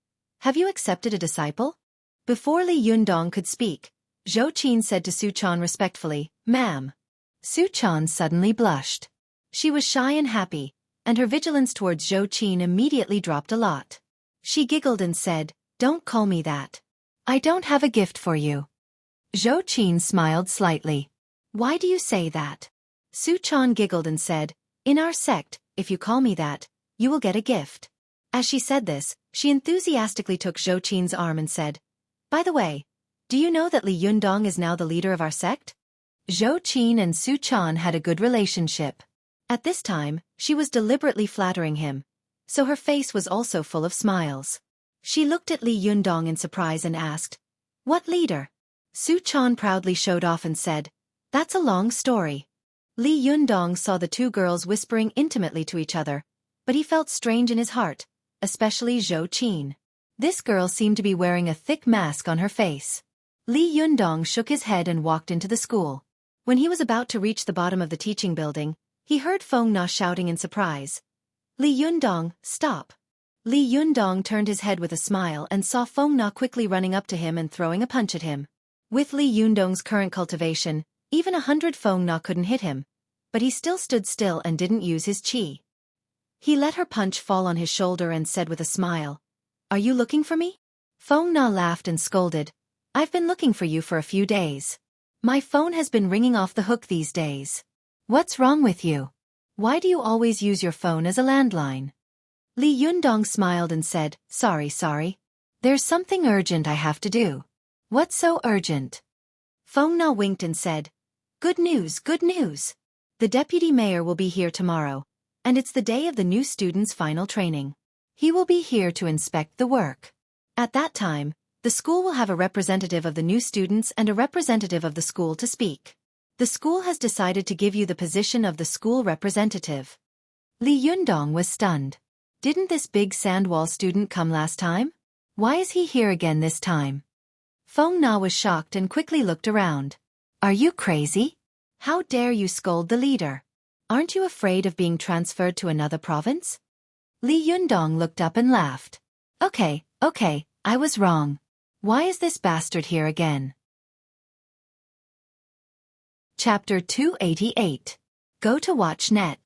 "Have you accepted a disciple?" Before Li Yundong could speak, Xueqi said to Su Chan respectfully, "Ma'am." Su Chan suddenly blushed. She was shy and happy, and her vigilance towards Xueqi immediately dropped a lot. She giggled and said, "Don't call me that. I don't have a gift for you. Xueqi smiled slightly. Why do you say that? Xueqi giggled and said, in our sect, if you call me that, you will get a gift. As she said this, she enthusiastically took Xueqi's arm and said, by the way, do you know that Li Yundong is now the leader of our sect? Xueqi and Xueqi had a good relationship. At this time, she was deliberately flattering him, so her face was also full of smiles. She looked at Li Yundong in surprise and asked, what leader? Xueqi proudly showed off and said, that's a long story. Li Yundong saw the two girls whispering intimately to each other, but he felt strange in his heart, especially Xueqi. This girl seemed to be wearing a thick mask on her face. Li Yundong shook his head and walked into the school. When he was about to reach the bottom of the teaching building, he heard Feng Na shouting in surprise. Li Yundong, stop. Li Yundong turned his head with a smile and saw Feng Na quickly running up to him and throwing a punch at him. With Li Yundong's current cultivation, even 100 Feng Na couldn't hit him, but he still stood still and didn't use his qi. He let her punch fall on his shoulder and said with a smile, are you looking for me? Feng Na laughed and scolded, I've been looking for you for a few days. My phone has been ringing off the hook these days. What's wrong with you? Why do you always use your phone as a landline? Li Yundong smiled and said, sorry. There's something urgent I have to do. What's so urgent? Feng Na winked and said, good news. The deputy mayor will be here tomorrow, and it's the day of the new students' final training. He will be here to inspect the work. At that time, the school will have a representative of the new students and a representative of the school to speak. The school has decided to give you the position of the school representative. Li Yundong was stunned. Didn't this big Sandwall student come last time? Why is he here again this time? Feng Na was shocked and quickly looked around. Are you crazy? How dare you scold the leader? Aren't you afraid of being transferred to another province? Li Yundong looked up and laughed. Okay, I was wrong. Why is this bastard here again? Chapter 288. Go to watch net.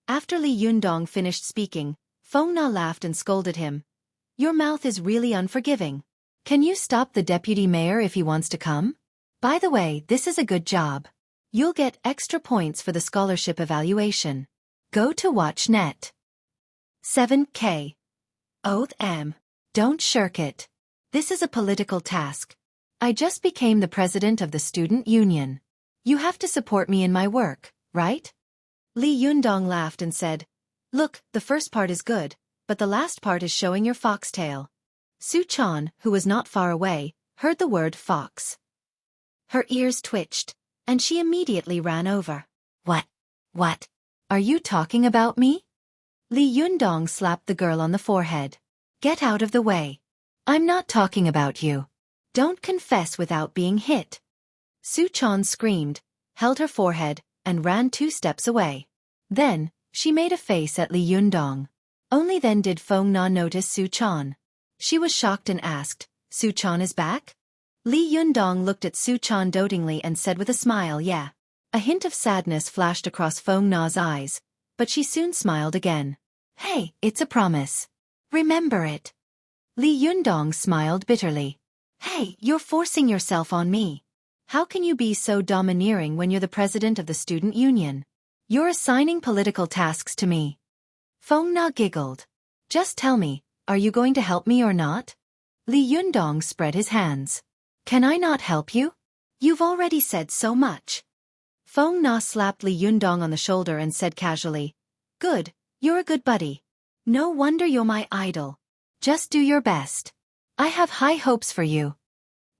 After Li Yundong finished speaking, Feng Na laughed and scolded him. Your mouth is really unforgiving. Can you stop the deputy mayor if he wants to come? By the way, this is a good job. You'll get extra points for the scholarship evaluation. Go to watch net. 7K. Oath am. Don't shirk it. This is a political task. I just became the president of the student union. You have to support me in my work, right? Li Yundong laughed and said, look, the first part is good, but the last part is showing your foxtail. Xueqi, who was not far away, heard the word fox. Her ears twitched, and she immediately ran over. What? Are you talking about me? Li Yundong slapped the girl on the forehead. Get out of the way. I'm not talking about you. Don't confess without being hit. Xueqi screamed, held her forehead, and ran 2 steps away. Then, she made a face at Li Yundong. Only then did Feng Na notice Xueqi. She was shocked and asked, Xueqi is back? Li Yundong looked at Xueqi dotingly and said with a smile, yeah. A hint of sadness flashed across Feng Na's eyes, but she soon smiled again. Hey, it's a promise. Remember it. Li Yundong smiled bitterly. Hey, you're forcing yourself on me. How can you be so domineering when you're the president of the student union? You're assigning political tasks to me. Feng Na giggled. Just tell me, are you going to help me or not? Li Yundong spread his hands. Can I not help you? You've already said so much. Feng Na slapped Li Yundong on the shoulder and said casually, good, you're a good buddy. No wonder you're my idol. Just do your best. I have high hopes for you.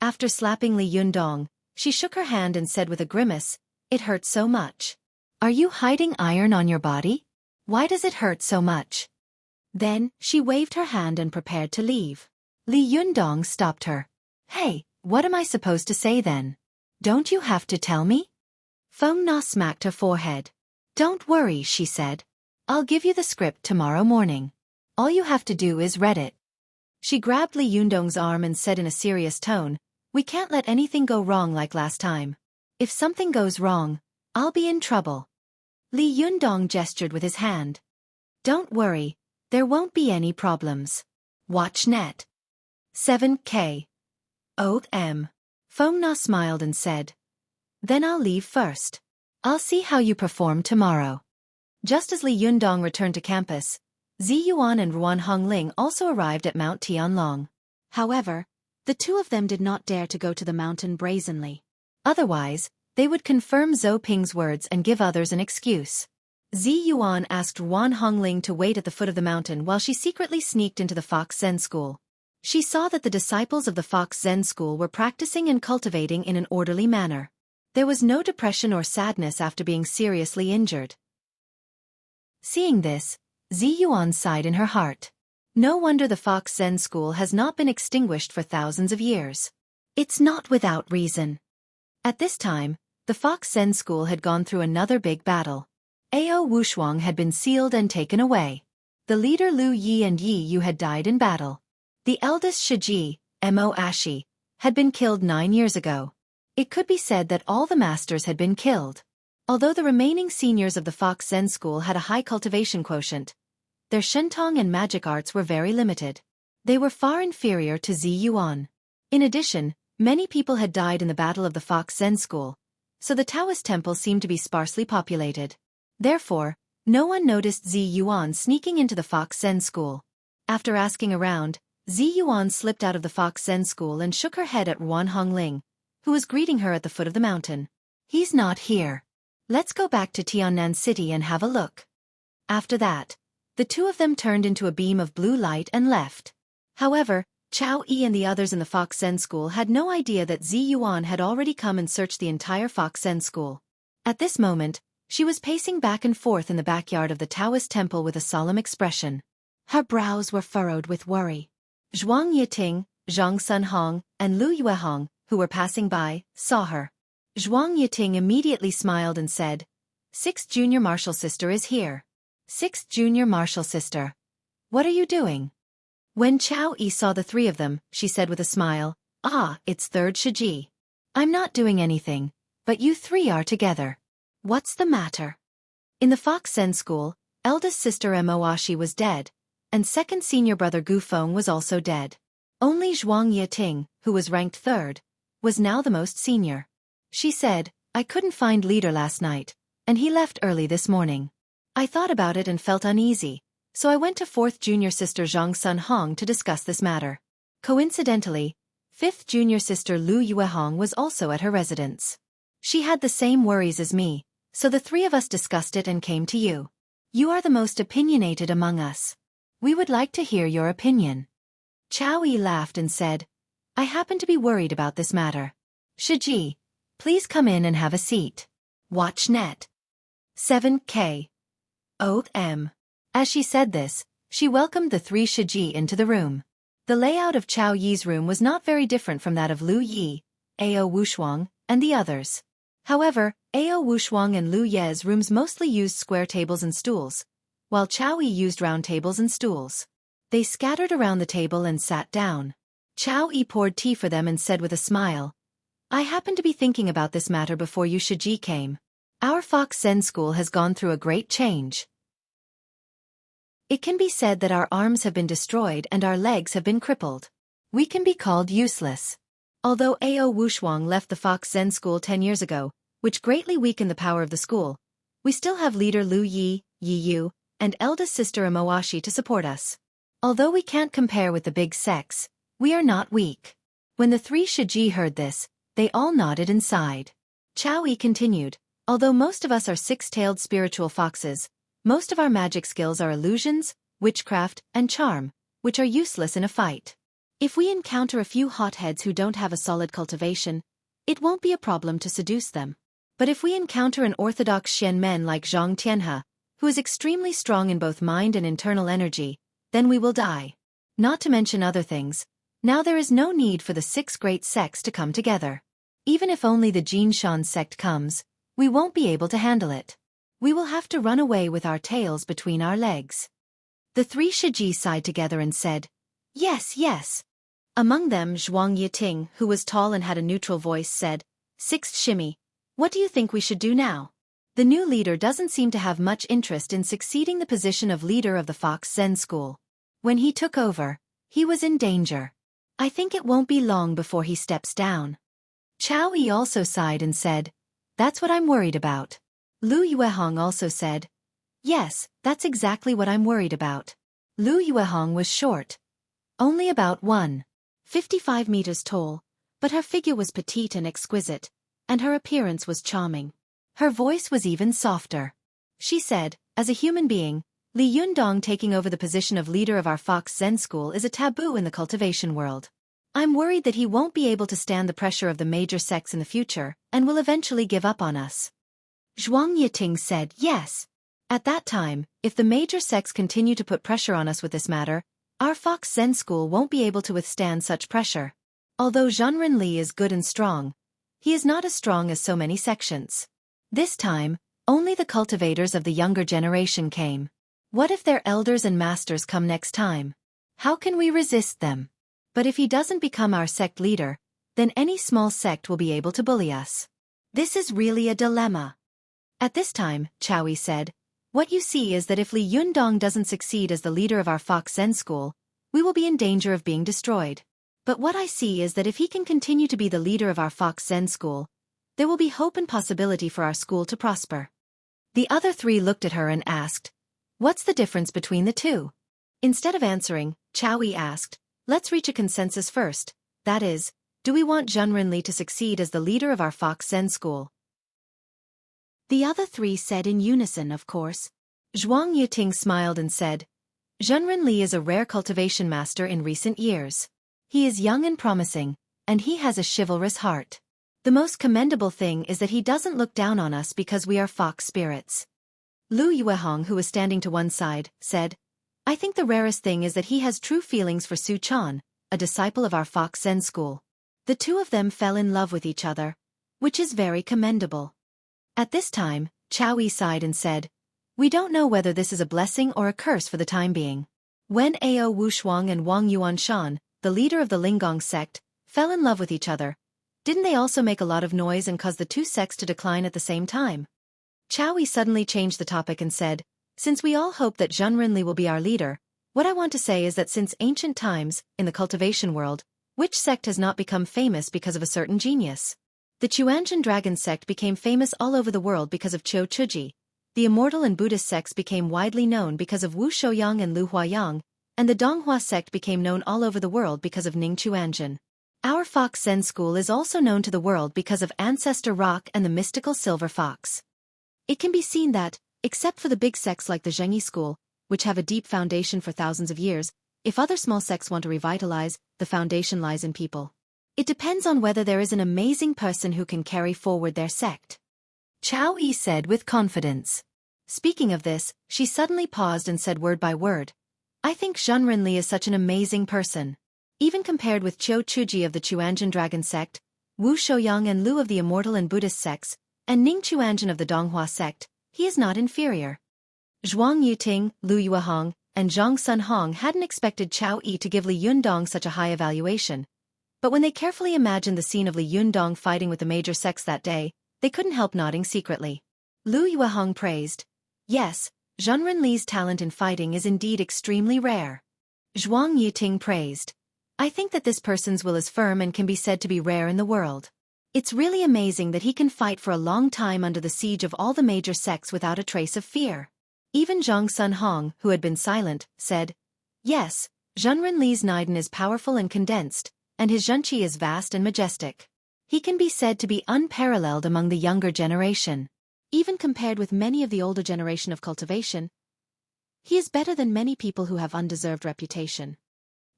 After slapping Li Yundong, she shook her hand and said with a grimace, it hurts so much. Are you hiding iron on your body? Why does it hurt so much? Then, she waved her hand and prepared to leave. Li Yundong stopped her. Hey, what am I supposed to say then? Don't you have to tell me? Feng Na smacked her forehead. Don't worry, she said. I'll give you the script tomorrow morning. All you have to do is read it. She grabbed Li Yundong's arm and said in a serious tone, we can't let anything go wrong like last time. If something goes wrong, I'll be in trouble. Li Yundong gestured with his hand. Don't worry, there won't be any problems. Watch net. 7K. Oath M. Feng Na smiled and said, "Then I'll leave first. I'll see how you perform tomorrow." Just as Li Yundong returned to campus, Zi Yuan and Ruan Hongling also arrived at Mount Tianlong. However, the two of them did not dare to go to the mountain brazenly. Otherwise, they would confirm Zhou Ping's words and give others an excuse. Zi Yuan asked Ruan Hongling to wait at the foot of the mountain while she secretly sneaked into the Fox Zen School. She saw that the disciples of the Fox Zen School were practicing and cultivating in an orderly manner. There was no depression or sadness after being seriously injured. Seeing this, Zi Yuan sighed in her heart. No wonder the Fox Zen School has not been extinguished for thousands of years. It's not without reason. At this time, the Fox Zen School had gone through another big battle. Ao Wushuang had been sealed and taken away. The leader Lu Yi and Yi Yu had died in battle. The eldest Shiji, Mo Ashi, had been killed 9 years ago. It could be said that all the masters had been killed. Although the remaining seniors of the Fox Zen School had a high cultivation quotient, their shentong and magic arts were very limited. They were far inferior to Zi Yuan. In addition, many people had died in the battle of the Fox Zen School, so the Taoist temple seemed to be sparsely populated. Therefore, no one noticed Zi Yuan sneaking into the Fox Zen School. After asking around, Zi Yuan slipped out of the Fox Zen School and shook her head at Ruan Hongling, who was greeting her at the foot of the mountain. "He's not here. Let's go back to Tiannan City and have a look." After that, the two of them turned into a beam of blue light and left. However, Chao Yi and the others in the Fox Zen School had no idea that Zi Yuan had already come and searched the entire Fox Zen School. At this moment, she was pacing back and forth in the backyard of the Taoist temple with a solemn expression. Her brows were furrowed with worry. Zhuang Yiting, Zhang Sunhong, and Lu Yuehong, who were passing by, saw her. Zhuang Yiting immediately smiled and said, "Sixth junior martial sister is here." "Sixth junior martial sister. What are you doing?" When Chao Yi saw the three of them, she said with a smile, "Ah, it's third Shiji. I'm not doing anything, but you three are together. What's the matter?" In the Fox Zen School, eldest sister Moashi was dead, and second senior brother Gu Feng was also dead. Only Zhuang Yiting, who was ranked third, was now the most senior. She said, "I couldn't find leader last night, and he left early this morning. I thought about it and felt uneasy, so I went to fourth junior sister Zhang Sunhong to discuss this matter." Coincidentally, fifth junior sister Lu Yuehong was also at her residence. "She had the same worries as me, so the three of us discussed it and came to you. You are the most opinionated among us. We would like to hear your opinion." Chao Yi laughed and said, "I happen to be worried about this matter. Shiji, please come in and have a seat. Watch net. 7K. Oath M." As she said this, she welcomed the three Shiji into the room. The layout of Chao Yi's room was not very different from that of Lu Yi, Ao Wushuang, and the others. However, Ao Wushuang and Lu Ye's rooms mostly used square tables and stools, while Chao Yi used round tables and stools. They scattered around the table and sat down. Chao Yi poured tea for them and said with a smile, "I happened to be thinking about this matter before you Shiji came. Our Fox Zen School has gone through a great change. It can be said that our arms have been destroyed and our legs have been crippled. We can be called useless. Although Ao Wushuang left the Fox Zen School 10 years ago, which greatly weakened the power of the school, we still have leader Lu Yi, Yi Yu, and eldest sister Moashi to support us. Although we can't compare with the big sects, we are not weak." When the three Shiji heard this, they all nodded and sighed. Chao Yi continued, "Although most of us are six-tailed spiritual foxes, most of our magic skills are illusions, witchcraft, and charm, which are useless in a fight. If we encounter a few hotheads who don't have a solid cultivation, it won't be a problem to seduce them. But if we encounter an orthodox Xian men like Zhang Tianhe, who is extremely strong in both mind and internal energy, then we will die. Not to mention other things, now there is no need for the 6 great sects to come together. Even if only the Jinshan sect comes, we won't be able to handle it. We will have to run away with our tails between our legs." The three Shiji sighed together and said, "Yes, yes." Among them Zhuang Yiting, who was tall and had a neutral voice, said, "Sixth Shimi, what do you think we should do now? The new leader doesn't seem to have much interest in succeeding the position of leader of the Fox Zen School. When he took over, he was in danger. I think it won't be long before he steps down. Xueqi also sighed and said, that's what I'm worried about. Lu Yuehong also said, yes, that's exactly what I'm worried about. Lu Yuehong was short, only about 1.55 meters tall, but her figure was petite and exquisite, and her appearance was charming. Her voice was even softer. She said, as a human being, Li Yundong taking over the position of leader of our Fox Zen school is a taboo in the cultivation world. I'm worried that he won't be able to stand the pressure of the major sects in the future, and will eventually give up on us. Zhuang Yiting said, yes. At that time, if the major sects continue to put pressure on us with this matter, our Fox Zen school won't be able to withstand such pressure. Although Zhenren Li is good and strong, he is not as strong as so many sections. This time, only the cultivators of the younger generation came. What if their elders and masters come next time? How can we resist them? But if he doesn't become our sect leader, then any small sect will be able to bully us. This is really a dilemma. At this time, Xueqi said, what you see is that if Li Yundong doesn't succeed as the leader of our Fox Zen school, we will be in danger of being destroyed. But what I see is that if he can continue to be the leader of our Fox Zen school, there will be hope and possibility for our school to prosper. The other three looked at her and asked, what's the difference between the two? Instead of answering, Xueqi asked, let's reach a consensus first, that is, do we want Zhenren Li to succeed as the leader of our Fox Zen school? The other three said in unison, of course. Zhuang Yiting smiled and said, Zhenren Li is a rare cultivation master in recent years. He is young and promising, and he has a chivalrous heart. The most commendable thing is that he doesn't look down on us because we are fox spirits. Lu Yuehong, who was standing to one side, said, I think the rarest thing is that he has true feelings for Su Chan, a disciple of our Fox Zen school. The two of them fell in love with each other, which is very commendable. At this time, Xueqi sighed and said, we don't know whether this is a blessing or a curse for the time being. When Ao Wushuang and Wang Yuanshan, the leader of the Linggong sect, fell in love with each other, didn't they also make a lot of noise and cause the two sects to decline at the same time? Xueqi suddenly changed the topic and said, since we all hope that Zhenren Li will be our leader, what I want to say is that since ancient times, in the cultivation world, which sect has not become famous because of a certain genius? The Chuanzhen Dragon sect became famous all over the world because of Xueqi. The immortal and Buddhist sects became widely known because of Wu Shouyang and Lu Huayang, and the Donghua sect became known all over the world because of Ning Chuanzhen. Our Fox Zen school is also known to the world because of Ancestor Rock and the mystical Silver Fox. It can be seen that, except for the big sects like the Zhengyi school, which have a deep foundation for thousands of years, if other small sects want to revitalize, the foundation lies in people. It depends on whether there is an amazing person who can carry forward their sect. Xueqi said with confidence. Speaking of this, she suddenly paused and said word by word, I think Zhenren Li is such an amazing person. Even compared with Xueqi of the Chuanzhen Dragon sect, Wu Shouyang and Lu of the immortal and Buddhist sects, and Ning Chuanzhen of the Donghua sect, he is not inferior. Zhuang Yiting, Lu Yuehong, and Zhang Sunhong hadn't expected Xueqi to give Li Yundong such a high evaluation. But when they carefully imagined the scene of Li Yundong fighting with the major sects that day, they couldn't help nodding secretly. Lu Yuehong praised, yes, Zhenren Li's talent in fighting is indeed extremely rare. Zhuang Yiting praised, I think that this person's will is firm and can be said to be rare in the world. It's really amazing that he can fight for a long time under the siege of all the major sects without a trace of fear. Even Zhang Sunhong, who had been silent, said, yes, Zhenren Li's Niden is powerful and condensed, and his zhenqi is vast and majestic. He can be said to be unparalleled among the younger generation. Even compared with many of the older generation of cultivation, he is better than many people who have undeserved reputation.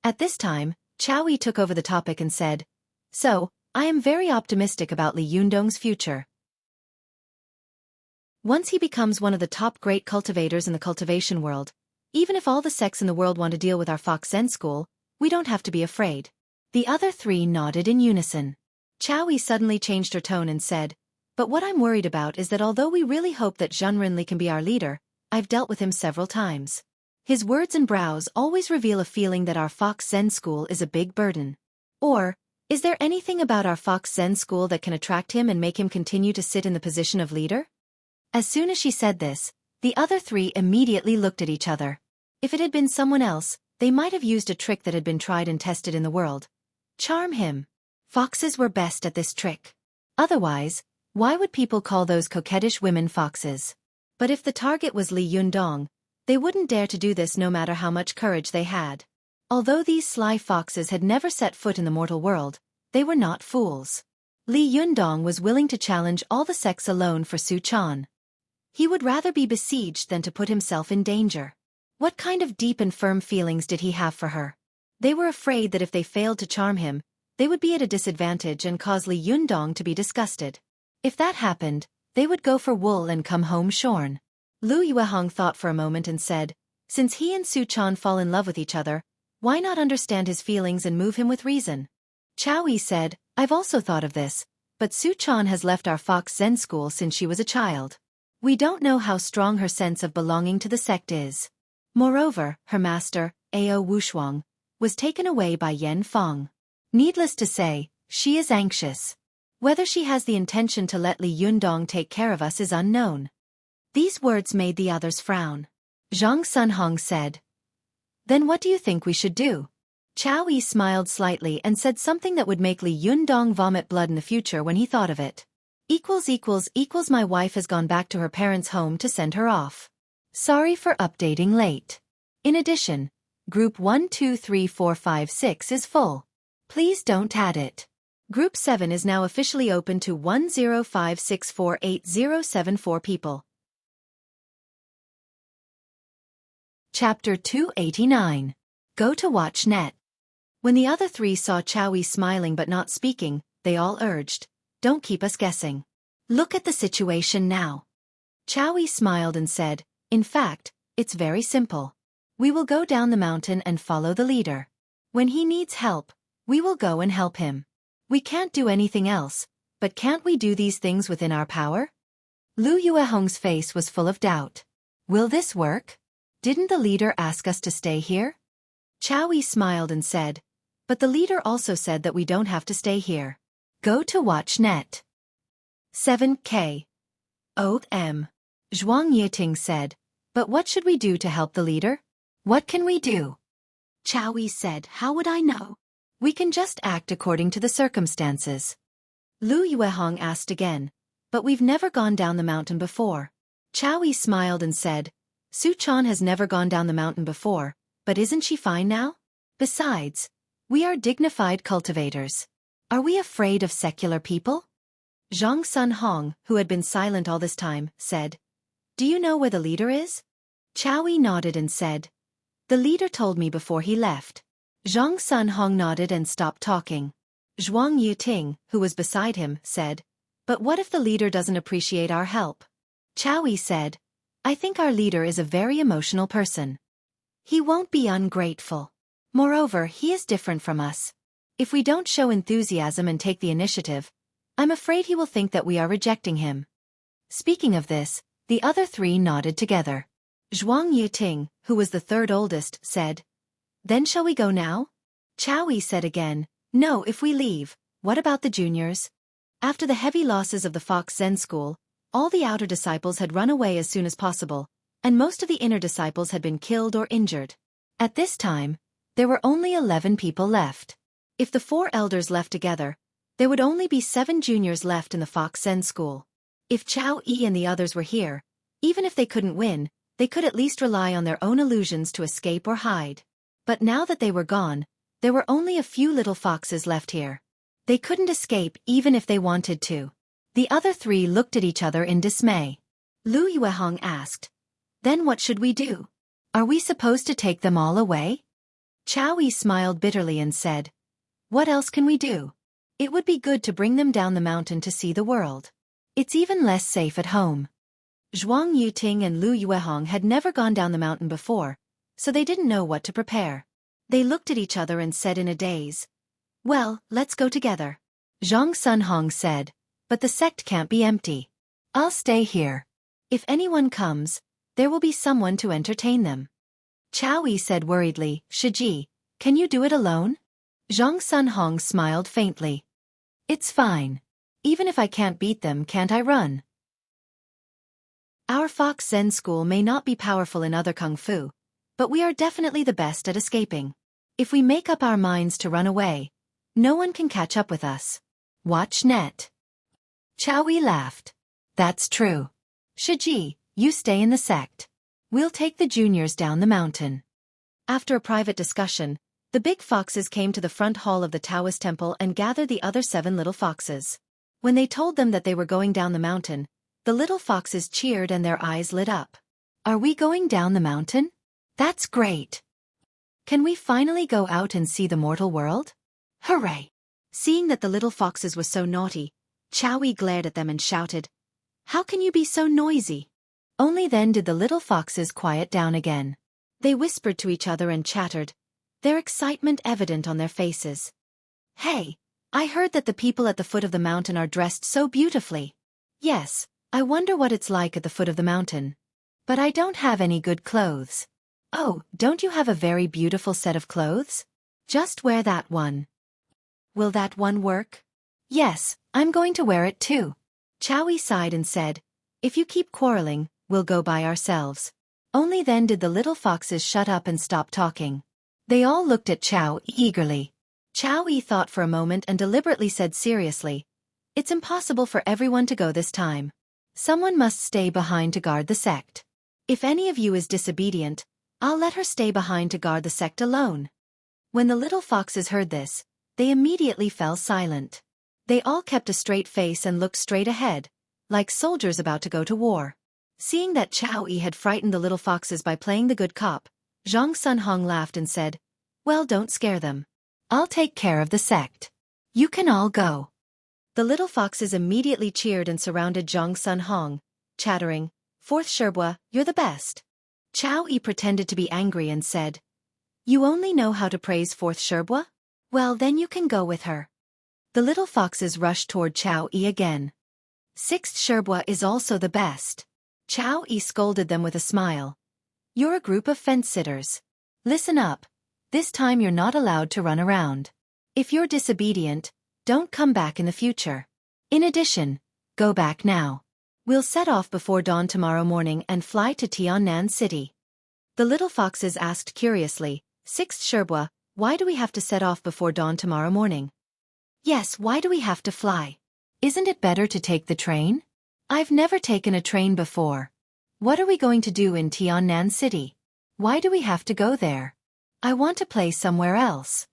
At this time, Xueqi took over the topic and said, so, I am very optimistic about Li Yundong's future. Once he becomes one of the top great cultivators in the cultivation world, even if all the sects in the world want to deal with our Fox Zen school, we don't have to be afraid. The other three nodded in unison. Xueqi suddenly changed her tone and said, but what I'm worried about is that although we really hope that Zhenren Li can be our leader, I've dealt with him several times. His words and brows always reveal a feeling that our Fox Zen school is a big burden. Or, is there anything about our Fox Zen school that can attract him and make him continue to sit in the position of leader? As soon as she said this, the other three immediately looked at each other. If it had been someone else, they might have used a trick that had been tried and tested in the world. Charm him. Foxes were best at this trick. Otherwise, why would people call those coquettish women foxes? But if the target was Li Yundong, they wouldn't dare to do this no matter how much courage they had. Although these sly foxes had never set foot in the mortal world, they were not fools. Li Yundong was willing to challenge all the sex alone for Su Chan. He would rather be besieged than to put himself in danger. What kind of deep and firm feelings did he have for her? They were afraid that if they failed to charm him, they would be at a disadvantage and cause Li Yundong to be disgusted. If that happened, they would go for wool and come home shorn. Lu Yuehong thought for a moment and said, since he and Su Chan fall in love with each other, why not understand his feelings and move him with reason? Xueqi said, I've also thought of this, but Su Chan has left our Fox Zen school since she was a child. We don't know how strong her sense of belonging to the sect is. Moreover, her master, Ao Wushuang, was taken away by Yan Feng. Needless to say, she is anxious. Whether she has the intention to let Li Yundong take care of us is unknown. These words made the others frown. Zhang Sunhong said, then what do you think we should do? Xueqi smiled slightly and said something that would make Li Yundong vomit blood in the future when he thought of it. My wife has gone back to her parents' home to send her off. Sorry for updating late. In addition, Group 1 2 3 4 5 6 is full. Please don't add it. Group 7 is now officially open to 105648074 people. Chapter 289. Go to watch net. When the other three saw Xueqi smiling but not speaking, they all urged, don't keep us guessing. Look at the situation now. Xueqi smiled and said, in fact, it's very simple. We will go down the mountain and follow the leader. When he needs help, we will go and help him. We can't do anything else, but can't we do these things within our power? Lu Yuehong's face was full of doubt. Will this work? Didn't the leader ask us to stay here? Xueqi smiled and said, but the leader also said that we don't have to stay here. Go to watch net. 7K. O.M. Zhuang Yiting said, but what should we do to help the leader? What can we do? Xueqi said, how would I know? We can just act according to the circumstances. Lu Yuehong asked again, but we've never gone down the mountain before. Xueqi smiled and said, Su Chan has never gone down the mountain before, but isn't she fine now? Besides, we are dignified cultivators. Are we afraid of secular people? Zhang Sunhong, who had been silent all this time, said, do you know where the leader is? Xueqi nodded and said, the leader told me before he left. Zhang Sunhong nodded and stopped talking. Zhuang Yiting, who was beside him, said, but what if the leader doesn't appreciate our help? Xueqi said, I think our leader is a very emotional person. He won't be ungrateful. Moreover, he is different from us. If we don't show enthusiasm and take the initiative, I'm afraid he will think that we are rejecting him. Speaking of this, the other three nodded together. Zhuang Yiting, who was the third oldest, said, then shall we go now? Xueqi said again, no, if we leave, what about the juniors? After the heavy losses of the Fox Zen school, all the outer disciples had run away as soon as possible, and most of the inner disciples had been killed or injured. At this time, there were only 11 people left. If the 4 elders left together, there would only be 7 juniors left in the Fox Zen school. If Xueqi and the others were here, even if they couldn't win, they could at least rely on their own illusions to escape or hide. But now that they were gone, there were only a few little foxes left here. They couldn't escape even if they wanted to. The other 3 looked at each other in dismay. Lu Yuehong asked, then what should we do? Are we supposed to take them all away? Xueqi smiled bitterly and said, what else can we do? It would be good to bring them down the mountain to see the world. It's even less safe at home. Zhuang Yiting and Lu Yuehong had never gone down the mountain before, so they didn't know what to prepare. They looked at each other and said in a daze, well, let's go together. Zhang Sunhong said, but the sect can't be empty. I'll stay here. If anyone comes, there will be someone to entertain them. Xueqi said worriedly, Shiji, can you do it alone? Zhang Sunhong smiled faintly. It's fine. Even if I can't beat them, can't I run? Our Fox Zen school may not be powerful in other kung fu, but we are definitely the best at escaping. If we make up our minds to run away, No one can catch up with us. Watch net. Xueqi laughed. That's true. Xueqi, you stay in the sect. We'll take the juniors down the mountain. After a private discussion, the big foxes came to the front hall of the Taoist temple and gathered the other 7 little foxes. When they told them that they were going down the mountain, the little foxes cheered and their eyes lit up. Are we going down the mountain? That's great. Can we finally go out and see the mortal world? Hooray! Seeing that the little foxes were so naughty, Xueqi glared at them and shouted, "How can you be so noisy?" Only then did the little foxes quiet down again. They whispered to each other and chattered, their excitement evident on their faces. "Hey, I heard that the people at the foot of the mountain are dressed so beautifully." "Yes, I wonder what it's like at the foot of the mountain. But I don't have any good clothes." "Oh, don't you have a very beautiful set of clothes? Just wear that one." "Will that one work?" "Yes, I'm going to wear it too." Xueqi sighed and said, "If you keep quarreling, we'll go by ourselves." Only then did the little foxes shut up and stop talking. They all looked at Xueqi eagerly. Xueqi thought for a moment and deliberately said seriously, "It's impossible for everyone to go this time. Someone must stay behind to guard the sect. If any of you is disobedient, I'll let her stay behind to guard the sect alone." When the little foxes heard this, they immediately fell silent. They all kept a straight face and looked straight ahead, like soldiers about to go to war. Seeing that Xueqi had frightened the little foxes by playing the good cop, Zhang Sunhong laughed and said, "Well, don't scare them. I'll take care of the sect. You can all go." The little foxes immediately cheered and surrounded Zhang Sunhong, chattering, "Fourth Sherbua, you're the best." Xueqi pretended to be angry and said, "You only know how to praise Fourth Sherbua? Well, then you can go with her." The little foxes rushed toward Xueqi again. "Sixth Sherbua is also the best." Xueqi scolded them with a smile. "You're a group of fence-sitters. Listen up. This time you're not allowed to run around. If you're disobedient, don't come back in the future. In addition, go back now. We'll set off before dawn tomorrow morning and fly to Tiannan City." The little foxes asked curiously, "Sixth Sherbua, why do we have to set off before dawn tomorrow morning?" "Yes, why do we have to fly? Isn't it better to take the train? I've never taken a train before. What are we going to do in Tiannan City? Why do we have to go there? I want to play somewhere else."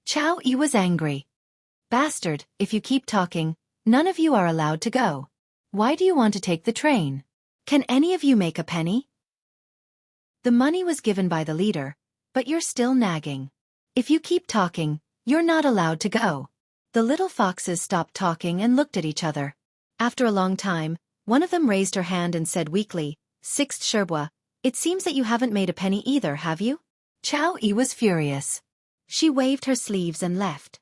Xueqi was angry. "Bastard, if you keep talking, none of you are allowed to go. Why do you want to take the train? Can any of you make a penny?" "The money was given by the leader, but you're still nagging. If you keep talking, you're not allowed to go." The little foxes stopped talking and looked at each other. After a long time, one of them raised her hand and said weakly, "Sixth Sherbua, it seems that you haven't made a penny either, have you?" Xueqi was furious. She waved her sleeves and left.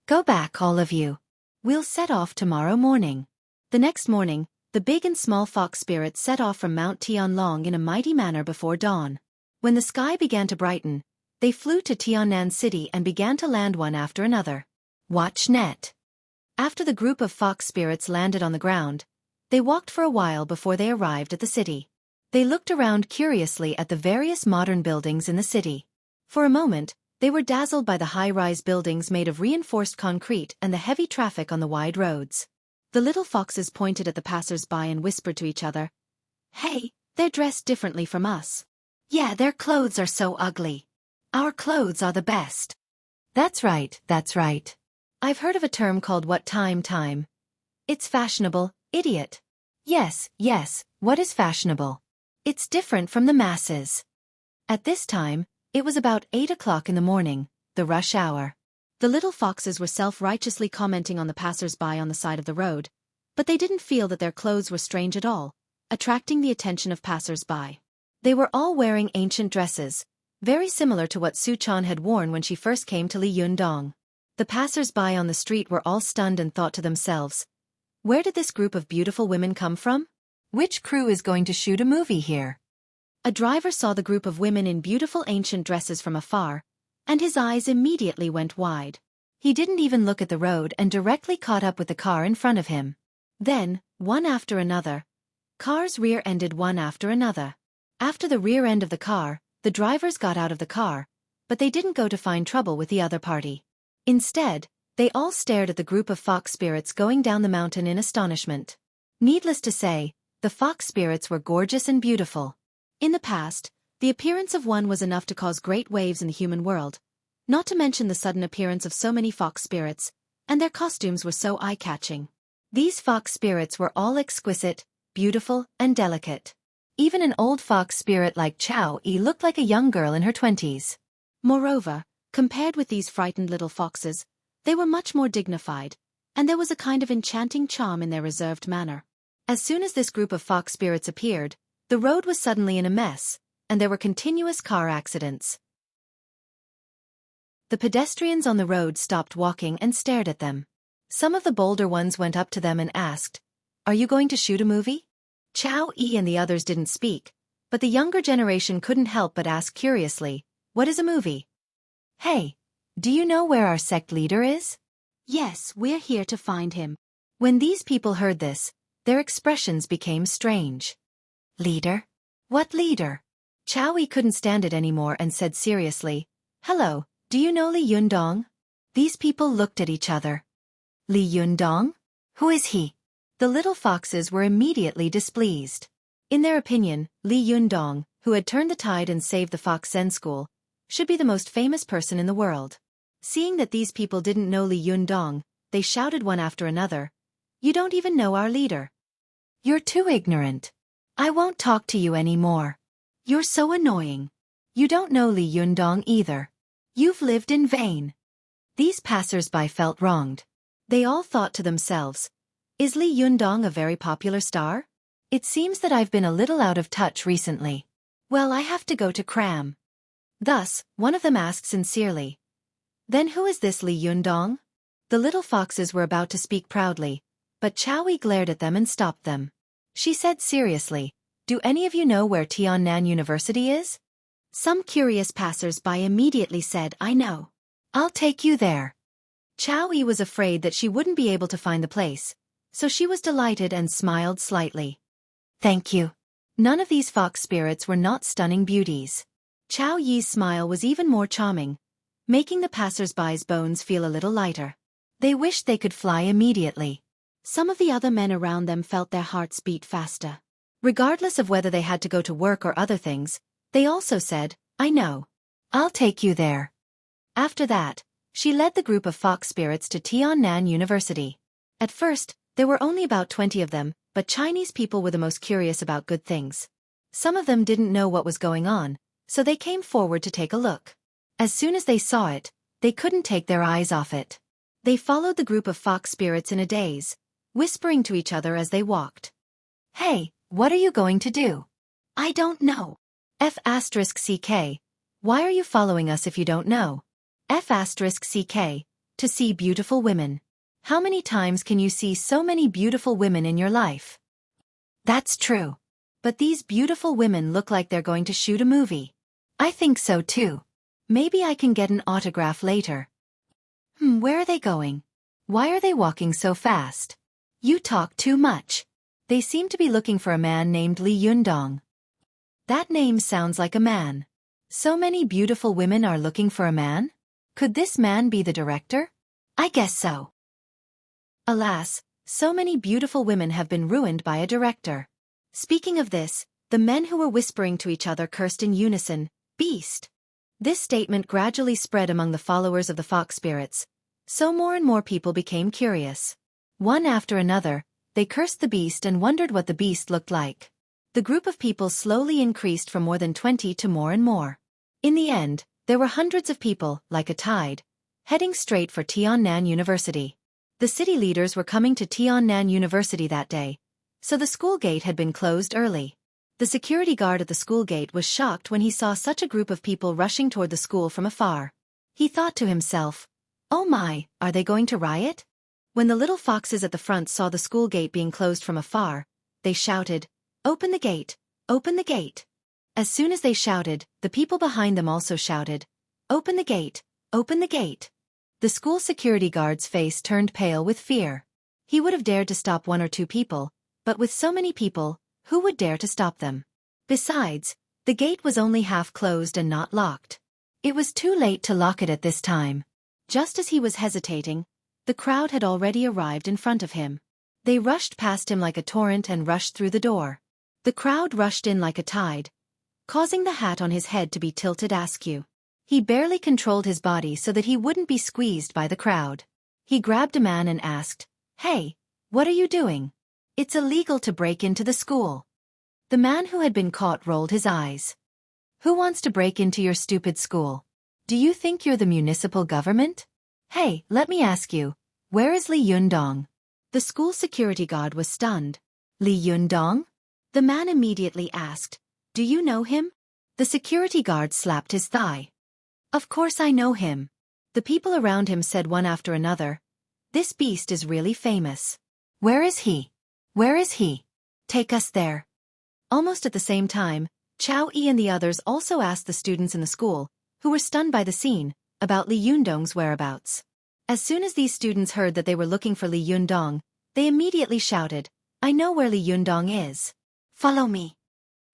"Go back, all of you. We'll set off tomorrow morning." The next morning, the big and small fox spirits set off from Mount Tianlong in a mighty manner before dawn. When the sky began to brighten, they flew to Tiannan City and began to land one after another. Watch net. After the group of fox spirits landed on the ground, they walked for a while before they arrived at the city. They looked around curiously at the various modern buildings in the city. For a moment, they were dazzled by the high-rise buildings made of reinforced concrete and the heavy traffic on the wide roads. The little foxes pointed at the passers-by and whispered to each other, "Hey, they're dressed differently from us. Yeah, their clothes are so ugly. Our clothes are the best." That's right, that's right. I've heard of a term called what time. It's fashionable, idiot. Yes, what is fashionable? It's different from the masses. At this time, it was about 8 o'clock in the morning, the rush hour. The little foxes were self-righteously commenting on the passers-by on the side of the road, but they didn't feel that their clothes were strange at all, attracting the attention of passers-by. They were all wearing ancient dresses, very similar to what Xueqi had worn when she first came to Liyundong. The passers-by on the street were all stunned and thought to themselves, "Where did this group of beautiful women come from? Which crew is going to shoot a movie here?" A driver saw the group of women in beautiful ancient dresses from afar, and his eyes immediately went wide. He didn't even look at the road and directly caught up with the car in front of him. Then, one after another, cars rear-ended one after another. After the rear end of the car, the drivers got out of the car, but they didn't go to find trouble with the other party. Instead, They all stared at the group of fox spirits going down the mountain in astonishment. Needless to say, the fox spirits were gorgeous and beautiful. In the past, the appearance of one was enough to cause great waves in the human world, not to mention the sudden appearance of so many fox spirits, and their costumes were so eye-catching. These fox spirits were all exquisite, beautiful, and delicate. Even an old fox spirit like Xueqi looked like a young girl in her 20s. Moreover, compared with these frightened little foxes, they were much more dignified, and there was a kind of enchanting charm in their reserved manner. As soon as this group of fox spirits appeared, the road was suddenly in a mess, and there were continuous car accidents. The pedestrians on the road stopped walking and stared at them. Some of the bolder ones went up to them and asked, "Are you going to shoot a movie?" Xueqi and the others didn't speak, but the younger generation couldn't help but ask curiously, "What is a movie?" "Hey, do you know where our sect leader is?" "Yes, we're here to find him." When these people heard this, their expressions became strange. "Leader? What leader?" Xueqi couldn't stand it anymore and said seriously, "Hello, do you know Li Yundong?" These people looked at each other. "Li Yundong? Who is he?" The little foxes were immediately displeased. In their opinion, Li Yundong, who had turned the tide and saved the Fox Zen school, should be the most famous person in the world. Seeing that these people didn't know Li Yundong, they shouted one after another, "You don't even know our leader. You're too ignorant. I won't talk to you anymore. You're so annoying. You don't know Li Yundong either. You've lived in vain." These passers-by felt wronged. They all thought to themselves, "Is Li Yundong a very popular star? It seems that I've been a little out of touch recently. Well, I have to go to cram." Thus, one of them asked sincerely, "Then who is this Li Yundong?" The little foxes were about to speak proudly, but Xueqi glared at them and stopped them. She said seriously, "Do any of you know where Tiannan University is?" Some curious passers-by immediately said, "I know. I'll take you there." Xueqi was afraid that she wouldn't be able to find the place, so she was delighted and smiled slightly. "Thank you." None of these fox spirits were not stunning beauties. Xueqi's smile was even more charming, making the passers-by's bones feel a little lighter. They wished they could fly immediately. Some of the other men around them felt their hearts beat faster. Regardless of whether they had to go to work or other things, they also said, "I know. I'll take you there." After that, she led the group of fox spirits to Tiannan University. At first, there were only about 20 of them, but Chinese people were the most curious about good things. Some of them didn't know what was going on, so they came forward to take a look. As soon as they saw it, they couldn't take their eyes off it. They followed the group of fox spirits in a daze, whispering to each other as they walked. "Hey, what are you going to do?" "I don't know." F***CK. Why are you following us if you don't know? F***CK. To see beautiful women. How many times can you see so many beautiful women in your life? That's true. But these beautiful women look like they're going to shoot a movie. I think so too. Maybe I can get an autograph later. Where are they going? Why are they walking so fast? You talk too much. They seem to be looking for a man named Li Yundong. That name sounds like a man. So many beautiful women are looking for a man? Could this man be the director? I guess so. Alas, so many beautiful women have been ruined by a director. Speaking of this, the men who were whispering to each other cursed in unison, "Beast." This statement gradually spread among the followers of the fox spirits, so more and more people became curious. One after another, they cursed the beast and wondered what the beast looked like. The group of people slowly increased from more than 20 to more and more. In the end, there were hundreds of people, like a tide, heading straight for Tiannan University. The city leaders were coming to Tiannan University that day, so the school gate had been closed early. The security guard at the school gate was shocked when he saw such a group of people rushing toward the school from afar. He thought to himself, "Oh my, are they going to riot?" When the little foxes at the front saw the school gate being closed from afar, they shouted, "Open the gate! Open the gate!" As soon as they shouted, the people behind them also shouted, "Open the gate! Open the gate!" The school security guard's face turned pale with fear. He would have dared to stop one or two people, but with so many people, who would dare to stop them? Besides, the gate was only half closed and not locked. It was too late to lock it at this time. Just as he was hesitating, The crowd had already arrived in front of him. They rushed past him like a torrent and rushed through the door. The crowd rushed in like a tide, causing the hat on his head to be tilted askew. He barely controlled his body so that he wouldn't be squeezed by the crowd. He grabbed a man and asked, "Hey, what are you doing? It's illegal to break into the school." The man who had been caught rolled his eyes. "Who wants to break into your stupid school? Do you think you're the municipal government? Hey, let me ask you, where is Li Yundong?" The school security guard was stunned. "Li Yundong?" The man immediately asked, "Do you know him?" The security guard slapped his thigh. "Of course I know him." The people around him said one after another, "This beast is really famous. Where is he? Where is he? Take us there." Almost at the same time, Xueqi and the others also asked the students in the school, who were stunned by the scene, about Li Yundong's whereabouts. As soon as these students heard that they were looking for Li Yundong, they immediately shouted, "I know where Li Yundong is. Follow me."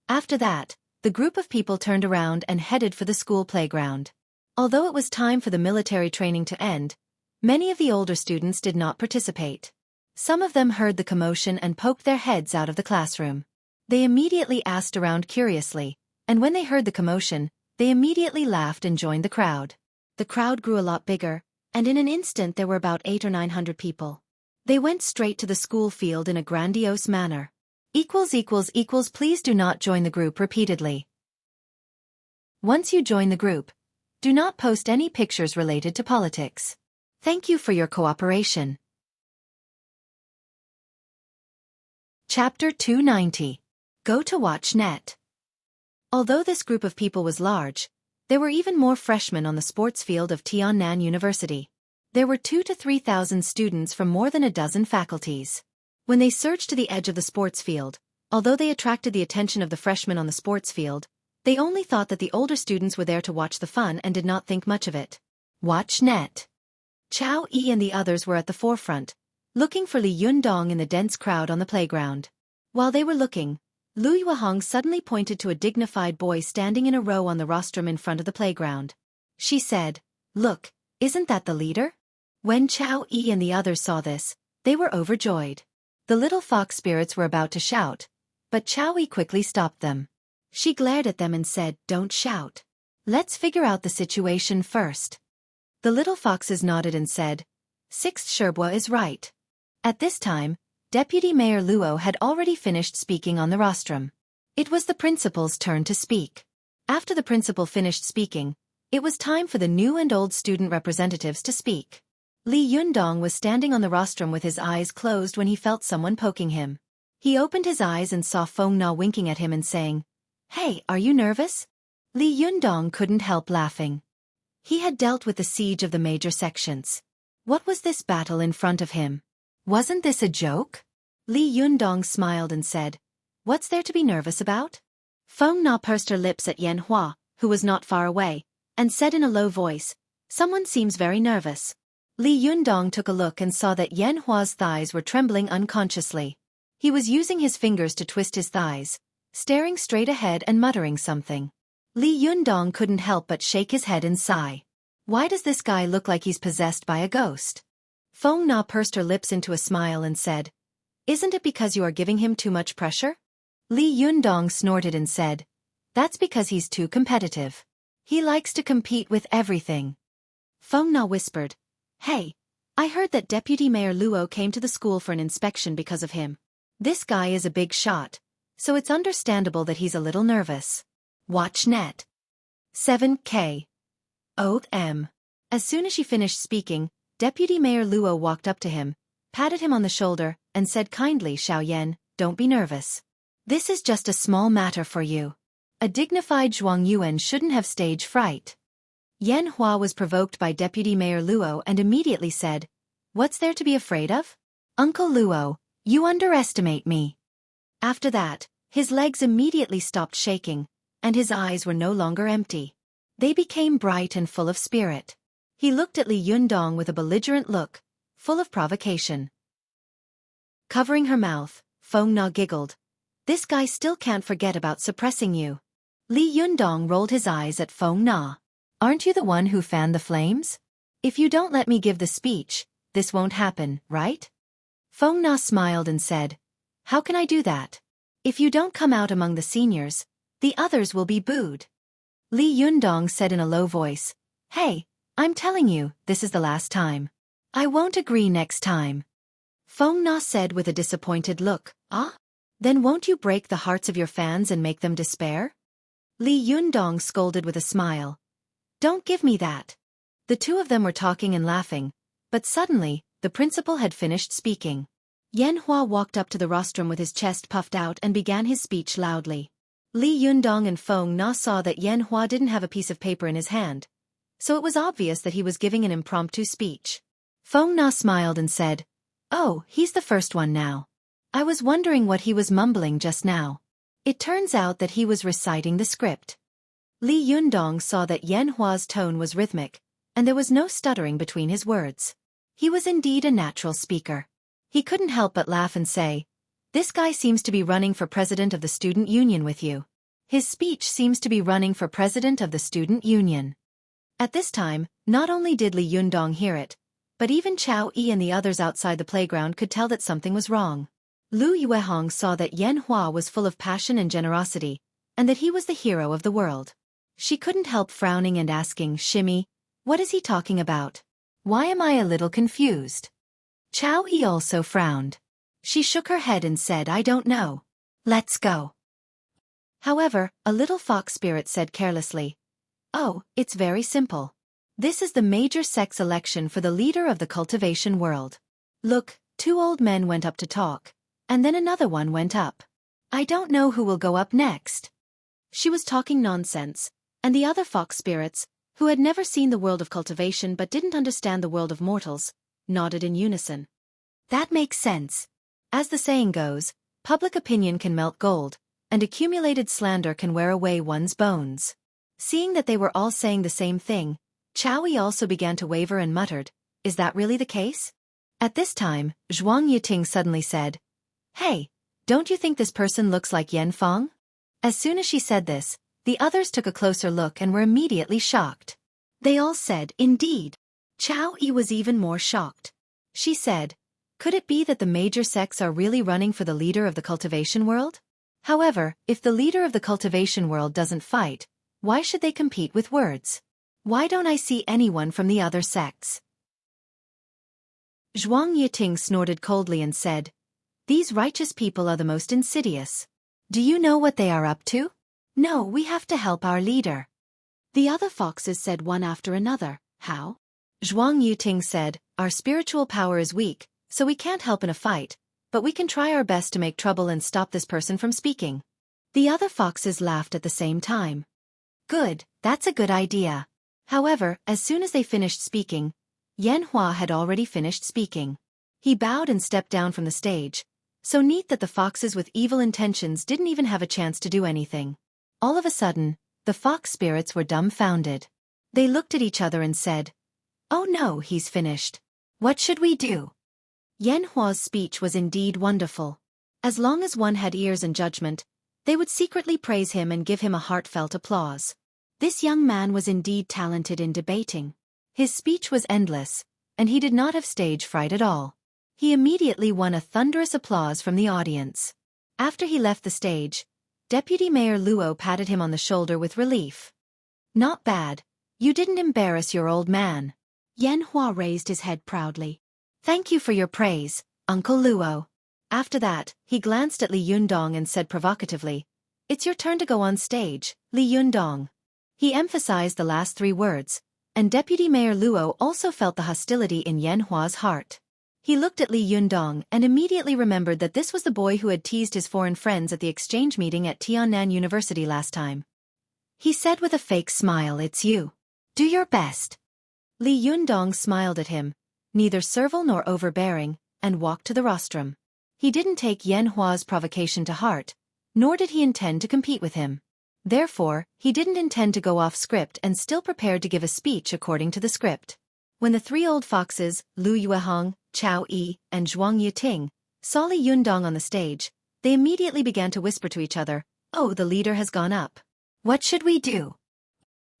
After that, the group of people turned around and headed for the school playground. Although it was time for the military training to end, many of the older students did not participate. Some of them heard the commotion and poked their heads out of the classroom. They immediately asked around curiously, and when they heard the commotion, they immediately laughed and joined the crowd. The crowd grew a lot bigger, and in an instant there were about 800 or 900 people. They went straight to the school field in a grandiose manner. Please do not join the group repeatedly. Once you join the group, do not post any pictures related to politics. Thank you for your cooperation. Chapter 290. Go to Watch Net. Although this group of people was large, there were even more freshmen on the sports field of Tiannan University. There were 2,000 to 3,000 students from more than a dozen faculties. When they surged to the edge of the sports field, although they attracted the attention of the freshmen on the sports field, they only thought that the older students were there to watch the fun and did not think much of it. Watch Net. Xueqi and the others were at the forefront, looking for Li Yundong in the dense crowd on the playground. While they were looking, Lu Yuehong suddenly pointed to a dignified boy standing in a row on the rostrum in front of the playground. She said, "Look, isn't that the leader?" When Xueqi and the others saw this, they were overjoyed. The little fox spirits were about to shout, but Xueqi quickly stopped them. She glared at them and said, "Don't shout. Let's figure out the situation first." The little foxes nodded and said, "Sixth Sherbua is right." At this time, Deputy Mayor Luo had already finished speaking on the rostrum. It was the principal's turn to speak. After the principal finished speaking, it was time for the new and old student representatives to speak. Li Yundong was standing on the rostrum with his eyes closed when he felt someone poking him. He opened his eyes and saw Feng Na winking at him and saying, "Hey, are you nervous?" Li Yundong couldn't help laughing. He had dealt with the siege of the major sections. What was this battle in front of him? Wasn't this a joke? Li Yundong smiled and said, "What's there to be nervous about?" Feng Na pursed her lips at Yan Hua, who was not far away, and said in a low voice, "Someone seems very nervous." Li Yundong took a look and saw that Yan Hua's thighs were trembling unconsciously. He was using his fingers to twist his thighs, staring straight ahead and muttering something. Li Yundong couldn't help but shake his head and sigh. Why does this guy look like he's possessed by a ghost? Feng Na pursed her lips into a smile and said, "Isn't it because you are giving him too much pressure?" Li Yundong snorted and said, "That's because he's too competitive. He likes to compete with everything." Feng Na whispered, "Hey, I heard that Deputy Mayor Luo came to the school for an inspection because of him. This guy is a big shot, so it's understandable that he's a little nervous." Watch Net. 7K. Oath M. As soon as she finished speaking, Deputy Mayor Luo walked up to him, patted him on the shoulder, and said kindly, "Xiaoyan, don't be nervous. This is just a small matter for you. A dignified Zhuang Yuan shouldn't have stage fright." Yan Hua was provoked by Deputy Mayor Luo and immediately said, "What's there to be afraid of? Uncle Luo, you underestimate me." After that, his legs immediately stopped shaking, and his eyes were no longer empty. They became bright and full of spirit. He looked at Li Yundong with a belligerent look, full of provocation. Covering her mouth, Feng Na giggled. "This guy still can't forget about suppressing you." Li Yundong rolled his eyes at Feng Na. "Aren't you the one who fanned the flames? If you don't let me give the speech, this won't happen, right? Feng Na smiled and said, how can I do that? If you don't come out among the seniors, the others will be booed. Li Yundong said in a low voice, hey, I'm telling you, this is the last time. I won't agree next time. Feng Na said with a disappointed look, ah? Then won't you break the hearts of your fans and make them despair? Li Yundong scolded with a smile. Don't give me that. The two of them were talking and laughing, but suddenly, the principal had finished speaking. Yan Hua walked up to the rostrum with his chest puffed out and began his speech loudly. Li Yundong and Feng Na saw that Yan Hua didn't have a piece of paper in his hand, so it was obvious that he was giving an impromptu speech. Feng Na smiled and said, oh, he's the first one now. I was wondering what he was mumbling just now. It turns out that he was reciting the script. Li Yundong saw that Yan Hua's tone was rhythmic, and there was no stuttering between his words. He was indeed a natural speaker. He couldn't help but laugh and say, this guy seems to be running for president of the student union with you. His speech seems to be running for president of the student union. At this time, not only did Li Yundong hear it, but even Xueqi and the others outside the playground could tell that something was wrong. Lu Yuehong saw that Yan Hua was full of passion and generosity, and that he was the hero of the world. She couldn't help frowning and asking, Shimmy, what is he talking about? Why am I a little confused? Xueqi also frowned. She shook her head and said, I don't know. Let's go. However, a little fox spirit said carelessly, oh, it's very simple. This is the major sex election for the leader of the cultivation world. Look, two old men went up to talk, and then another one went up. I don't know who will go up next. She was talking nonsense, and the other fox spirits, who had never seen the world of cultivation but didn't understand the world of mortals, nodded in unison. That makes sense. As the saying goes, public opinion can melt gold, and accumulated slander can wear away one's bones. Seeing that they were all saying the same thing, Xueqi also began to waver and muttered, is that really the case? At this time, Zhuang Yiting suddenly said, hey, don't you think this person looks like Yan Feng? As soon as she said this, the others took a closer look and were immediately shocked. They all said, indeed. Xueqi was even more shocked. She said, could it be that the major sects are really running for the leader of the cultivation world? However, if the leader of the cultivation world doesn't fight, why should they compete with words? Why don't I see anyone from the other sects? Zhuang Yiting snorted coldly and said, these righteous people are the most insidious. Do you know what they are up to? No, we have to help our leader. The other foxes said one after another, how? Zhuang Yiting said, our spiritual power is weak, so we can't help in a fight, but we can try our best to make trouble and stop this person from speaking. The other foxes laughed at the same time. Good, that's a good idea. However, as soon as they finished speaking, Yan Hua had already finished speaking. He bowed and stepped down from the stage, so neat that the foxes with evil intentions didn't even have a chance to do anything. All of a sudden, the fox spirits were dumbfounded. They looked at each other and said, oh no, he's finished. What should we do? Yan Hua's speech was indeed wonderful. As long as one had ears and judgment, they would secretly praise him and give him a heartfelt applause. This young man was indeed talented in debating. His speech was endless, and he did not have stage fright at all. He immediately won a thunderous applause from the audience. After he left the stage, Deputy Mayor Luo patted him on the shoulder with relief. Not bad. You didn't embarrass your old man. Yan Hua raised his head proudly. Thank you for your praise, Uncle Luo. After that, he glanced at Li Yundong and said provocatively, it's your turn to go on stage, Li Yundong. He emphasized the last three words, and Deputy Mayor Luo also felt the hostility in Yan Hua's heart. He looked at Li Yundong and immediately remembered that this was the boy who had teased his foreign friends at the exchange meeting at Tiannan University last time. He said with a fake smile, it's you. Do your best. Li Yundong smiled at him, neither servile nor overbearing, and walked to the rostrum. He didn't take Yan Hua's provocation to heart, nor did he intend to compete with him. Therefore, he didn't intend to go off script and still prepared to give a speech according to the script. When the three old foxes, Lu Yuehong, Xueqi, and Zhuang Yiting, saw Li Yundong on the stage, they immediately began to whisper to each other, oh, the leader has gone up. What should we do?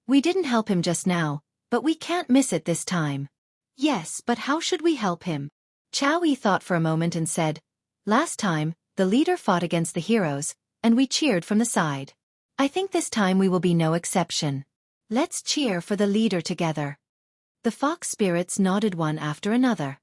We didn't help him just now, but we can't miss it this time. Yes, but how should we help him? Xueqi thought for a moment and said, last time, the leader fought against the heroes, and we cheered from the side. I think this time we will be no exception. Let's cheer for the leader together. The fox spirits nodded one after another.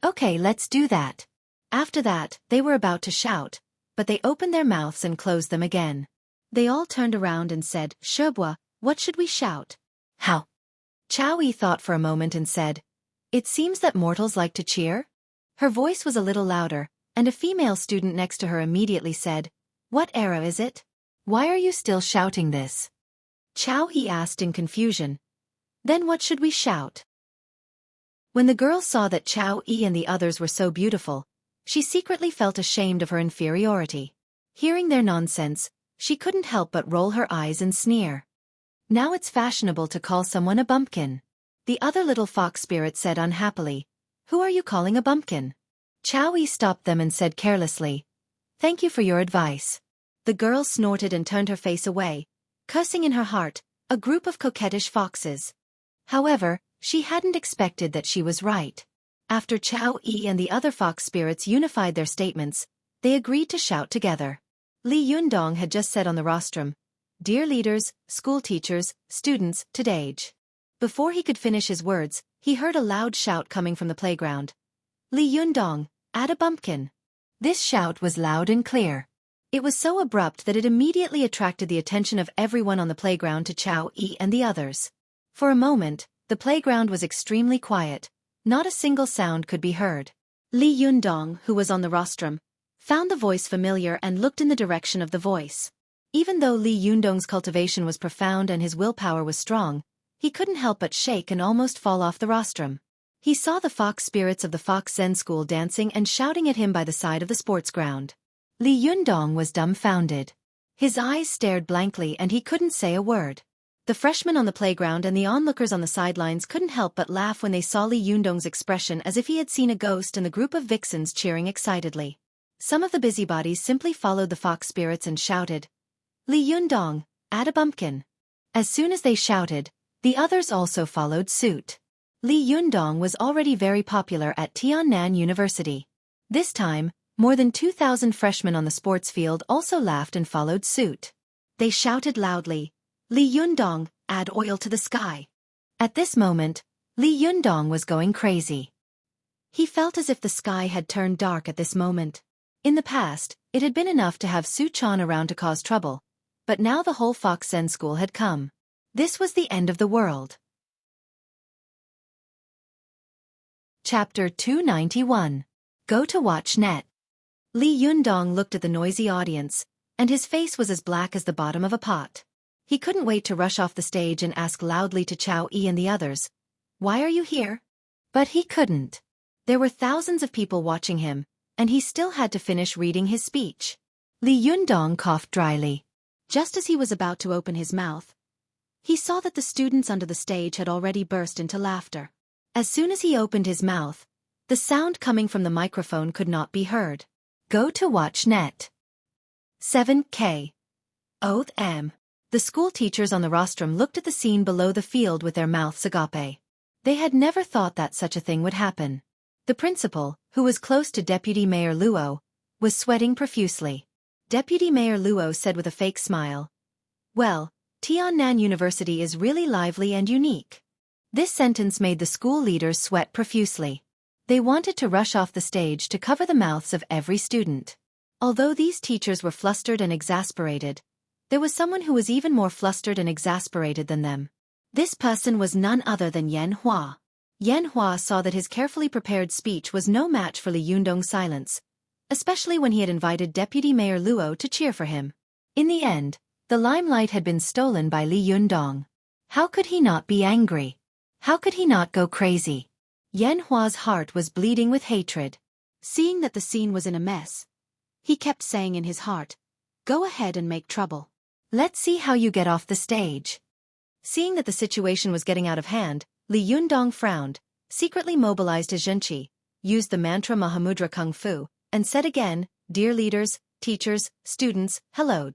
Okay, let's do that. After that, they were about to shout, but they opened their mouths and closed them again. They all turned around and said, Xueqi, what should we shout? How? Xueqi thought for a moment and said, it seems that mortals like to cheer? Her voice was a little louder, and a female student next to her immediately said, what era is it? Why are you still shouting this? Xueqi asked in confusion. Then what should we shout? When the girl saw that Xueqi and the others were so beautiful, she secretly felt ashamed of her inferiority. Hearing their nonsense, she couldn't help but roll her eyes and sneer. Now it's fashionable to call someone a bumpkin. The other little fox spirit said unhappily, who are you calling a bumpkin? Xueqi stopped them and said carelessly, thank you for your advice. The girl snorted and turned her face away, cursing in her heart, a group of coquettish foxes. However, she hadn't expected that she was right. After Xueqi and the other fox spirits unified their statements, they agreed to shout together. Li Yundong had just said on the rostrum, dear leaders, school teachers, students, today. Before he could finish his words, he heard a loud shout coming from the playground. Li Yundong, add a bumpkin. This shout was loud and clear. It was so abrupt that it immediately attracted the attention of everyone on the playground to Xueqi and the others. For a moment, the playground was extremely quiet. Not a single sound could be heard. Li Yundong, who was on the rostrum, found the voice familiar and looked in the direction of the voice. Even though Li Yundong's cultivation was profound and his willpower was strong, he couldn't help but shake and almost fall off the rostrum. He saw the fox spirits of the Fox Zen School dancing and shouting at him by the side of the sports ground. Li Yundong was dumbfounded. His eyes stared blankly and he couldn't say a word. The freshmen on the playground and the onlookers on the sidelines couldn't help but laugh when they saw Li Yundong's expression as if he had seen a ghost and the group of vixens cheering excitedly. Some of the busybodies simply followed the fox spirits and shouted, Li Yundong, add a bumpkin. As soon as they shouted, the others also followed suit. Li Yundong was already very popular at Tiannan University. This time, more than 2,000 freshmen on the sports field also laughed and followed suit. They shouted loudly, Li Yundong, add oil to the sky. At this moment, Li Yundong was going crazy. He felt as if the sky had turned dark at this moment. In the past, it had been enough to have Su-chan around to cause trouble, but now the whole Fox Zen School had come. This was the end of the world. Chapter 291. Go to watch net. Li Yundong looked at the noisy audience, and his face was as black as the bottom of a pot. He couldn't wait to rush off the stage and ask loudly to Xueqi and the others, why are you here? But he couldn't. There were thousands of people watching him, and he still had to finish reading his speech. Li Yundong coughed dryly. Just as he was about to open his mouth, he saw that the students under the stage had already burst into laughter. As soon as he opened his mouth, the sound coming from the microphone could not be heard. Go to watch net. 7K. Oath M. The school teachers on the rostrum looked at the scene below the field with their mouths agape. They had never thought that such a thing would happen. The principal, who was close to Deputy Mayor Luo, was sweating profusely. Deputy Mayor Luo said with a fake smile, well, Tiannan University is really lively and unique. This sentence made the school leaders sweat profusely. They wanted to rush off the stage to cover the mouths of every student. Although these teachers were flustered and exasperated, there was someone who was even more flustered and exasperated than them. This person was none other than Yan Hua. Yan Hua saw that his carefully prepared speech was no match for Li Yundong's silence, especially when he had invited Deputy Mayor Luo to cheer for him. In the end, the limelight had been stolen by Li Yundong. How could he not be angry? How could he not go crazy? Yan Hua's heart was bleeding with hatred. Seeing that the scene was in a mess, he kept saying in his heart, go ahead and make trouble. Let's see how you get off the stage. Seeing that the situation was getting out of hand, Li Yundong frowned, secretly mobilized his Xueqi, used the mantra Mahamudra Kung Fu, and said again, dear leaders, teachers, students, hello.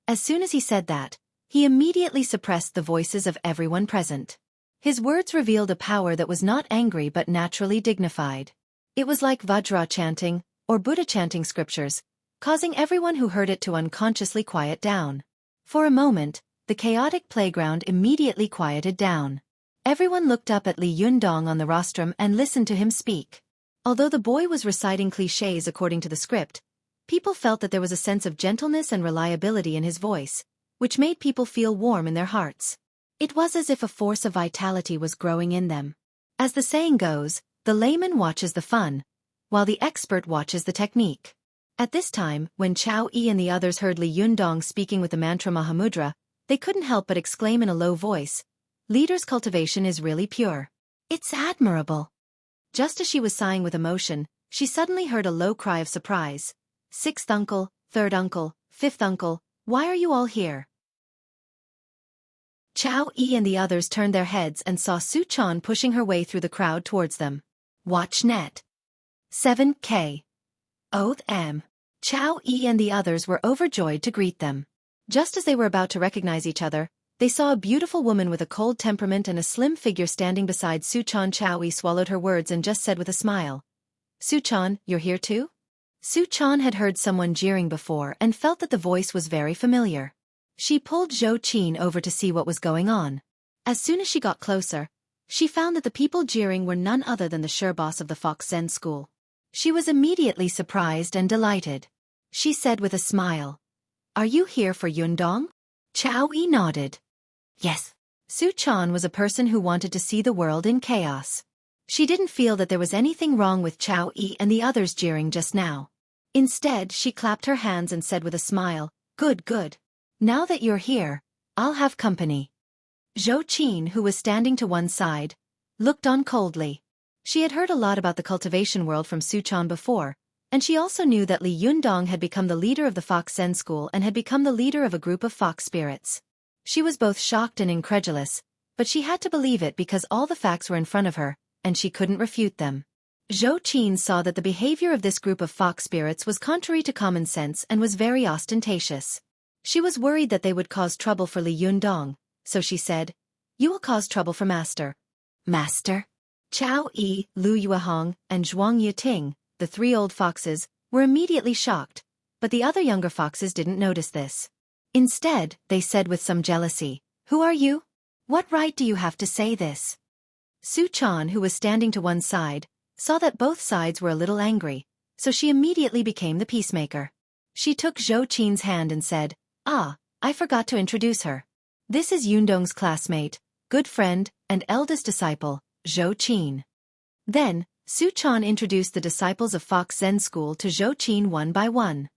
As soon as he said that, he immediately suppressed the voices of everyone present. His words revealed a power that was not angry but naturally dignified. It was like Vajra chanting, or Buddha chanting scriptures, causing everyone who heard it to unconsciously quiet down. For a moment, the chaotic playground immediately quieted down. Everyone looked up at Li Yundong on the rostrum and listened to him speak. Although the boy was reciting clichés according to the script, people felt that there was a sense of gentleness and reliability in his voice, which made people feel warm in their hearts. It was as if a force of vitality was growing in them. As the saying goes, the layman watches the fun, while the expert watches the technique. At this time, when Xueqi and the others heard Li Yundong speaking with the mantra Mahamudra, they couldn't help but exclaim in a low voice, "Leader's cultivation is really pure. It's admirable." Just as she was sighing with emotion, she suddenly heard a low cry of surprise. "Sixth uncle, third uncle, fifth uncle, why are you all here?" Xueqi and the others turned their heads and saw Xueqi pushing her way through the crowd towards them. Watch net. 7K. Oath M. Xueqi and the others were overjoyed to greet them. Just as they were about to recognize each other, they saw a beautiful woman with a cold temperament and a slim figure standing beside Xueqi. Xueqi swallowed her words and just said with a smile, "Xueqi, you're here too?" Xueqi had heard someone jeering before and felt that the voice was very familiar. She pulled Xueqi over to see what was going on. As soon as she got closer, she found that the people jeering were none other than the Sherboss of the Fox Zen School. She was immediately surprised and delighted. She said with a smile, "Are you here for Yundong?" Xueqi nodded. Yes. Xueqi was a person who wanted to see the world in chaos. She didn't feel that there was anything wrong with Xueqi and the others jeering just now. Instead, she clapped her hands and said with a smile, "Good, good. Now that you're here, I'll have company." Xueqi, who was standing to one side, looked on coldly. She had heard a lot about the cultivation world from Xueqi before, and she also knew that Li Yundong had become the leader of the Fox Zen School and had become the leader of a group of fox spirits. She was both shocked and incredulous, but she had to believe it because all the facts were in front of her, and she couldn't refute them. Xueqi saw that the behavior of this group of fox spirits was contrary to common sense and was very ostentatious. She was worried that they would cause trouble for Li Yundong, so she said, "You will cause trouble for Master." Master? Xueqi, Lu Yuehong, and Zhuang Yiting, the three old foxes, were immediately shocked, but the other younger foxes didn't notice this. Instead, they said with some jealousy, "Who are you? What right do you have to say this?" Xueqi, who was standing to one side, saw that both sides were a little angry, so she immediately became the peacemaker. She took Xueqi's hand and said, "Ah, I forgot to introduce her. This is Yundong's classmate, good friend, and eldest disciple, Xueqi." Then, Xueqi introduced the disciples of Fox Zen School to Xueqi one by one.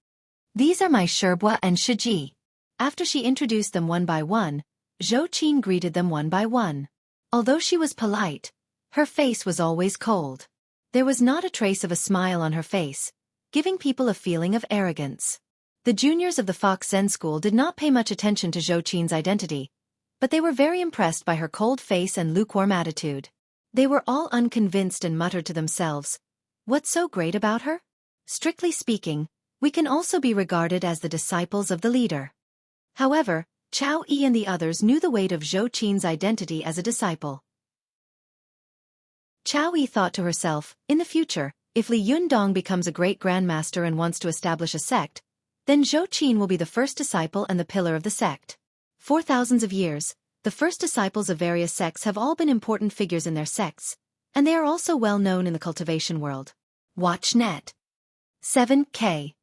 "These are my Sherbois and Shiji." After she introduced them one by one, Xueqi greeted them one by one. Although she was polite, her face was always cold. There was not a trace of a smile on her face, giving people a feeling of arrogance. The juniors of the Fox Zen School did not pay much attention to Xueqi's identity, but they were very impressed by her cold face and lukewarm attitude. They were all unconvinced and muttered to themselves, "What's so great about her? Strictly speaking, we can also be regarded as the disciples of the leader." However, Xueqi and the others knew the weight of Xueqi's identity as a disciple. Xueqi thought to herself, in the future, if Li Yundong becomes a great grandmaster and wants to establish a sect, then Xueqi will be the first disciple and the pillar of the sect. For thousands of years, the first disciples of various sects have all been important figures in their sects, and they are also well known in the cultivation world. Watch net. 7K.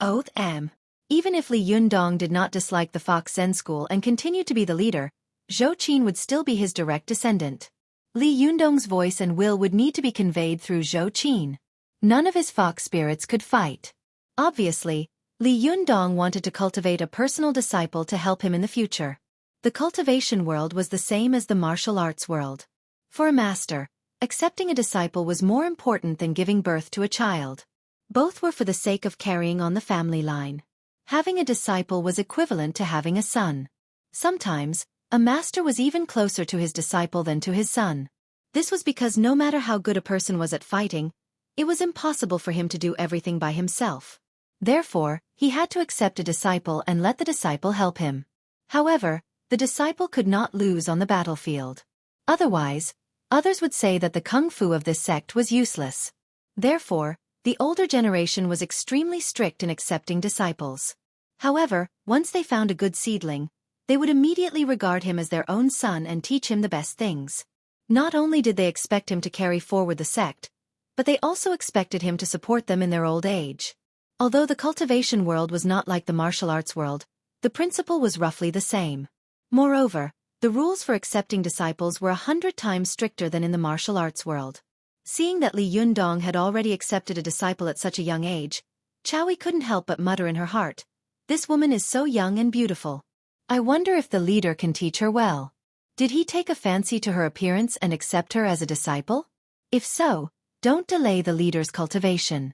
Oath M. Even if Li Yundong did not dislike the Fox Zen School and continued to be the leader, Xueqi would still be his direct descendant. Li Yundong's voice and will would need to be conveyed through Xueqi. None of his fox spirits could fight. Obviously, Li Yundong wanted to cultivate a personal disciple to help him in the future. The cultivation world was the same as the martial arts world. For a master, accepting a disciple was more important than giving birth to a child. Both were for the sake of carrying on the family line. Having a disciple was equivalent to having a son. Sometimes, a master was even closer to his disciple than to his son. This was because no matter how good a person was at fighting, it was impossible for him to do everything by himself. Therefore, he had to accept a disciple and let the disciple help him. However, the disciple could not lose on the battlefield. Otherwise, others would say that the kung fu of this sect was useless. Therefore, the older generation was extremely strict in accepting disciples. However, once they found a good seedling, they would immediately regard him as their own son and teach him the best things. Not only did they expect him to carry forward the sect, but they also expected him to support them in their old age. Although the cultivation world was not like the martial arts world, the principle was roughly the same. Moreover, the rules for accepting disciples were 100 times stricter than in the martial arts world. Seeing that Li Yundong had already accepted a disciple at such a young age, Xueqi couldn't help but mutter in her heart, "This woman is so young and beautiful. I wonder if the leader can teach her well. Did he take a fancy to her appearance and accept her as a disciple? If so, don't delay the leader's cultivation."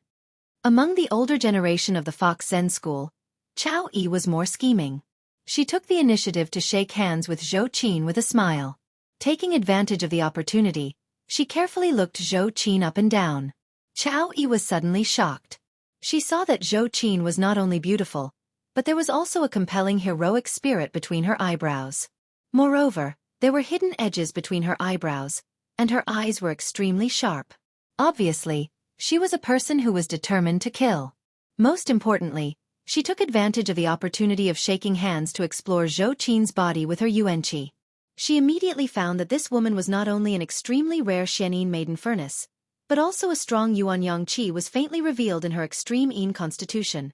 Among the older generation of the Fox Zen school, Xueqi was more scheming. She took the initiative to shake hands with Zhou Qin with a smile. Taking advantage of the opportunity, she carefully looked Zhou Qin up and down. Xueqi was suddenly shocked. She saw that Zhou Qin was not only beautiful, but there was also a compelling heroic spirit between her eyebrows. Moreover, there were hidden edges between her eyebrows, and her eyes were extremely sharp. Obviously, she was a person who was determined to kill. Most importantly, she took advantage of the opportunity of shaking hands to explore Zhou Qin's body with her yuanqi. She immediately found that this woman was not only an extremely rare Xianin maiden furnace, but also a strong yuanyang qi was faintly revealed in her extreme yin constitution.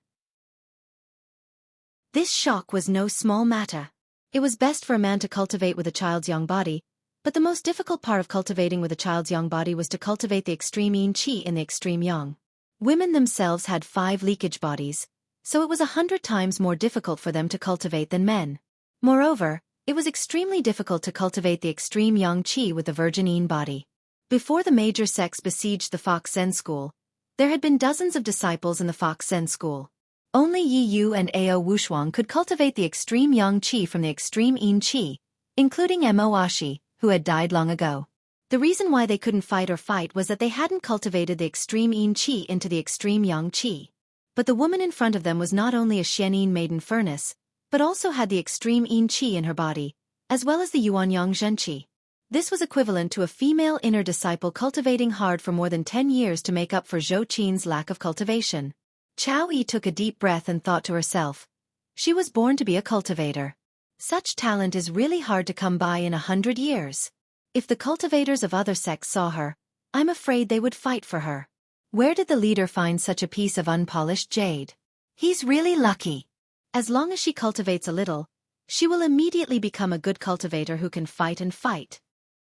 This shock was no small matter. It was best for a man to cultivate with a child's young body, but the most difficult part of cultivating with a child's young body was to cultivate the extreme yin qi in the extreme yang. Women themselves had 5 leakage bodies, so it was 100 times more difficult for them to cultivate than men. Moreover, it was extremely difficult to cultivate the extreme yang qi with the virgin yin body. Before the major sects besieged the Fox Zen school, there had been dozens of disciples in the Fox Zen school. Only Yi Yu and Ao Wushuang could cultivate the extreme yang qi from the extreme yin qi, including Mo Ashi, who had died long ago. The reason why they couldn't fight was that they hadn't cultivated the extreme yin qi into the extreme yang qi. But the woman in front of them was not only a Xianin maiden furnace, but also had the extreme yin qi in her body, as well as the yuanyang zhenqi. This was equivalent to a female inner disciple cultivating hard for more than 10 years to make up for Zhou Qin's lack of cultivation. Xueqi took a deep breath and thought to herself, she was born to be a cultivator. Such talent is really hard to come by in 100 years. If the cultivators of other sects saw her, I'm afraid they would fight for her. Where did the leader find such a piece of unpolished jade? He's really lucky. As long as she cultivates a little, she will immediately become a good cultivator who can fight and fight.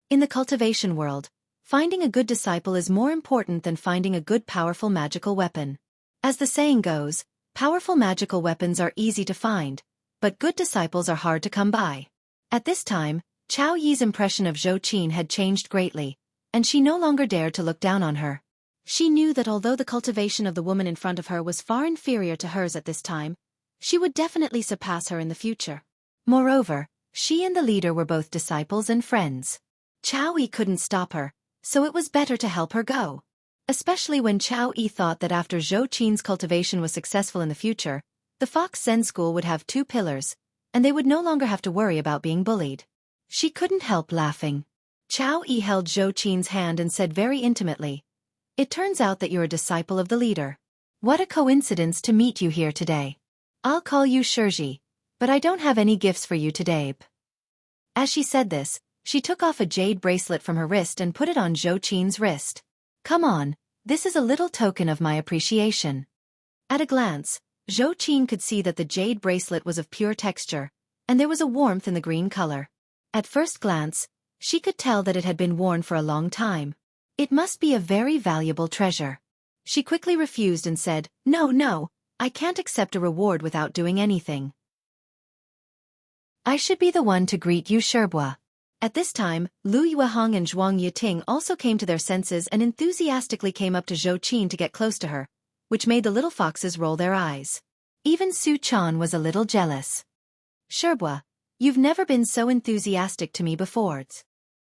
In the cultivation world, finding a good disciple is more important than finding a good powerful magical weapon. As the saying goes, powerful magical weapons are easy to find, but good disciples are hard to come by. At this time, Xueqi's impression of Zhou Qin had changed greatly, and she no longer dared to look down on her. She knew that although the cultivation of the woman in front of her was far inferior to hers at this time, she would definitely surpass her in the future. Moreover, she and the leader were both disciples and friends. Xueqi couldn't stop her, so it was better to help her go. Especially when Xueqi thought that after Zhou Qin's cultivation was successful in the future, the Fox Zen school would have 2 pillars, and they would no longer have to worry about being bullied. She couldn't help laughing. Xueqi held Zhou Qin's hand and said very intimately, "It turns out that you're a disciple of the leader. What a coincidence to meet you here today. I'll call you Xueqi, but I don't have any gifts for you today." As she said this, she took off a jade bracelet from her wrist and put it on Zhou Qin's wrist. "Come on, this is a little token of my appreciation." At a glance, Zhou Qin could see that the jade bracelet was of pure texture, and there was a warmth in the green color. At first glance, she could tell that it had been worn for a long time. It must be a very valuable treasure. She quickly refused and said, No, I can't accept a reward without doing anything. I should be the one to greet you, Sherbua." At this time, Lu Yuehong and Zhuang Yiting also came to their senses and enthusiastically came up to Zhou Qin to get close to her, which made the little foxes roll their eyes. Even Su Chan was a little jealous. "Sherbua, you've never been so enthusiastic to me before."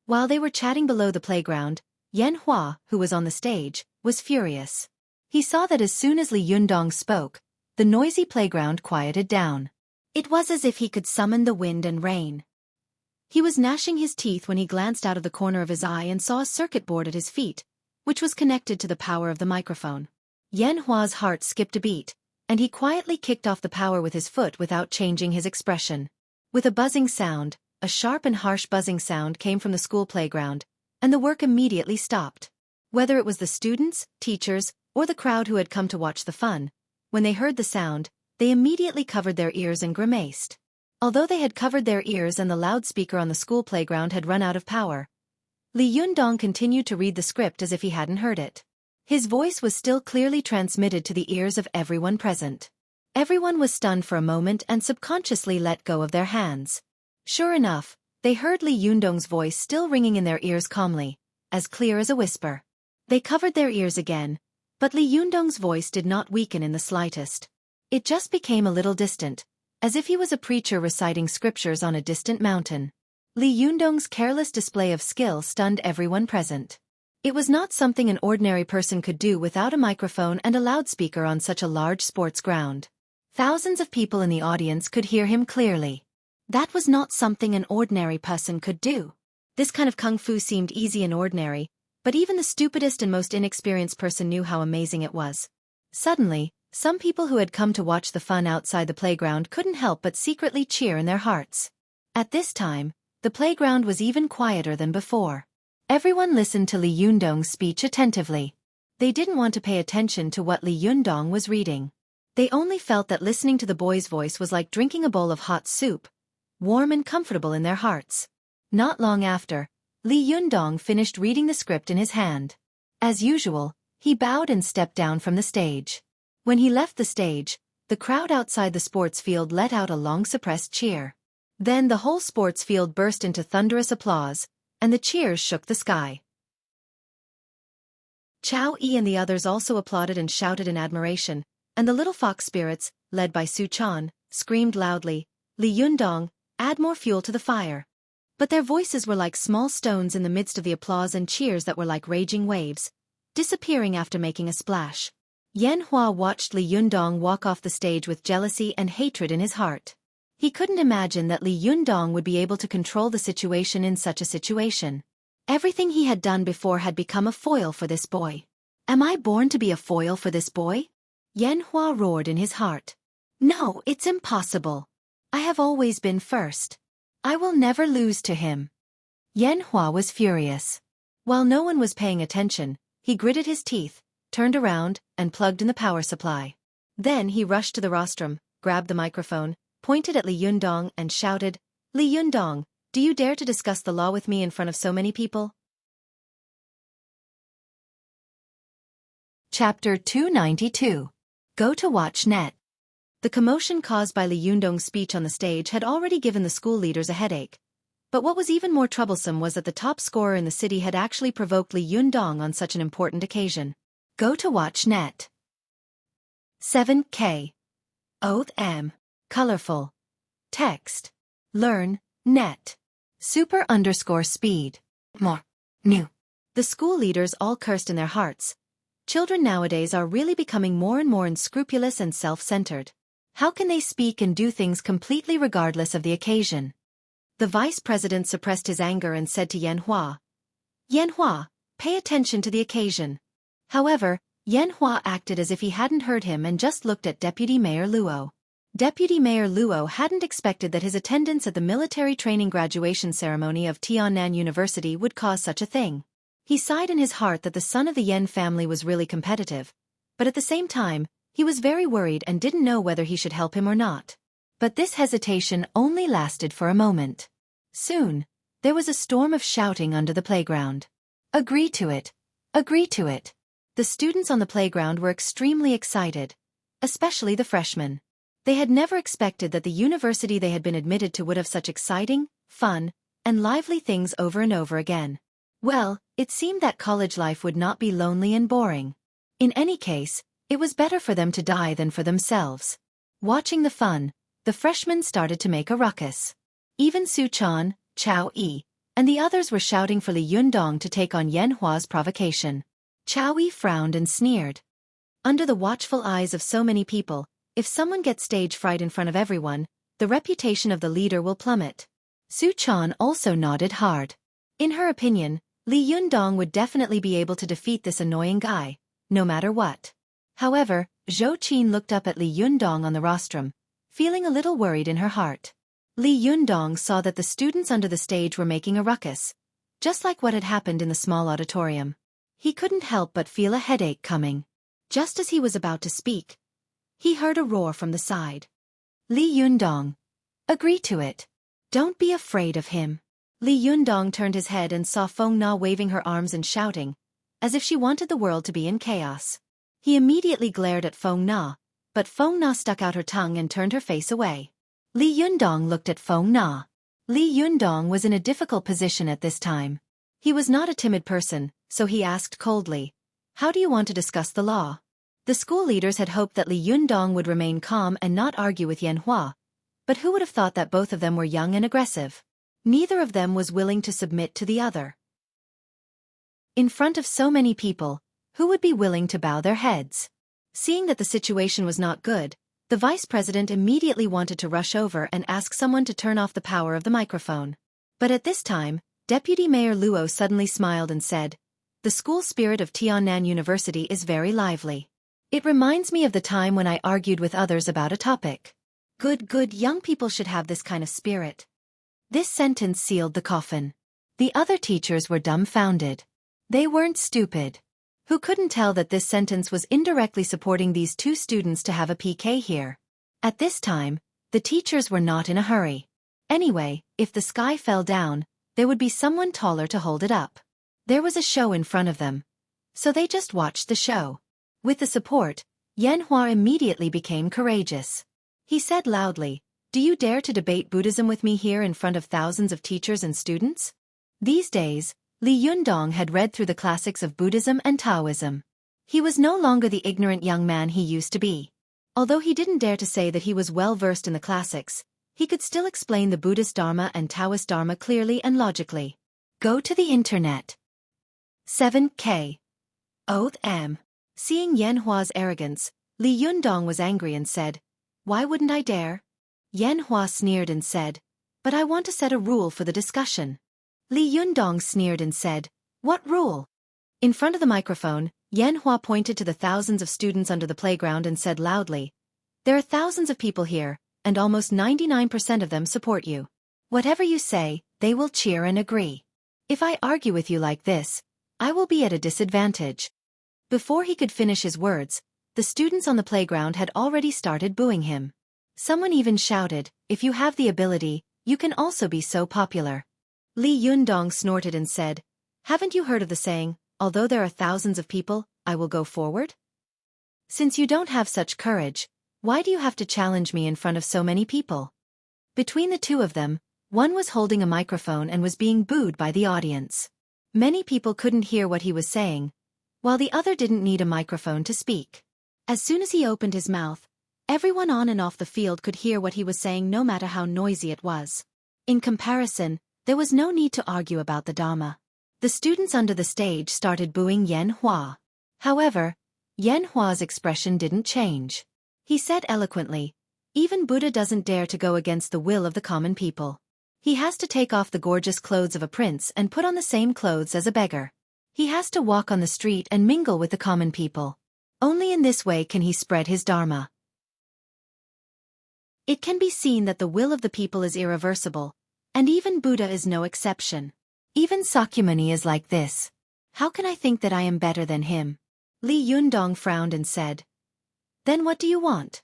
While they were chatting below the playground, Yan Hua, who was on the stage, was furious. He saw that as soon as Li Yundong spoke, the noisy playground quieted down. It was as if he could summon the wind and rain. He was gnashing his teeth when he glanced out of the corner of his eye and saw a circuit board at his feet, which was connected to the power of the microphone. Yanhua's heart skipped a beat, and he quietly kicked off the power with his foot without changing his expression. With a buzzing sound, a sharp and harsh buzzing sound came from the school playground, and the work immediately stopped. Whether it was the students, teachers, or the crowd who had come to watch the fun, when they heard the sound, they immediately covered their ears and grimaced. Although they had covered their ears and the loudspeaker on the school playground had run out of power, Li Yundong continued to read the script as if he hadn't heard it. His voice was still clearly transmitted to the ears of everyone present. Everyone was stunned for a moment and subconsciously let go of their hands. Sure enough, they heard Li Yundong's voice still ringing in their ears calmly, as clear as a whisper. They covered their ears again, but Li Yundong's voice did not weaken in the slightest. It just became a little distant, as if he was a preacher reciting scriptures on a distant mountain. Li Yundong's careless display of skill stunned everyone present. It was not something an ordinary person could do without a microphone and a loudspeaker on such a large sports ground. Thousands of people in the audience could hear him clearly. That was not something an ordinary person could do. This kind of kung fu seemed easy and ordinary, but even the stupidest and most inexperienced person knew how amazing it was. Suddenly, some people who had come to watch the fun outside the playground couldn't help but secretly cheer in their hearts. At this time, the playground was even quieter than before. Everyone listened to Li Yundong's speech attentively. They didn't want to pay attention to what Li Yundong was reading. They only felt that listening to the boy's voice was like drinking a bowl of hot soup, warm and comfortable in their hearts. Not long after, Li Yundong finished reading the script in his hand. As usual, he bowed and stepped down from the stage. When he left the stage, the crowd outside the sports field let out a long-suppressed cheer. Then the whole sports field burst into thunderous applause, and the cheers shook the sky. Xueqi and the others also applauded and shouted in admiration, and the little fox spirits, led by Xueqi, screamed loudly, "Li Yundong, add more fuel to the fire." But their voices were like small stones in the midst of the applause and cheers that were like raging waves, disappearing after making a splash. Yanhua watched Li Yundong walk off the stage with jealousy and hatred in his heart. He couldn't imagine that Li Yundong would be able to control the situation in such a situation. Everything he had done before had become a foil for this boy. Am I born to be a foil for this boy? Yanhua roared in his heart. No, it's impossible. I have always been first. I will never lose to him. Yanhua was furious. While no one was paying attention, he gritted his teeth, turned around, and plugged in the power supply. Then he rushed to the rostrum, grabbed the microphone, pointed at Li Yundong and shouted, "Li Yundong, do you dare to discuss the law with me in front of so many people?" Chapter 292. Go to watch net. The commotion caused by Li Yundong's speech on the stage had already given the school leaders a headache. But what was even more troublesome was that the top scorer in the city had actually provoked Li Yundong on such an important occasion. Go to watch net. 7K. Oath M. Colorful. Text. Learn, net. Super_speed. More. New. The school leaders all cursed in their hearts. Children nowadays are really becoming more and more unscrupulous and self-centered. How can they speak and do things completely regardless of the occasion? The vice president suppressed his anger and said to Yanhua, "Yanhua, pay attention to the occasion." However, Yanhua acted as if he hadn't heard him and just looked at Deputy Mayor Luo. Deputy Mayor Luo hadn't expected that his attendance at the military training graduation ceremony of Tiannan University would cause such a thing. He sighed in his heart that the son of the Yen family was really competitive, but at the same time, he was very worried and didn't know whether he should help him or not. But this hesitation only lasted for a moment. Soon, there was a storm of shouting under the playground. "Agree to it! Agree to it!" The students on the playground were extremely excited, especially the freshmen. They had never expected that the university they had been admitted to would have such exciting, fun, and lively things over and over again. Well, it seemed that college life would not be lonely and boring. In any case, it was better for them to die than for themselves. Watching the fun, the freshmen started to make a ruckus. Even Xueqi, Xueqi, and the others were shouting for Li Yundong to take on Yanhua's provocation. Xueqi frowned and sneered. Under the watchful eyes of so many people, if someone gets stage fright in front of everyone, the reputation of the leader will plummet. Su Chan also nodded hard. In her opinion, Li Yundong would definitely be able to defeat this annoying guy, no matter what. However, Zhou Qin looked up at Li Yundong on the rostrum, feeling a little worried in her heart. Li Yundong saw that the students under the stage were making a ruckus, just like what had happened in the small auditorium. He couldn't help but feel a headache coming. Just as he was about to speak, he heard a roar from the side. Li Yundong, agree to it. Don't be afraid of him. Li Yundong turned his head and saw Feng Na waving her arms and shouting, as if she wanted the world to be in chaos. He immediately glared at Feng Na, but Feng Na stuck out her tongue and turned her face away. Li Yundong looked at Feng Na. Li Yundong was in a difficult position at this time. He was not a timid person, so he asked coldly, "How do you want to discuss the law?" The school leaders had hoped that Li Yundong would remain calm and not argue with Yanhua, but who would have thought that both of them were young and aggressive? Neither of them was willing to submit to the other. In front of so many people, who would be willing to bow their heads? Seeing that the situation was not good, the vice president immediately wanted to rush over and ask someone to turn off the power of the microphone. But at this time, Deputy Mayor Luo suddenly smiled and said, "The school spirit of Tiannan University is very lively. It reminds me of the time when I argued with others about a topic. Good, young people should have this kind of spirit." This sentence sealed the coffin. The other teachers were dumbfounded. They weren't stupid. Who couldn't tell that this sentence was indirectly supporting these two students to have a PK here? At this time, the teachers were not in a hurry. Anyway, if the sky fell down, there would be someone taller to hold it up. There was a show in front of them. So they just watched the show. With the support, Yanhua immediately became courageous. He said loudly, "Do you dare to debate Buddhism with me here in front of thousands of teachers and students?" These days, Li Yundong had read through the classics of Buddhism and Taoism. He was no longer the ignorant young man he used to be. Although he didn't dare to say that he was well-versed in the classics, he could still explain the Buddhist Dharma and Taoist Dharma clearly and logically. Go to the internet. 7K. Oath M. Seeing Yanhua's arrogance, Li Yundong was angry and said, "Why wouldn't I dare?" Yanhua sneered and said, "But I want to set a rule for the discussion." Li Yundong sneered and said, "What rule?" In front of the microphone, Yanhua pointed to the thousands of students under the playground and said loudly, "There are thousands of people here, and almost 99% of them support you. Whatever you say, they will cheer and agree. If I argue with you like this, I will be at a disadvantage." Before he could finish his words, the students on the playground had already started booing him. Someone even shouted, "If you have the ability, you can also be so popular." Li Yundong snorted and said, "Haven't you heard of the saying, 'Although there are thousands of people, I will go forward'? Since you don't have such courage, why do you have to challenge me in front of so many people?" Between the two of them, one was holding a microphone and was being booed by the audience. Many people couldn't hear what he was saying, while the other didn't need a microphone to speak. As soon as he opened his mouth, everyone on and off the field could hear what he was saying no matter how noisy it was. In comparison, there was no need to argue about the Dharma. The students under the stage started booing Yanhua. However, Yanhua's expression didn't change. He said eloquently, "Even Buddha doesn't dare to go against the will of the common people. He has to take off the gorgeous clothes of a prince and put on the same clothes as a beggar. He has to walk on the street and mingle with the common people. Only in this way can he spread his Dharma." It can be seen that the will of the people is irreversible, and even Buddha is no exception. Even Sakyamuni is like this. How can I think that I am better than him? Li Yundong frowned and said, "Then what do you want?"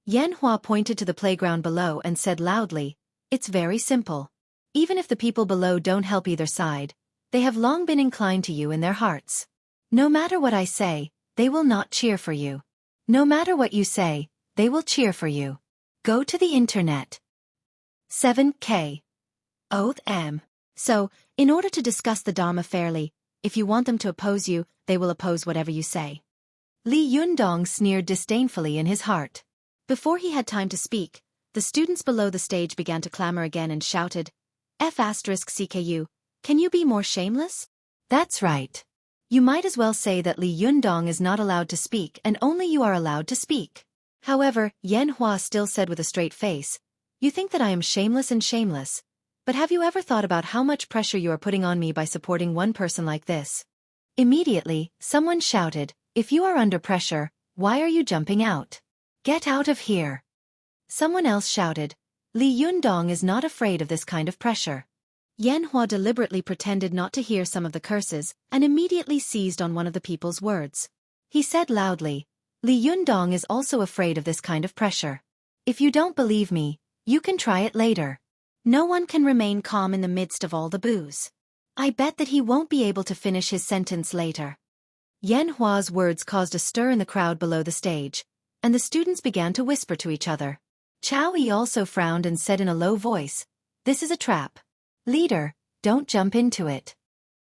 Yanhua pointed to the playground below and said loudly, "It's very simple. Even if the people below don't help either side, they have long been inclined to you in their hearts. No matter what I say, they will not cheer for you. No matter what you say, they will cheer for you. Go to the internet." 7K. Oath M. So, in order to discuss the Dharma fairly, if you want them to oppose you, they will oppose whatever you say. Li Yundong sneered disdainfully in his heart. Before he had time to speak, the students below the stage began to clamor again and shouted, "F***CKU, can you be more shameless?" That's right. You might as well say that Li Yundong is not allowed to speak and only you are allowed to speak. However, Yanhua still said with a straight face, "You think that I am shameless and shameless, But have you ever thought about how much pressure you are putting on me by supporting one person like this? Immediately, someone shouted, "If you are under pressure, why are you jumping out? Get out of here." Someone else shouted, "Li Yundong is not afraid of this kind of pressure." Yanhua deliberately pretended not to hear some of the curses and immediately seized on one of the people's words. He said loudly, "Li Yundong is also afraid of this kind of pressure. If you don't believe me, you can try it later. No one can remain calm in the midst of all the booze. I bet that he won't be able to finish his sentence later." Yanhua's words caused a stir in the crowd below the stage, and the students began to whisper to each other. Xueqi also frowned and said in a low voice, "This is a trap. Leader, don't jump into it."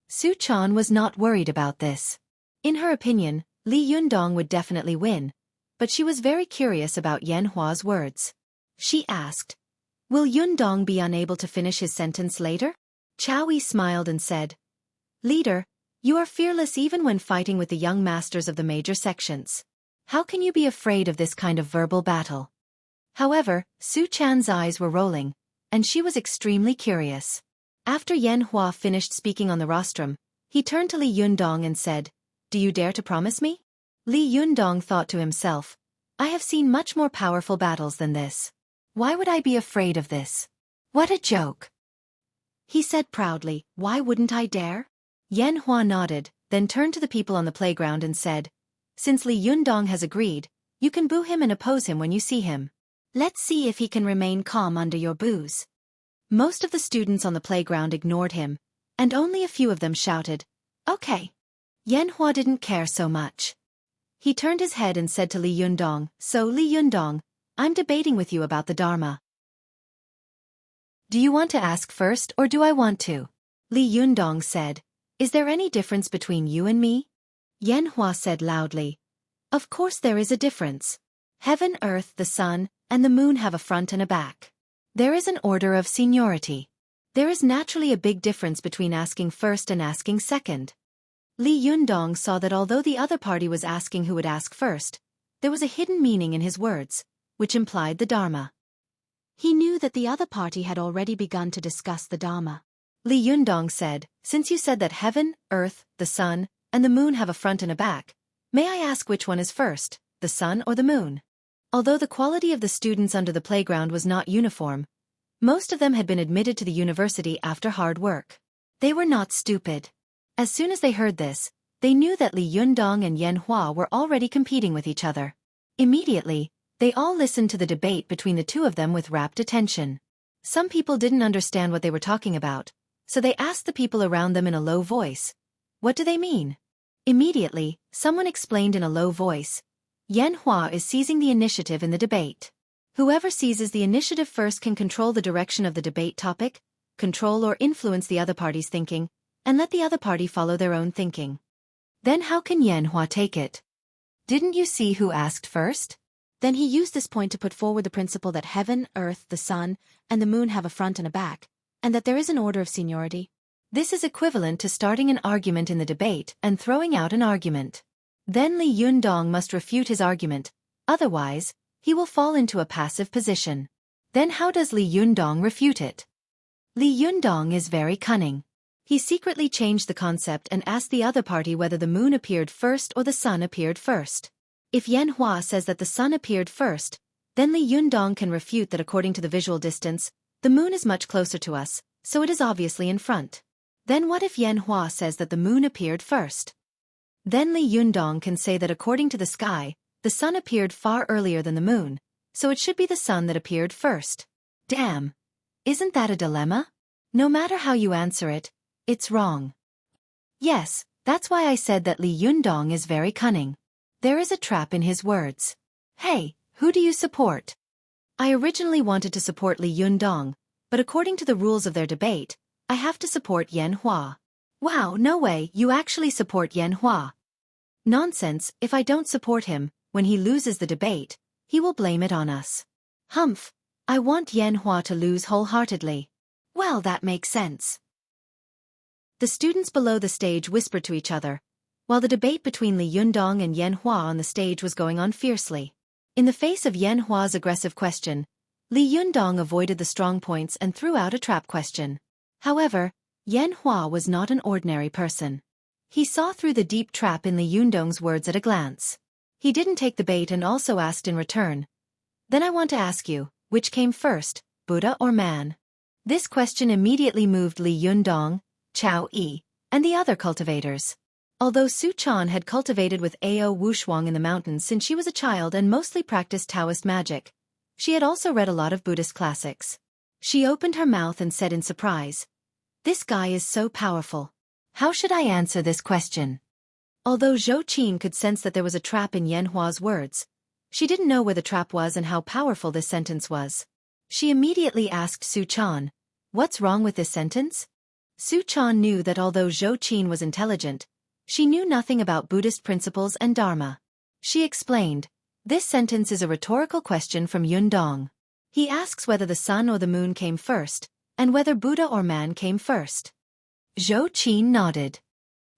Xueqi was not worried about this. In her opinion, Li Yundong would definitely win, but she was very curious about Yanhua's words. She asked, "Will Yundong be unable to finish his sentence later?" Xueqi smiled and said, "Leader, you are fearless even when fighting with the young masters of the major sections. How can you be afraid of this kind of verbal battle?" However, Xueqi's eyes were rolling, and she was extremely curious. After Yanhua finished speaking on the rostrum, he turned to Li Yundong and said, "Do you dare to promise me?" Li Yundong thought to himself, "I have seen much more powerful battles than this. Why would I be afraid of this? What a joke." He said proudly, "Why wouldn't I dare?" Yanhua nodded, then turned to the people on the playground and said, "Since Li Yundong has agreed, you can boo him and oppose him when you see him. Let's see if he can remain calm under your boos." Most of the students on the playground ignored him, and only a few of them shouted, "Okay." Yanhua didn't care so much. He turned his head and said to Li Yundong, "So Li Yundong, I'm debating with you about the Dharma. Do you want to ask first or do I want to?" Li Yundong said, "Is there any difference between you and me?" Yanhua said loudly, "Of course there is a difference. Heaven, earth, the sun, and the moon have a front and a back. There is an order of seniority. There is naturally a big difference between asking first and asking second." Li Yundong saw that although the other party was asking who would ask first, there was a hidden meaning in his words, which implied the Dharma. He knew that the other party had already begun to discuss the Dharma. Li Yundong said, "Since you said that heaven, earth, the sun, and the moon have a front and a back, may I ask which one is first, the sun or the moon?" Although the quality of the students under the playground was not uniform, most of them had been admitted to the university after hard work. They were not stupid. As soon as they heard this, they knew that Li Yundong and Yanhua were already competing with each other. Immediately, they all listened to the debate between the two of them with rapt attention. Some people didn't understand what they were talking about, so they asked the people around them in a low voice, "What do they mean?" Immediately, someone explained in a low voice, "Yanhua is seizing the initiative in the debate. Whoever seizes the initiative first can control the direction of the debate topic, control or influence the other party's thinking, and let the other party follow their own thinking." Then how can Yanhua take it? Didn't you see who asked first? Then he used this point to put forward the principle that heaven, earth, the sun, and the moon have a front and a back, and that there is an order of seniority. This is equivalent to starting an argument in the debate and throwing out an argument. Then Li Yundong must refute his argument, otherwise, he will fall into a passive position. Then how does Li Yundong refute it? Li Yundong is very cunning. He secretly changed the concept and asked the other party whether the moon appeared first or the sun appeared first. If Yanhua says that the sun appeared first, then Li Yundong can refute that according to the visual distance, the moon is much closer to us, so it is obviously in front. Then what if Yanhua says that the moon appeared first? Then Li Yundong can say that according to the sky, the sun appeared far earlier than the moon, so it should be the sun that appeared first. Damn! Isn't that a dilemma? No matter how you answer it, it's wrong. Yes, that's why I said that Li Yundong is very cunning. There is a trap in his words. Hey, who do you support? I originally wanted to support Li Yundong, but according to the rules of their debate, I have to support Yanhua. Wow, no way, you actually support Yanhua. Nonsense, if I don't support him, when he loses the debate, he will blame it on us. Humph, I want Yanhua to lose wholeheartedly. Well, that makes sense. The students below the stage whispered to each other, while the debate between Li Yundong and Yanhua on the stage was going on fiercely. In the face of Yanhua's aggressive question, Li Yundong avoided the strong points and threw out a trap question. However, Yan Hua was not an ordinary person. He saw through the deep trap in Li Yundong's words at a glance. He didn't take the bait and also asked in return, "Then I want to ask you, which came first, Buddha or man?" This question immediately moved Li Yundong, Xueqi, and the other cultivators. Although Su Chan had cultivated with Ao Wushuang in the mountains since she was a child and mostly practiced Taoist magic, she had also read a lot of Buddhist classics. She opened her mouth and said in surprise, "This guy is so powerful. How should I answer this question?" Although Zhou Qin could sense that there was a trap in Yan Hua's words, she didn't know where the trap was and how powerful this sentence was. She immediately asked Su Chan, "What's wrong with this sentence?" Su Chan knew that although Zhou Qin was intelligent, she knew nothing about Buddhist principles and Dharma. She explained, "This sentence is a rhetorical question from Yundong. He asks whether the sun or the moon came first, and whether Buddha or man came first." Zhou Qin nodded.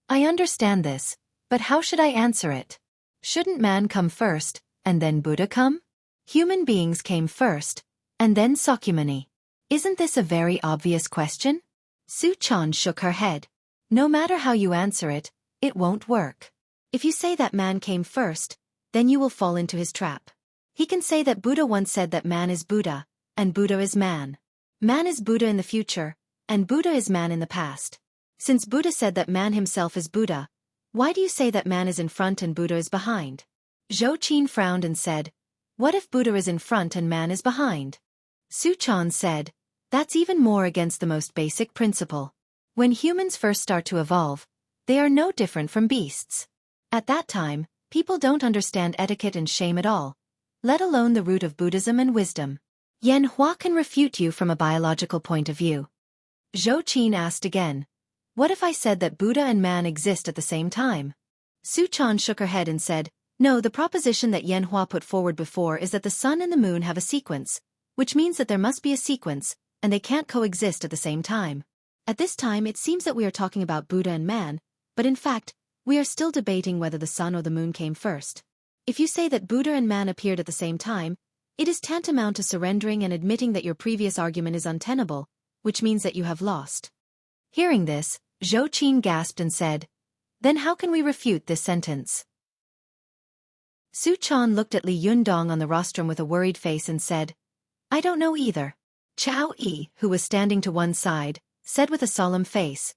"I understand this, but how should I answer it? Shouldn't man come first, and then Buddha come? Human beings came first, and then Sakyamuni. Isn't this a very obvious question?" Su Chan shook her head. "No matter how you answer it, it won't work. If you say that man came first, then you will fall into his trap. He can say that Buddha once said that man is Buddha, and Buddha is man. Man is Buddha in the future, and Buddha is man in the past. Since Buddha said that man himself is Buddha, why do you say that man is in front and Buddha is behind?" Zhou Qin frowned and said, "What if Buddha is in front and man is behind?" Su Chan said, "That's even more against the most basic principle. When humans first start to evolve, they are no different from beasts. At that time, people don't understand etiquette and shame at all, let alone the root of Buddhism and wisdom. Yan Hua can refute you from a biological point of view." Zhou Qin asked again, "What if I said that Buddha and man exist at the same time?" Su Chan shook her head and said, "No, the proposition that Yan Hua put forward before is that the sun and the moon have a sequence, which means that there must be a sequence, and they can't coexist at the same time. At this time it seems that we are talking about Buddha and man, but in fact, we are still debating whether the sun or the moon came first. If you say that Buddha and man appeared at the same time, it is tantamount to surrendering and admitting that your previous argument is untenable, which means that you have lost." Hearing this, Zhou Qin gasped and said, "Then how can we refute this sentence?" Su Chan looked at Li Yundong on the rostrum with a worried face and said, "I don't know either." Xueqi, who was standing to one side, said with a solemn face,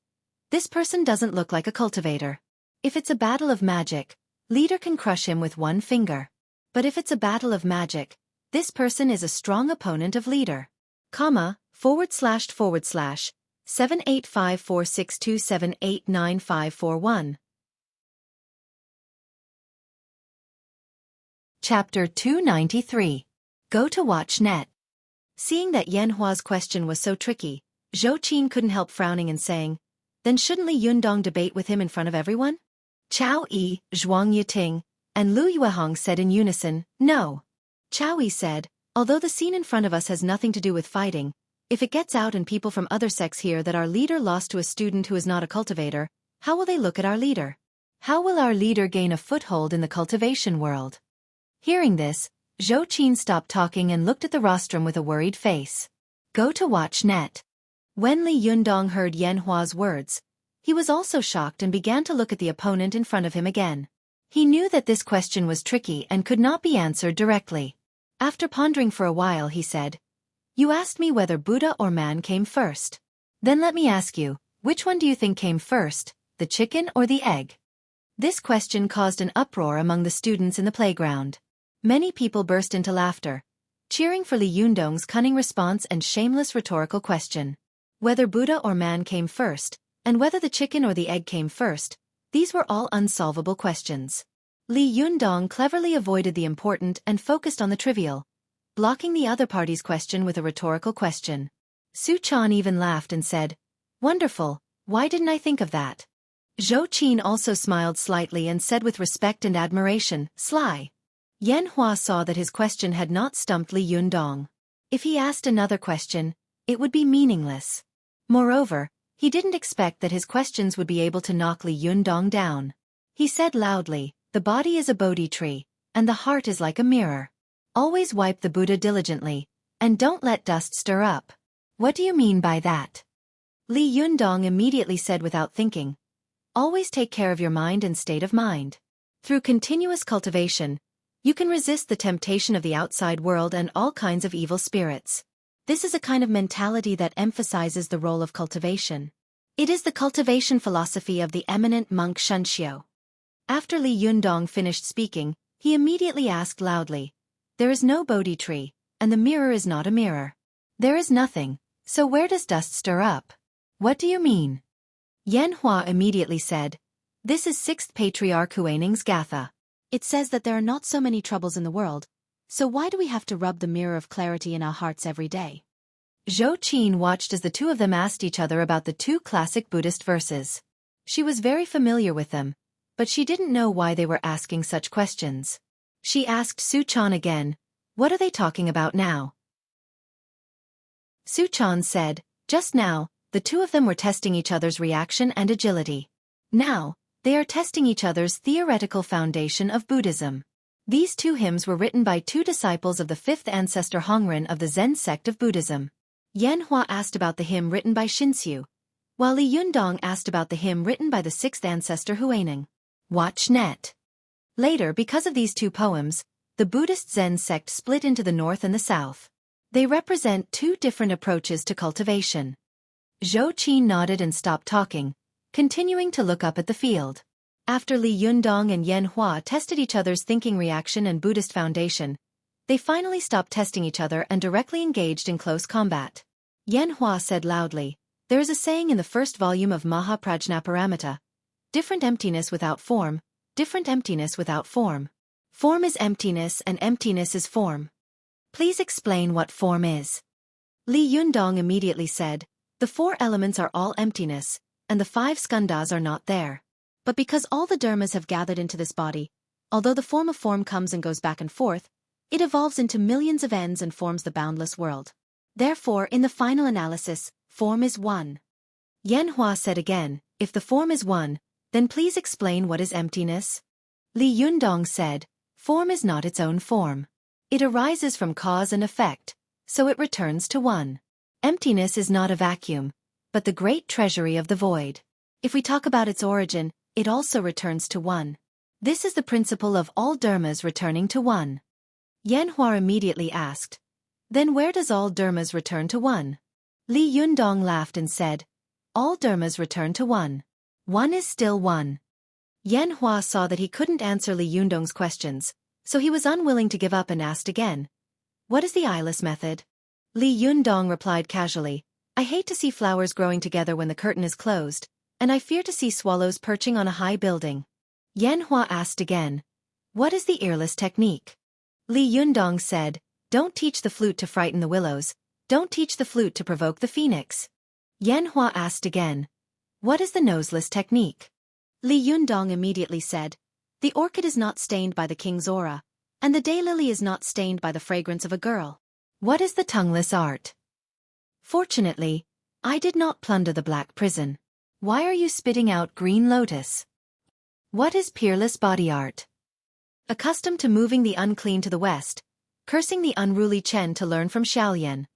"This person doesn't look like a cultivator. If it's a battle of magic, leader can crush him with one finger. But if it's a battle of magic, this person is a strong opponent of leader. Comma, // 7854627895541. Chapter 293. Go to watch net. Seeing that Yan Hua's question was so tricky, Zhou Qin couldn't help frowning and saying, "Then shouldn't Li Yundong debate with him in front of everyone?" Xueqi, Zhuang Yiting, and Lu Yuehong said in unison, "No." Xueqi said, "Although the scene in front of us has nothing to do with fighting, if it gets out and people from other sects hear that our leader lost to a student who is not a cultivator, how will they look at our leader? How will our leader gain a foothold in the cultivation world?" Hearing this, Zhou Qin stopped talking and looked at the rostrum with a worried face. Go to watch net. When Li Yundong heard Yan Hua's words, he was also shocked and began to look at the opponent in front of him again. He knew that this question was tricky and could not be answered directly. After pondering for a while, he said, "You asked me whether Buddha or man came first. Then let me ask you, which one do you think came first, the chicken or the egg?" This question caused an uproar among the students in the playground. Many people burst into laughter, cheering for Li Yundong's cunning response and shameless rhetorical question. Whether Buddha or man came first, and whether the chicken or the egg came first, these were all unsolvable questions. Li Yundong cleverly avoided the important and focused on the trivial, blocking the other party's question with a rhetorical question. Su Chan even laughed and said, "Wonderful, why didn't I think of that?" Zhou Qin also smiled slightly and said with respect and admiration, "Sly." Yan Hua saw that his question had not stumped Li Yundong. If he asked another question, it would be meaningless. Moreover, he didn't expect that his questions would be able to knock Li Yundong down. He said loudly, "The body is a Bodhi tree, and the heart is like a mirror. Always wipe the Buddha diligently, And don't let dust stir up. What do you mean by that? Li Yundong immediately said without thinking. Always take care of your mind and state of mind. Through continuous cultivation, you can resist the temptation of the outside world and all kinds of evil spirits. This is a kind of mentality that emphasizes the role of cultivation. It is the cultivation philosophy of the eminent monk Xueqi. After Li Yundong finished speaking, he immediately asked loudly, "There is no Bodhi tree, and the mirror is not a mirror. There is nothing, so where does dust stir up? What do you mean?" Yan Hua immediately said, "This is 6th Patriarch Huineng's Gatha. It says that there are not so many troubles in the world, so why do we have to rub the mirror of clarity in our hearts every day?" Zhou Qin watched as the two of them asked each other about the two classic Buddhist verses. She was very familiar with them, but she didn't know why they were asking such questions. She asked Su Chan again, "What are they talking about now?" Su Chan said, "Just now, the two of them were testing each other's reaction and agility. Now, they are testing each other's theoretical foundation of Buddhism." These two hymns were written by two disciples of the fifth ancestor Hongren of the Zen sect of Buddhism. Yan Hua asked about the hymn written by Xinxiu, while Li Yundong asked about the hymn written by the sixth ancestor Huineng. Watch net. Later, because of these two poems, the Buddhist Zen sect split into the north and the south. They represent two different approaches to cultivation. Zhou Qin nodded and stopped talking, continuing to look up at the field. After Li Yundong and Yan Hua tested each other's thinking reaction and Buddhist foundation, they finally stopped testing each other and directly engaged in close combat. Yan Hua said loudly, "There is a saying in the first volume of Mahaprajnaparamita, different emptiness without form, different emptiness without form. Form is emptiness and emptiness is form. Please explain what form is." Li Yundong immediately said, "The 4 elements are all emptiness, and the 5 skandhas are not there. But because all the dharmas have gathered into this body, although the form of form comes and goes back and forth, it evolves into millions of ends and forms the boundless world. Therefore, in the final analysis, form is one." Yan Hua said again, "If the form is one, then please explain what is emptiness." Li Yundong said, "Form is not its own form. It arises from cause and effect, so it returns to one. Emptiness is not a vacuum, but the great treasury of the void. If we talk about its origin, it also returns to one. This is the principle of all dharmas returning to one." Yan Hua immediately asked, "Then where does all dharmas return to one?" Li Yundong laughed and said, "All dharmas return to one. One is still one." Yan Hua saw that he couldn't answer Li Yundong's questions, so he was unwilling to give up and asked again, "What is the eyeless method?" Li Yundong replied casually, "I hate to see flowers growing together when the curtain is closed, and I fear to see swallows perching on a high building." Yan Hua asked again, "What is the earless technique?" Li Yundong said, "Don't teach the flute to frighten the willows, don't teach the flute to provoke the phoenix." Yan Hua asked again, "What is the noseless technique?" Li Yundong immediately said, "The orchid is not stained by the king's aura, and the daylily is not stained by the fragrance of a girl. What is the tongueless art?" "Fortunately, I did not plunder the black prison. Why are you spitting out green lotus?" "What is peerless body art?" "Accustomed to moving the unclean to the west, cursing the unruly Chen to learn from Xiaolian."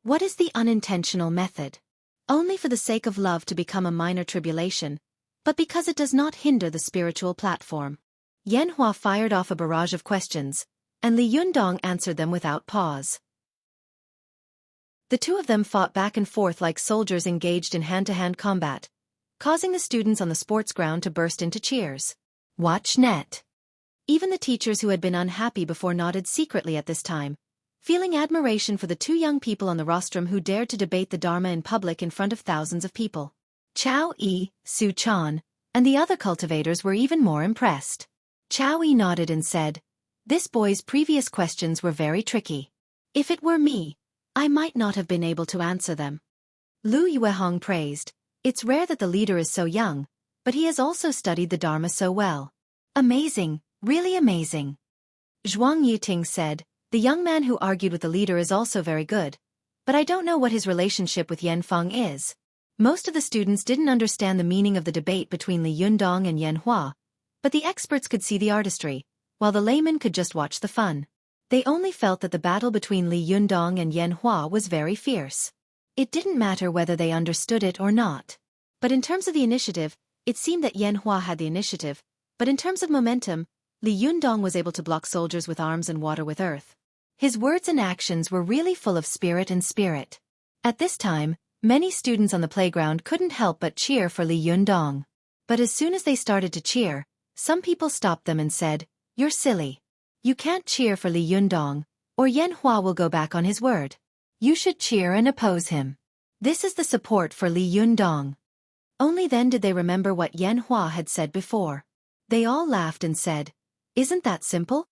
"What is the unintentional method?" "Only for the sake of love to become a minor tribulation, but because it does not hinder the spiritual platform." Yan Hua fired off a barrage of questions, and Li Yundong answered them without pause. The two of them fought back and forth like soldiers engaged in hand-to-hand combat, causing the students on the sports ground to burst into cheers. Watch net. Even the teachers who had been unhappy before nodded secretly at this time, feeling admiration for the two young people on the rostrum who dared to debate the Dharma in public in front of thousands of people. Chao Yi, Su Chan, and the other cultivators were even more impressed. Chao Yi nodded and said, "This boy's previous questions were very tricky. If it were me, I might not have been able to answer them." Lu Yuehong praised, "It's rare that the leader is so young, but he has also studied the Dharma so well. Amazing, really amazing." Zhuang Yiting said, "The young man who argued with the leader is also very good, but I don't know what his relationship with Yan Feng is." Most of the students didn't understand the meaning of the debate between Li Yundong and Yan Hua, but the experts could see the artistry, while the layman could just watch the fun. They only felt that the battle between Li Yundong and Yan Hua was very fierce. It didn't matter whether they understood it or not. But in terms of the initiative, it seemed that Yan Hua had the initiative, but in terms of momentum, Li Yundong was able to block soldiers with arms and water with earth. His words and actions were really full of spirit and spirit. At this time, many students on the playground couldn't help but cheer for Li Yundong. But as soon as they started to cheer, some people stopped them and said, "You're silly. You can't cheer for Li Yundong, or Yan Hua will go back on his word. You should cheer and oppose him. This is the support for Li Yundong." Only then did they remember what Yan Hua had said before. They all laughed and said, "Isn't that simple?"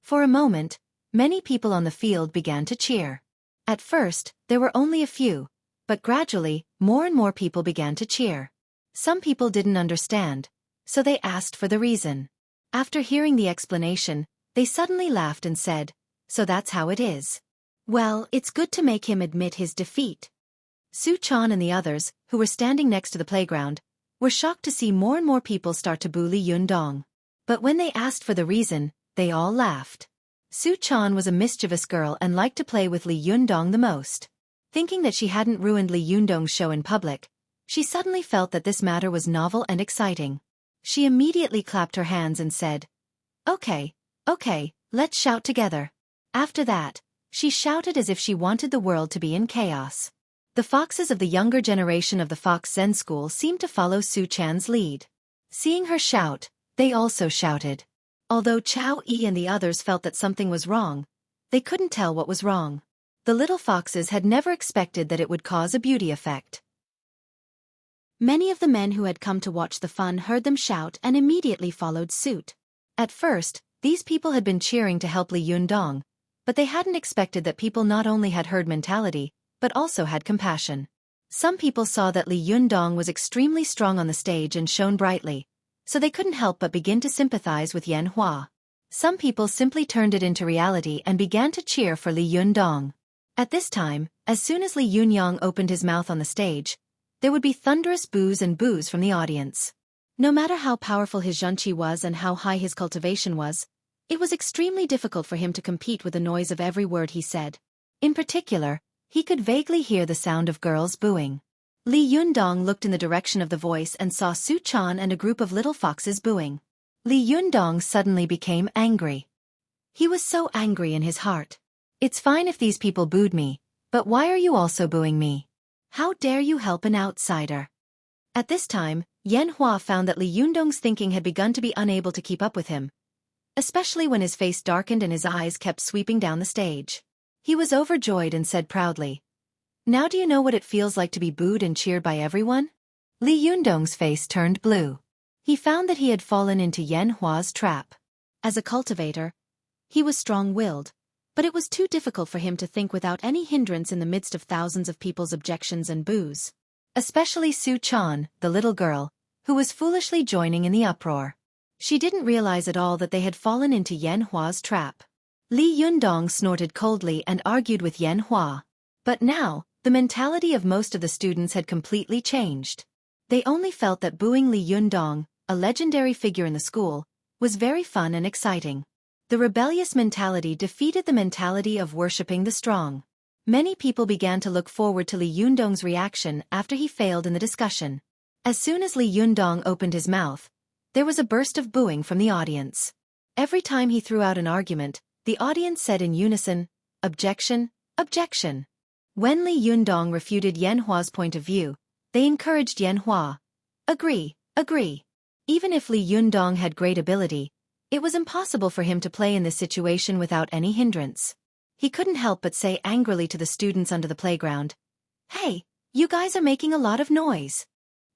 For a moment, many people on the field began to cheer. At first, there were only a few, but gradually, more and more people began to cheer. Some people didn't understand, so they asked for the reason. After hearing the explanation, they suddenly laughed and said, "So that's how it is. Well, it's good to make him admit his defeat." Su Chan and the others, who were standing next to the playground, were shocked to see more and more people start to boo Li Yundong. But when they asked for the reason, they all laughed. Su Chan was a mischievous girl and liked to play with Li Yundong the most. Thinking that she hadn't ruined Li Yundong's show in public, she suddenly felt that this matter was novel and exciting. She immediately clapped her hands and said, Okay, let's shout together." After that, she shouted as if she wanted the world to be in chaos. The foxes of the younger generation of the Fox Zen School seemed to follow Su Chan's lead. Seeing her shout, they also shouted. Although Xueqi and the others felt that something was wrong, they couldn't tell what was wrong. The little foxes had never expected that it would cause a beauty effect. Many of the men who had come to watch the fun heard them shout and immediately followed suit. At first, these people had been cheering to help Li Yundong, but they hadn't expected that people not only had herd mentality, but also had compassion. Some people saw that Li Yundong was extremely strong on the stage and shone brightly, so they couldn't help but begin to sympathize with Yan Hua. Some people simply turned it into reality and began to cheer for Li Yundong. At this time, as soon as Li Yundong opened his mouth on the stage, there would be thunderous boos and boos from the audience. No matter how powerful his zhenqi was and how high his cultivation was, it was extremely difficult for him to compete with the noise of every word he said. In particular, he could vaguely hear the sound of girls booing. Li Yundong looked in the direction of the voice and saw Su Chan and a group of little foxes booing. Li Yundong suddenly became angry. He was so angry in his heart. "It's fine if these people booed me, but why are you also booing me? How dare you help an outsider?" At this time, Yan Hua found that Li Yundong's thinking had begun to be unable to keep up with him, especially when his face darkened and his eyes kept sweeping down the stage. He was overjoyed and said proudly, "Now do you know what it feels like to be booed and cheered by everyone?" Li Yundong's face turned blue. He found that he had fallen into Yan Hua's trap. As a cultivator, he was strong-willed, but it was too difficult for him to think without any hindrance in the midst of thousands of people's objections and boos. Especially Su Chan, the little girl, who was foolishly joining in the uproar. She didn't realize at all that they had fallen into Yan Hua's trap. Li Yundong snorted coldly and argued with Yan Hua. But now, the mentality of most of the students had completely changed. They only felt that booing Li Yundong, a legendary figure in the school, was very fun and exciting. The rebellious mentality defeated the mentality of worshipping the strong. Many people began to look forward to Li Yundong's reaction after he failed in the discussion. As soon as Li Yundong opened his mouth, there was a burst of booing from the audience. Every time he threw out an argument, the audience said in unison, "Objection, objection." When Li Yundong refuted Yan Hua's point of view, they encouraged Yan Hua. "Agree, agree." Even if Li Yundong had great ability, it was impossible for him to play in this situation without any hindrance. He couldn't help but say angrily to the students under the playground, "Hey, you guys are making a lot of noise."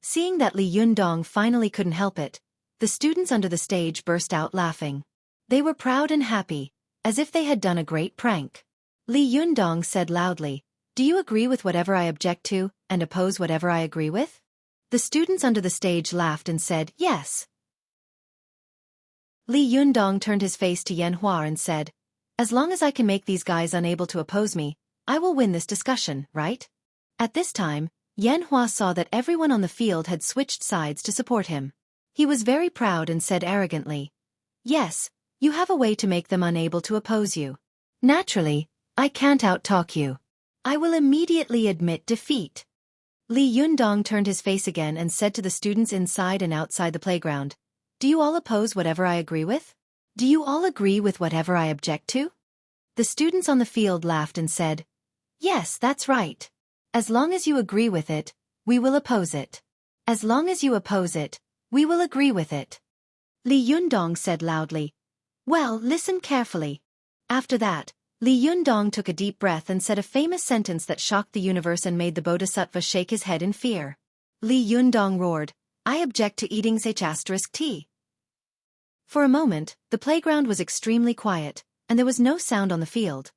Seeing that Li Yundong finally couldn't help it, the students under the stage burst out laughing. They were proud and happy, as if they had done a great prank. Li Yundong said loudly, "Do you agree with whatever I object to, and oppose whatever I agree with?" The students under the stage laughed and said, "Yes." Li Yundong turned his face to Yan Hua and said, "As long as I can make these guys unable to oppose me, I will win this discussion, right?" At this time, Yan Hua saw that everyone on the field had switched sides to support him. He was very proud and said arrogantly, "Yes, you have a way to make them unable to oppose you. Naturally, I can't outtalk you. I will immediately admit defeat. Li Yundong turned his face again and said to the students inside and outside the playground, "Do you all oppose whatever I agree with? Do you all agree with whatever I object to?" The students on the field laughed and said, "Yes, that's right. As long as you agree with it, we will oppose it. As long as you oppose it, we will agree with it." Li Yundong said loudly, "Well, listen carefully." After that, Li Yundong took a deep breath and said a famous sentence that shocked the universe and made the Bodhisattva shake his head in fear. Li Yundong roared, "I object to eating **T." For a moment, the playground was extremely quiet, and there was no sound on the field.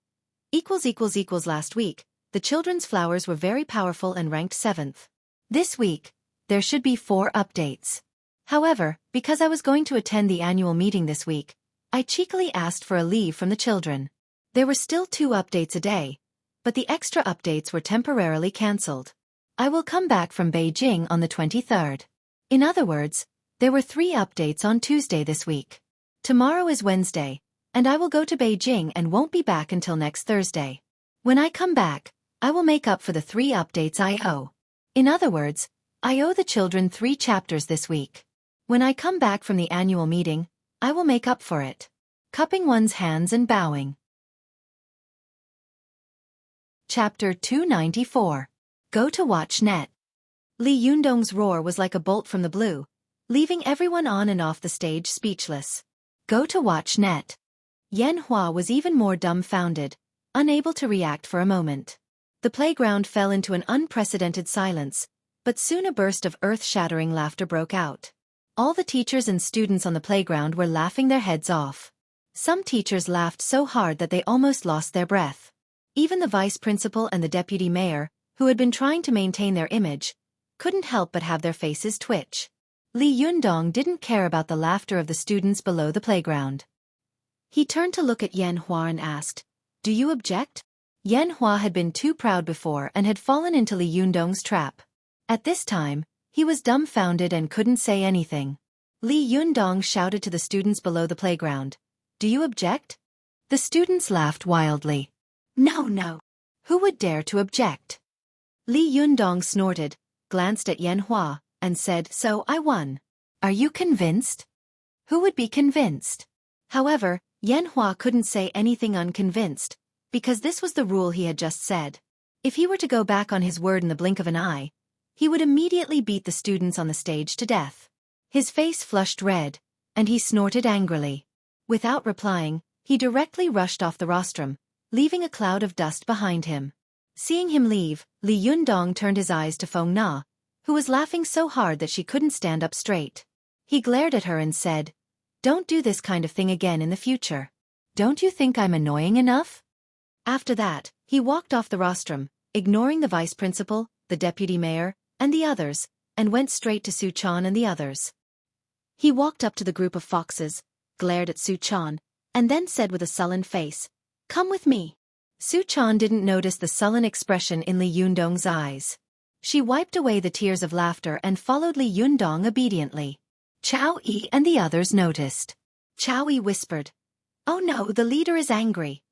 Last week, the children's flowers were very powerful and ranked 7th. This week, there should be 4 updates. However, because I was going to attend the annual meeting this week, I cheekily asked for a leave from the children. There were still 2 updates a day, but the extra updates were temporarily cancelled. I will come back from Beijing on the 23rd. In other words, there were 3 updates on Tuesday this week. Tomorrow is Wednesday, and I will go to Beijing and won't be back until next Thursday. When I come back, I will make up for the 3 updates I owe. In other words, I owe the children 3 chapters this week. When I come back from the annual meeting, I will make up for it. Cupping one's hands and bowing. Chapter 294. Go to watch net. Li Yundong's roar was like a bolt from the blue, leaving everyone on and off the stage speechless. Go to watch net. Yan Hua was even more dumbfounded, unable to react for a moment. The playground fell into an unprecedented silence, but soon a burst of earth-shattering laughter broke out. All the teachers and students on the playground were laughing their heads off. Some teachers laughed so hard that they almost lost their breath. Even the vice principal and the deputy mayor, who had been trying to maintain their image, couldn't help but have their faces twitch. Li Yundong didn't care about the laughter of the students below the playground. He turned to look at Yan Hua and asked, "Do you object?" Yan Hua had been too proud before and had fallen into Li Yundong's trap. At this time, he was dumbfounded and couldn't say anything. Li Yundong shouted to the students below the playground, "Do you object?" The students laughed wildly. No. Who would dare to object? Li Yundong snorted, glanced at Yan Hua, and said, "So I won. Are you convinced?" Who would be convinced? However, Yan Hua couldn't say anything unconvinced, because this was the rule he had just said. If he were to go back on his word in the blink of an eye, he would immediately beat the students on the stage to death. His face flushed red, and he snorted angrily. Without replying, he directly rushed off the rostrum, leaving a cloud of dust behind him. Seeing him leave, Li Yundong turned his eyes to Feng Na, who was laughing so hard that she couldn't stand up straight. He glared at her and said, "Don't do this kind of thing again in the future. Don't you think I'm annoying enough?" After that, he walked off the rostrum, ignoring the vice principal, the deputy mayor, and the others, and went straight to Xueqi and the others. He walked up to the group of foxes, glared at Xueqi, and then said with a sullen face, "Come with me." Xueqi didn't notice the sullen expression in Li Yundong's eyes. She wiped away the tears of laughter and followed Li Yundong obediently. Chao Yi and the others noticed. Chao Yi whispered, "Oh no, the leader is angry."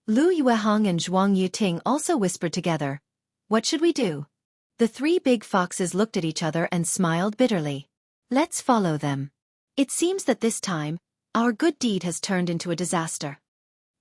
Lu Yuehong and Zhuang Yuting also whispered together, "What should we do?" The 3 big foxes looked at each other and smiled bitterly. "Let's follow them. It seems that this time, our good deed has turned into a disaster."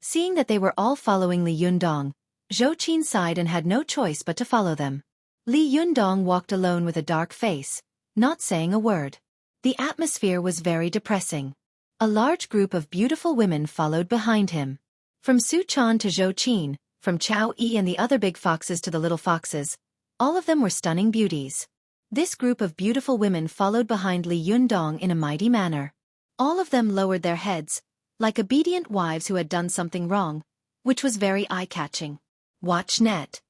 Seeing that they were all following Li Yundong, Zhou Qin sighed and had no choice but to follow them. Li Yundong walked alone with a dark face, not saying a word. The atmosphere was very depressing. A large group of beautiful women followed behind him. From Xueqi to Zhou Qin, from Chao Yi and the other big foxes to the little foxes, all of them were stunning beauties. This group of beautiful women followed behind Li Yundong in a mighty manner. All of them lowered their heads, like obedient wives who had done something wrong, which was very eye-catching. Watch net.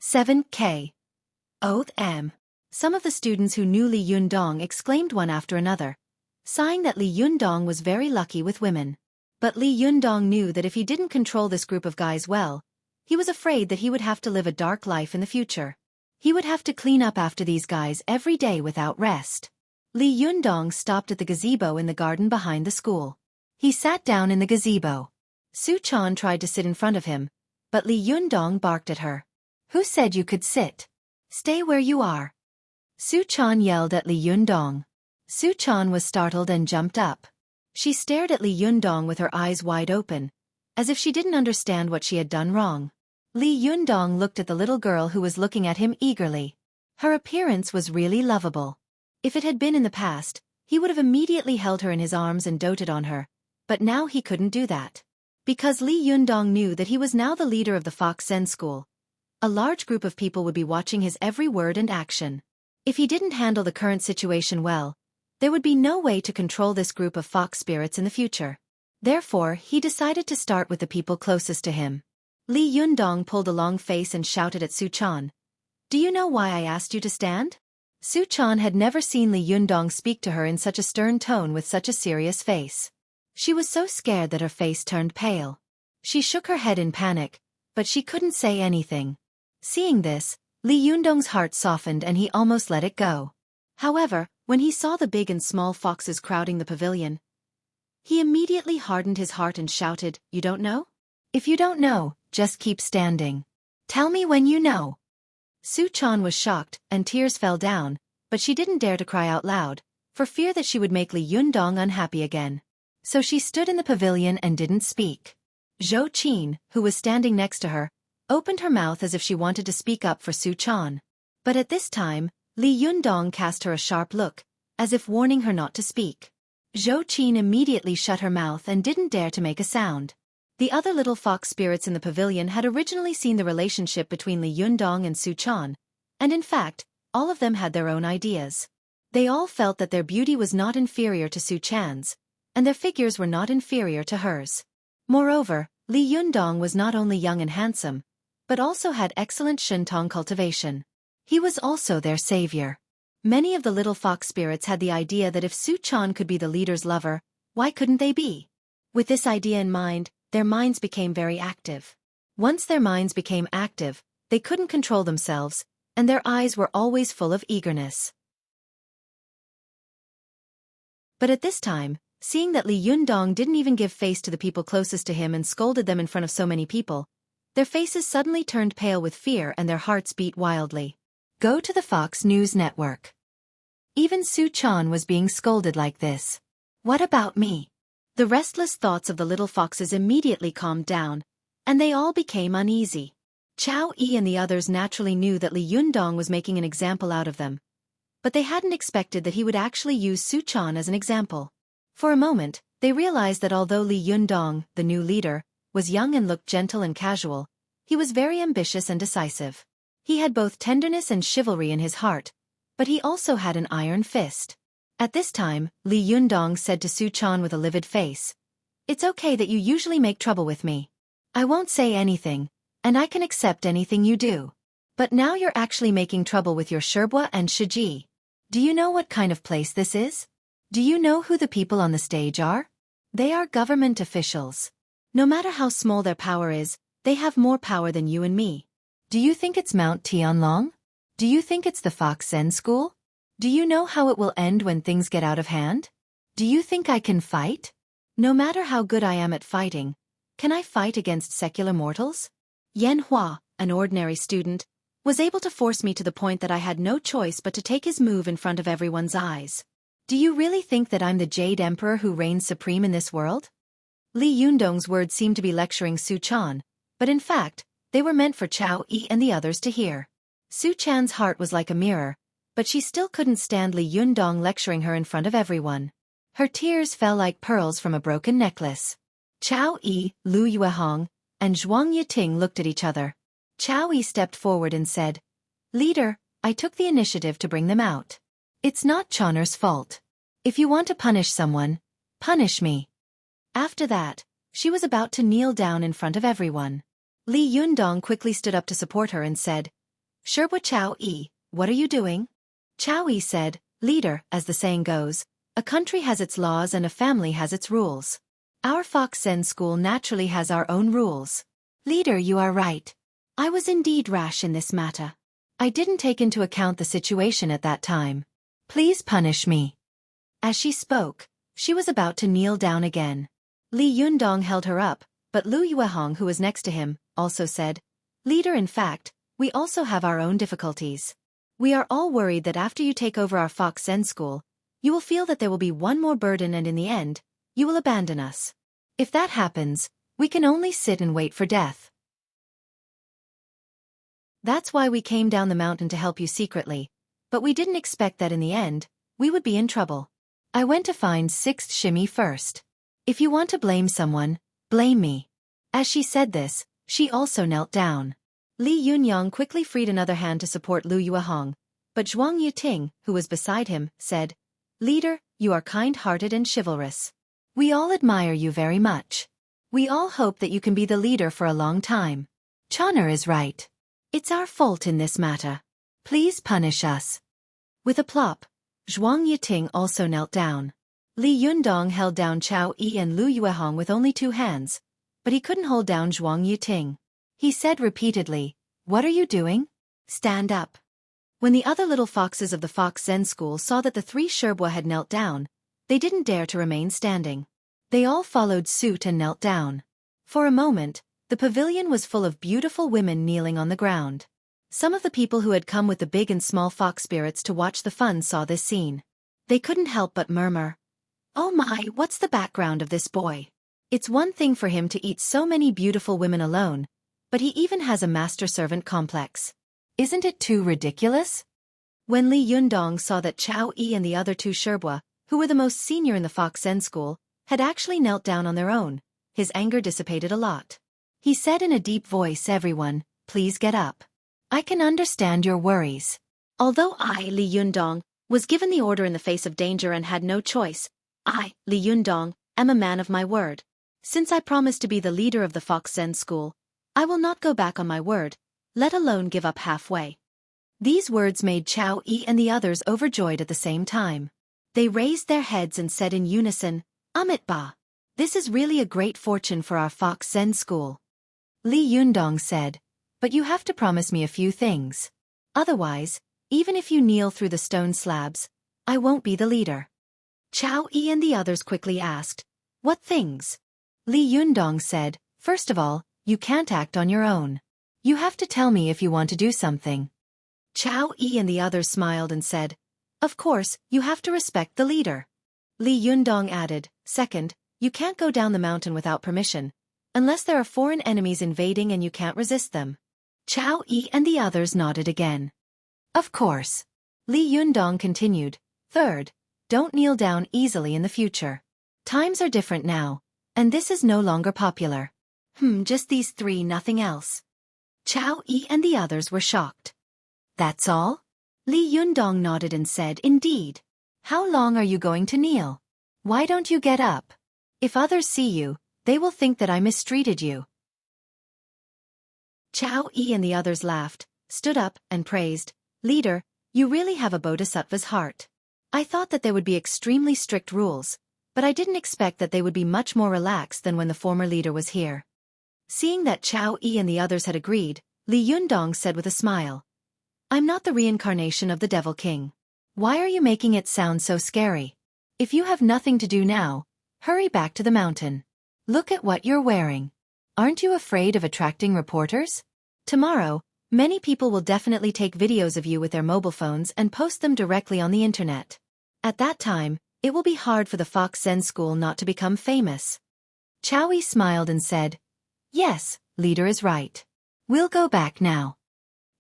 7K. Oath M. Some of the students who knew Li Yundong exclaimed one after another, sighing that Li Yundong was very lucky with women. But Li Yundong knew that if he didn't control this group of guys well, he was afraid that he would have to live a dark life in the future. He would have to clean up after these guys every day without rest. Li Yundong stopped at the gazebo in the garden behind the school. He sat down in the gazebo. Su Chan tried to sit in front of him, but Li Yundong barked at her. Who said you could sit? Stay where you are. Su Chan yelled at Li Yundong. Su Chan was startled and jumped up. She stared at Li Yundong with her eyes wide open, as if she didn't understand what she had done wrong. Li Yundong looked at the little girl who was looking at him eagerly. Her appearance was really lovable. If it had been in the past, he would have immediately held her in his arms and doted on her, but now he couldn't do that. Because Li Yundong knew that he was now the leader of the Fox Zen school, a large group of people would be watching his every word and action. If he didn't handle the current situation well, there would be no way to control this group of fox spirits in the future. Therefore, he decided to start with the people closest to him. Li Yundong pulled a long face and shouted at Su Chan. Do you know why I asked you to stand? Su Chan had never seen Li Yundong speak to her in such a stern tone with such a serious face. She was so scared that her face turned pale. She shook her head in panic, but she couldn't say anything. Seeing this, Li Yundong's heart softened and he almost let it go. However, when he saw the big and small foxes crowding the pavilion, he immediately hardened his heart and shouted, You don't know? If you don't know, just keep standing. Tell me when you know. Su Chan was shocked, and tears fell down, but she didn't dare to cry out loud, for fear that she would make Li Yundong unhappy again. So she stood in the pavilion and didn't speak. Zhou Qin, who was standing next to her, opened her mouth as if she wanted to speak up for Su Chan. But at this time, Li Yundong cast her a sharp look, as if warning her not to speak. Zhou Qin immediately shut her mouth and didn't dare to make a sound. The other little fox spirits in the pavilion had originally seen the relationship between Li Yundong and Su Chan, and in fact, all of them had their own ideas. They all felt that their beauty was not inferior to Su Chan's, and their figures were not inferior to hers. Moreover, Li Yundong was not only young and handsome, but also had excellent Shentong cultivation. He was also their savior. Many of the little fox spirits had the idea that if Su Chan could be the leader's lover, why couldn't they be? With this idea in mind, their minds became very active. Once their minds became active, they couldn't control themselves, and their eyes were always full of eagerness. But at this time, seeing that Li Yundong didn't even give face to the people closest to him and scolded them in front of so many people, their faces suddenly turned pale with fear and their hearts beat wildly. Go to the Fox News Network. Even Su Chan was being scolded like this. What about me? The restless thoughts of the little foxes immediately calmed down, and they all became uneasy. Xueqi and the others naturally knew that Li Yundong was making an example out of them, but they hadn't expected that he would actually use Su Chan as an example. For a moment, they realized that although Li Yundong, the new leader, was young and looked gentle and casual, he was very ambitious and decisive. He had both tenderness and chivalry in his heart, but he also had an iron fist. At this time, Li Yundong said to Su Chan with a livid face, It's okay that you usually make trouble with me. I won't say anything, and I can accept anything you do. But now you're actually making trouble with your Sherbo and Shiji. Do you know what kind of place this is? Do you know who the people on the stage are? They are government officials. No matter how small their power is, they have more power than you and me. Do you think it's Mount Tianlong? Do you think it's the Fox Zen School? Do you know how it will end when things get out of hand? Do you think I can fight? No matter how good I am at fighting, can I fight against secular mortals? Yan Hua, an ordinary student, was able to force me to the point that I had no choice but to take his move in front of everyone's eyes. Do you really think that I'm the Jade Emperor who reigns supreme in this world? Li Yundong's words seemed to be lecturing Su Chan, but in fact, they were meant for Xueqi and the others to hear. Su Chan's heart was like a mirror, but she still couldn't stand Li Yundong lecturing her in front of everyone. Her tears fell like pearls from a broken necklace. Xueqi, Lu Yuehong, and Zhuang Yiting looked at each other. Xueqi stepped forward and said, Leader, I took the initiative to bring them out. It's not Channer's fault. If you want to punish someone, punish me. After that, she was about to kneel down in front of everyone. Li Yundong quickly stood up to support her and said, Sherbo Xueqi, what are you doing? Xueqi said, Leader, as the saying goes, a country has its laws and a family has its rules. Our Fox Zen school naturally has our own rules. Leader, you are right. I was indeed rash in this matter. I didn't take into account the situation at that time. Please punish me. As she spoke, she was about to kneel down again. Li Yundong held her up, But Lu Yuehong, who was next to him, also said, "Leader, in fact, we also have our own difficulties. We are all worried that after you take over our Fox Zen school, you will feel that there will be one more burden and in the end, you will abandon us. If that happens, we can only sit and wait for death. That's why we came down the mountain to help you secretly, but we didn't expect that in the end, we would be in trouble. I went to find 6th Shimmy first. If you want to blame someone, blame me." As she said this, she also knelt down. Li Yunyang quickly freed another hand to support Lu Yuehong, but Zhuang Yuting, who was beside him, said, "Leader, you are kind-hearted and chivalrous. We all admire you very much. We all hope that you can be the leader for a long time. Chana is right. It's our fault in this matter. Please punish us." With a plop, Zhuang Yuting also knelt down. Li Yundong held down Chao Yi and Lu Yuehong with only 2 hands, but he couldn't hold down Zhuang Yuting. He said repeatedly, "What are you doing? Stand up." When the other little foxes of the Fox Zen school saw that the 3 Sherbwa had knelt down, they didn't dare to remain standing. They all followed suit and knelt down. For a moment, the pavilion was full of beautiful women kneeling on the ground. Some of the people who had come with the big and small fox spirits to watch the fun saw this scene. They couldn't help but murmur, "Oh my, what's the background of this boy? It's one thing for him to eat so many beautiful women alone, but he even has a master-servant complex. Isn't it too ridiculous?" When Li Yundong saw that Chao Yi and the other 2 Sherbwa, who were the most senior in the Fox Zen school, had actually knelt down on their own, his anger dissipated a lot. He said in a deep voice, "Everyone, please get up. I can understand your worries. Although I, Li Yundong, was given the order in the face of danger and had no choice, I, Li Yundong, am a man of my word. Since I promised to be the leader of the Fox Zen school, I will not go back on my word, let alone give up halfway." These words made Chao Yi and the others overjoyed at the same time. They raised their heads and said in unison, "Amit Ba. This is really a great fortune for our Fox Zen school." Li Yundong said, "But you have to promise me a few things. Otherwise, even if you kneel through the stone slabs, I won't be the leader." Chao Yi and the others quickly asked, "What things?" Li Yundong said, "First of all, you can't act on your own. You have to tell me if you want to do something." Chao Yi and the others smiled and said, "Of course, you have to respect the leader." Li Yundong added, "Second, you can't go down the mountain without permission, unless there are foreign enemies invading and you can't resist them." Chao Yi and the others nodded again. "Of course." Li Yundong continued, "Third, don't kneel down easily in the future. Times are different now, and this is no longer popular." Just these 3, nothing else." Chao Yi and the others were shocked. "That's all?" Li Yundong nodded and said, "Indeed. How long are you going to kneel? Why don't you get up? If others see you, they will think that I mistreated you." Chao Yi and the others laughed, stood up, and praised, "Leader, you really have a bodhisattva's heart. I thought that there would be extremely strict rules, but I didn't expect that they would be much more relaxed than when the former leader was here." Seeing that Chao Yi and the others had agreed, Li Yundong said with a smile, "I'm not the reincarnation of the Devil King. Why are you making it sound so scary? If you have nothing to do now, hurry back to the mountain. Look at what you're wearing. Aren't you afraid of attracting reporters? Tomorrow, many people will definitely take videos of you with their mobile phones and post them directly on the internet. At that time, it will be hard for the Fox Zen school not to become famous." Chao Yi smiled and said, "Yes, leader is right. We'll go back now."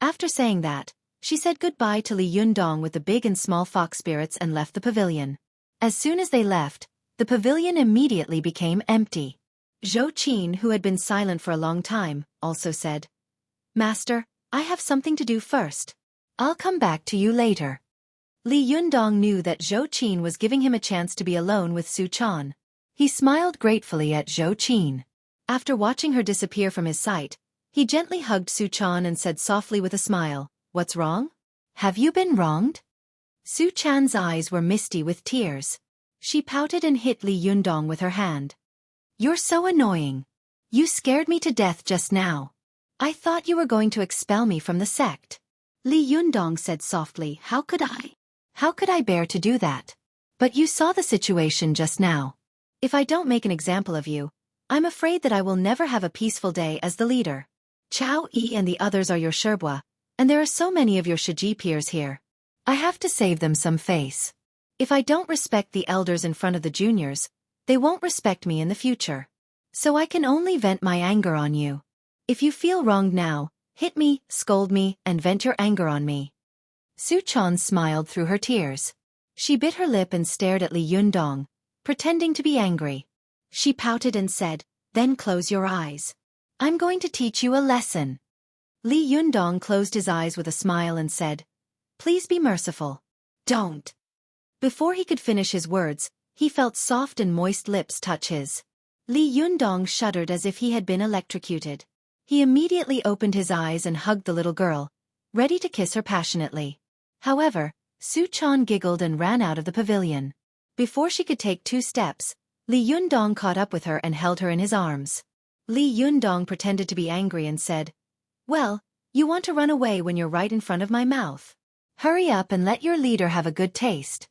After saying that, she said goodbye to Li Yundong with the big and small fox spirits and left the pavilion. As soon as they left, the pavilion immediately became empty. Xueqi, who had been silent for a long time, also said, "Master, I have something to do first. I'll come back to you later." Li Yundong knew that Xueqi was giving him a chance to be alone with Su Chan. He smiled gratefully at Xueqi. After watching her disappear from his sight, he gently hugged Su Chan and said softly with a smile, "What's wrong? Have you been wronged?" Su Chan's eyes were misty with tears. She pouted and hit Li Yundong with her hand. "You're so annoying. You scared me to death just now. I thought you were going to expel me from the sect." Li Yundong said softly, How could I bear to do that? But you saw the situation just now. If I don't make an example of you, I'm afraid that I will never have a peaceful day as the leader. Xueqi and the others are your Sherbois, and there are so many of your Shiji peers here. I have to save them some face. If I don't respect the elders in front of the juniors, they won't respect me in the future. So I can only vent my anger on you. If you feel wronged now, hit me, scold me, and vent your anger on me. Xueqi smiled through her tears. She bit her lip and stared at Li Yundong, pretending to be angry. She pouted and said, "Then close your eyes. I'm going to teach you a lesson." Li Yundong closed his eyes with a smile and said, "Please be merciful. Don't." Before he could finish his words, he felt soft and moist lips touch his. Li Yundong shuddered as if he had been electrocuted. He immediately opened his eyes and hugged the little girl, ready to kiss her passionately. However, Xueqi giggled and ran out of the pavilion. Before she could take 2 steps, Li Yundong caught up with her and held her in his arms. Li Yundong pretended to be angry and said, "Well, you want to run away when you're right in front of my mouth. Hurry up and let your leader have a good taste."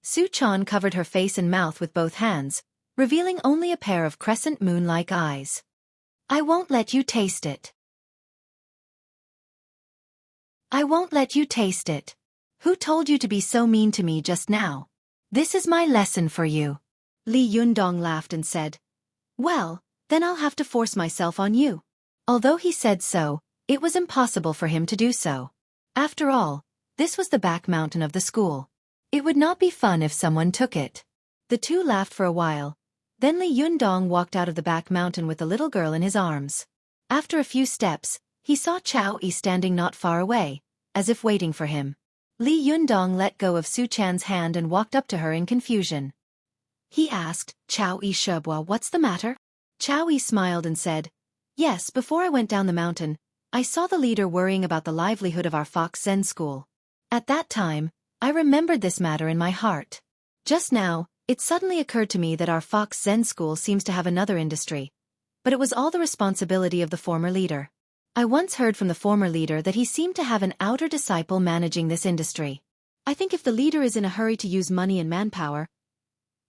Xueqi covered her face and mouth with both hands, revealing only a pair of crescent moon-like eyes. "I won't let you taste it. I won't let you taste it. Who told you to be so mean to me just now? This is my lesson for you." Li Yundong laughed and said, "Well, then I'll have to force myself on you." Although he said so, it was impossible for him to do so. After all, this was the back mountain of the school. It would not be fun if someone took it. The two laughed for a while. Then Li Yundong walked out of the back mountain with the little girl in his arms. After a few steps, he saw Xueqi standing not far away, as if waiting for him. Li Yundong let go of Xueqi's hand and walked up to her in confusion. He asked, "Xueqi Sherbois, what's the matter?" Xueqi smiled and said, "Yes, before I went down the mountain, I saw the leader worrying about the livelihood of our Fox Zen school. At that time, I remembered this matter in my heart. Just now, it suddenly occurred to me that our Fox Zen school seems to have another industry. But it was all the responsibility of the former leader. I once heard from the former leader that he seemed to have an outer disciple managing this industry. I think if the leader is in a hurry to use money and manpower,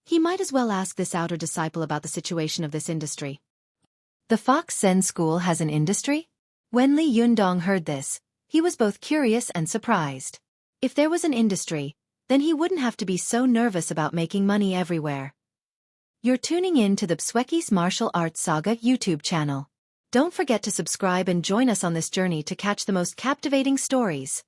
he might as well ask this outer disciple about the situation of this industry." The Fox Zen school has an industry? When Li Yundong heard this, he was both curious and surprised. If there was an industry, then he wouldn't have to be so nervous about making money everywhere. You're tuning in to the Xueqi's Martial Arts Saga YouTube channel. Don't forget to subscribe and join us on this journey to catch the most captivating stories.